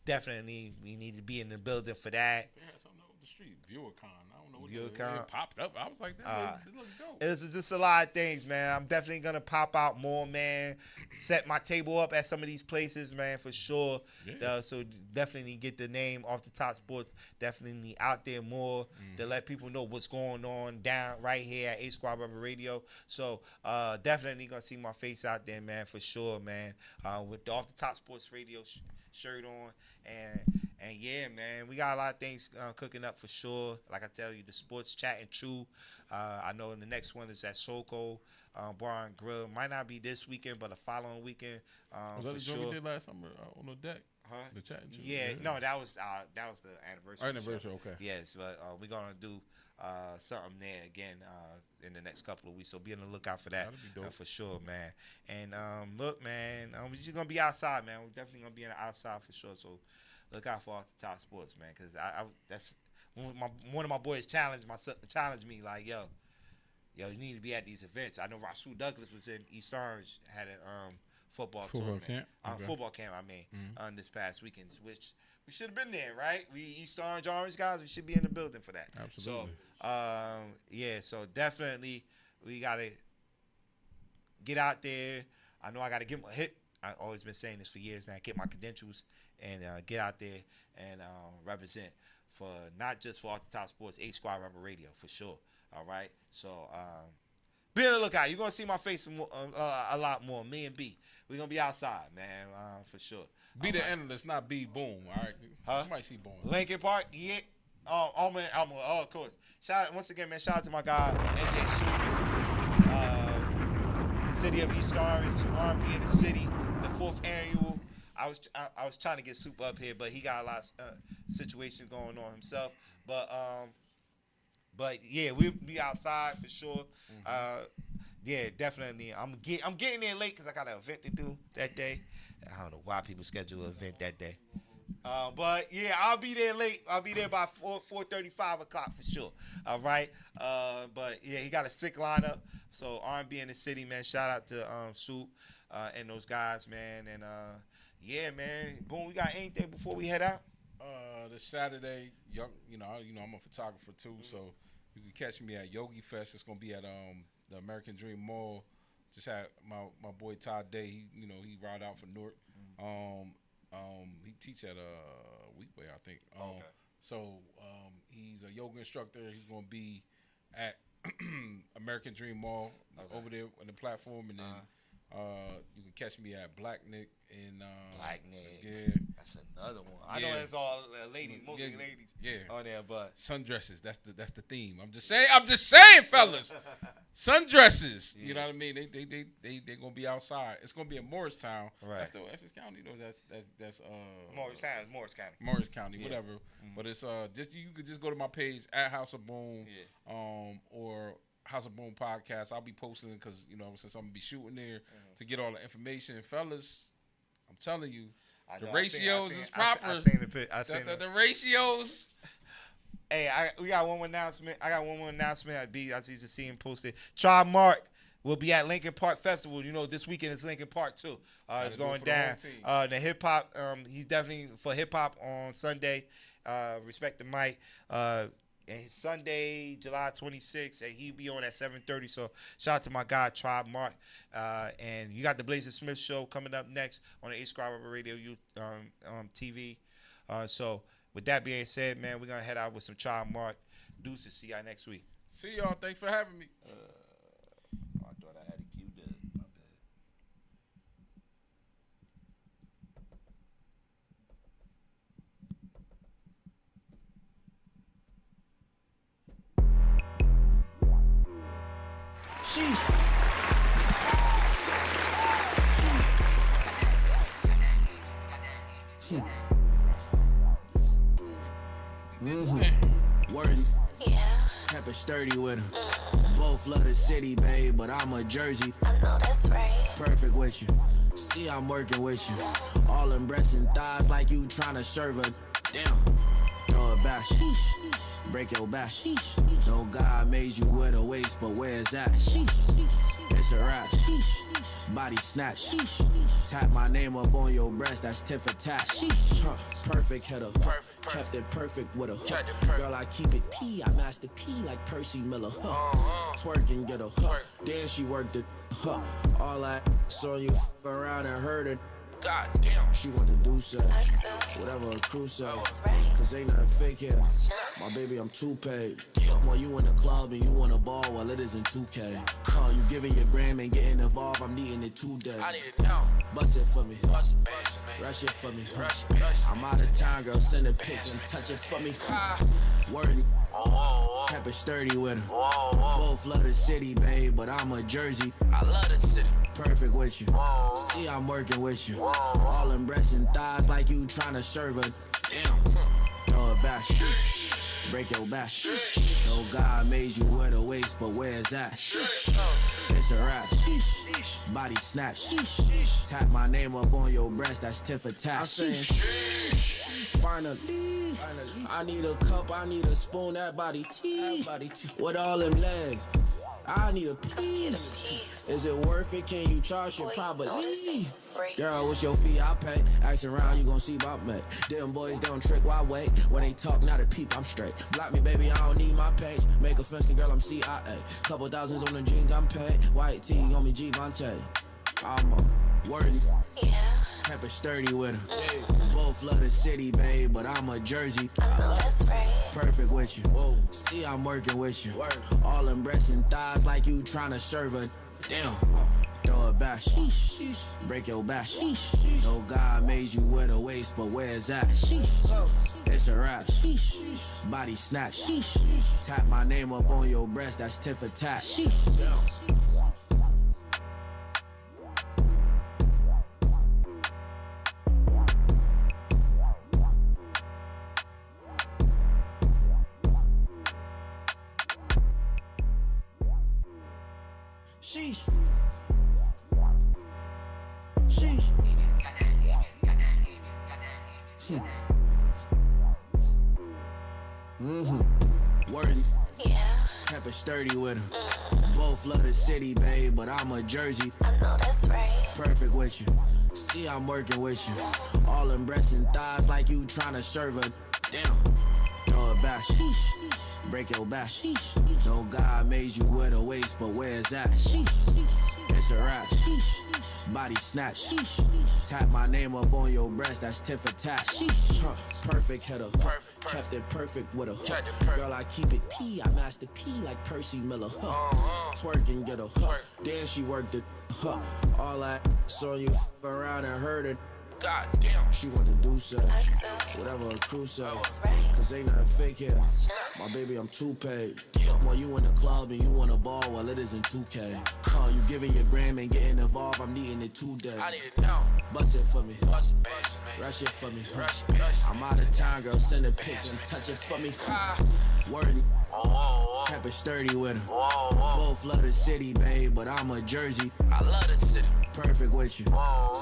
Definitely, we need to be in the building for that. They had something over the street, ViewerCon. I don't know what it popped up. I was like, that looks dope. It's just a lot of things, man. I'm definitely going to pop out more, man. Set my table up at some of these places, man, for sure. Yeah. So definitely get the name Off the Top Sports definitely out there more to let people know what's going on down right here at 8 Squad Rubber Radio. So definitely going to see my face out there, man, for sure, man, with the Off the Top Sports Radio shirt on, And yeah, man, we got a lot of things cooking up for sure. Like I tell you, the sports chat and true. I know the next one is at Soko Bar and Grill. Might not be this weekend, but the following weekend was that for the sure. joint we did last summer on the deck? Huh? The chat and true. Yeah, no, that was the anniversary. Anniversary, okay. Yes, but we're gonna do something there again in the next couple of weeks. So be on the lookout for that. That'd be dope. For sure, man. And look, man, we're just gonna be outside, man. We're definitely gonna be outside for sure. So look out for Off the Top Sports, man, because that's one of my boys challenged me like, yo, you need to be at these events. I know Rasul Douglas was in East Orange, had a football tournament. Football camp, this past weekend, which we should have been there, right? We East Orange guys, we should be in the building for that. Absolutely. So, so definitely we got to get out there. I know I got to get my hit. I've always been saying this for years now. Get my credentials and get out there and represent for not just for Off the Top Sports, H Squad Rebel Radio for sure. All right. So be on the lookout. You're gonna see my face a lot more. Me and B, we're gonna be outside, man, for sure. Be the analyst, not be Boom. All right. Huh? You might see Boom. Lincoln Park. Yeah. Oh man. Of course. Once again, man. Shout out to my guy NJ Sue. The city of East Orange, R&B in the city. The 4th annual. I was trying to get Soup up here, but he got a lot of situations going on himself. But yeah, we'll be outside for sure. Yeah, definitely. I'm getting there late because I got an event to do that day. I don't know why people schedule an event that day. But yeah, I'll be there late. I'll be there by 4:35 o'clock for sure. All right. But yeah, he got a sick lineup. So R&B in the city, man. Shout out to Soup and those guys, man. And yeah, man. Boom. We got anything before we head out? This Saturday, you know, I'm a photographer too, so you can catch me at Yogi Fest. It's gonna be at the American Dream Mall. Just had my boy Todd Day. He ride out for Newark. He teach at Weekway, I think. Okay. So he's a yoga instructor. He's gonna be at American Dream Mall over there on the platform, and then you can catch me at Black Nick in Black Nick. Yeah. That's another one. I know it's all ladies, mostly ladies. Yeah. On there, but sundresses. That's the theme. I'm just saying, fellas. Sundresses. Yeah. You know what I mean? They gonna be outside. It's gonna be in Morristown. Right. That's the Essex County. That's Morris County. Morris County, Yeah. whatever. Mm-hmm. But it's just you could just go to my page at House of Boom, or House of Boom podcast. I'll be posting because since I'm gonna be shooting there to get all the information, fellas. I'm telling you, the ratios is proper. I seen the ratios. Hey, we got one more announcement. I got one more announcement. I just see him posted. Tribe Mark will be at Lincoln Park Festival. This weekend is Lincoln Park too. It's going down. The hip hop. He's definitely for hip hop on Sunday. Respect the mic. And it's Sunday, July 26th, and he'll be on at 7:30. So shout out to my guy Tribe Mark. And you got the Blazer Smith show coming up next on the H Squad Radio TV. So with that being said, man, we're gonna head out with some Tribe Mark. Deuces. See y'all next week. See y'all. Thanks for having me. I thought I had it queued up. My bad. Worthy. Pepper sturdy with him. Both love the city, babe, but I'm a Jersey. I know that's right. Perfect with you. See, I'm working with you. All them breasts and thighs like you tryna serve a damn. Throw it back. Break your back. No God made you with a waist, but where's that? It's a wrap. Body snatch. Tap my name up on your breast, that's tit for tat. Perfect hitter. Kept it perfect with her. Girl, I keep it P. I master P like Percy Miller. Twerk and get her. Then she worked it. All that saw you around and heard it. Goddamn, she want to do so. Whatever a crew say. Cause ain't nothing fake here. My baby, I'm too paid. While you in the club and you want a ball while it isn't 2K. You giving your gram and getting involved, I'm needing it today. I need it now. Bust it for me. Rush it for me. I'm out of town, girl, send a pic and touch it for me. Worthy. Kept it sturdy with her. Both love the city, babe, but I'm a Jersey. I love the city. Perfect with you. See, I'm working with you. All in breasts and thighs like you tryna serve her. Damn. Throw it back. Break your back. No God made you wear the waist, but where's that? It's a rap. Body snatch. Tap my name up on your breast, that's tit for tat. I'm saying, finally, I need a cup, I need a spoon, that body tea. With all them legs, I need a piece. Is it worth it? Can you charge it? Probably. Girl, what's your fee? I'll pay. Ask around, you gon' see about me. Them boys don't trick, why wait? When they talk, not a peep, I'm straight. Block me, baby, I don't need my page. Make a fancy girl, I'm CIA. Couple thousands on the jeans, I'm paid. White tee on me, G-Vontae. I'm worthy. Kept it sturdy with her. Both love the city, babe, but I'm a Jersey. I know that's right. Perfect with you. See, I'm working with you. All in breasts and thighs like you tryna serve her. Damn. Throw it back. Break your back. No God made you wear the waist, but where's that? It's a rap. Body snatch. Tap my name up on your breast, that's tit for tat. Damn. Sheesh. Worthy. Kept it sturdy with her. Both love the city, babe, but I'm a Jersey. I know that's right. Perfect with you. See, I'm working with you. All in breasts and thighs like you tryna serve her. Damn. Throw it back. Break your back. No God made you wear the waist, but where's that? It's a rap. Body snatch. Tap my name up on your breast, that's tit for tat. Perfect header. Kept it perfect with her. Girl, I keep it P. I master P like Percy Miller. Twerk and get her. Then she worked it. All that saw you around and heard it. Goddamn, she want to do so. Whatever a crew say. Cause ain't nothing fake here. My baby, I'm too paid. While you in the club and you want a ball while it isn't 2K. You giving your gram and getting involved, I'm needing it today. I need it now. Bust it for me. Rush it for me. I'm out of town, girl, send a pic and touch it for me. Worthy. Kept it sturdy with her. Both love the city, babe, but I'm a Jersey. I love the city. Perfect with you.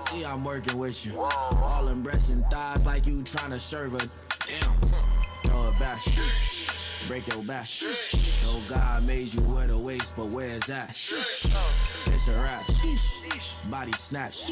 See, I'm working with you. All in breasts and thighs like you tryna serve her. Damn. Throw it back. Break your back. No God made you wear the waist, but where's that? It's a rap. Body snatch.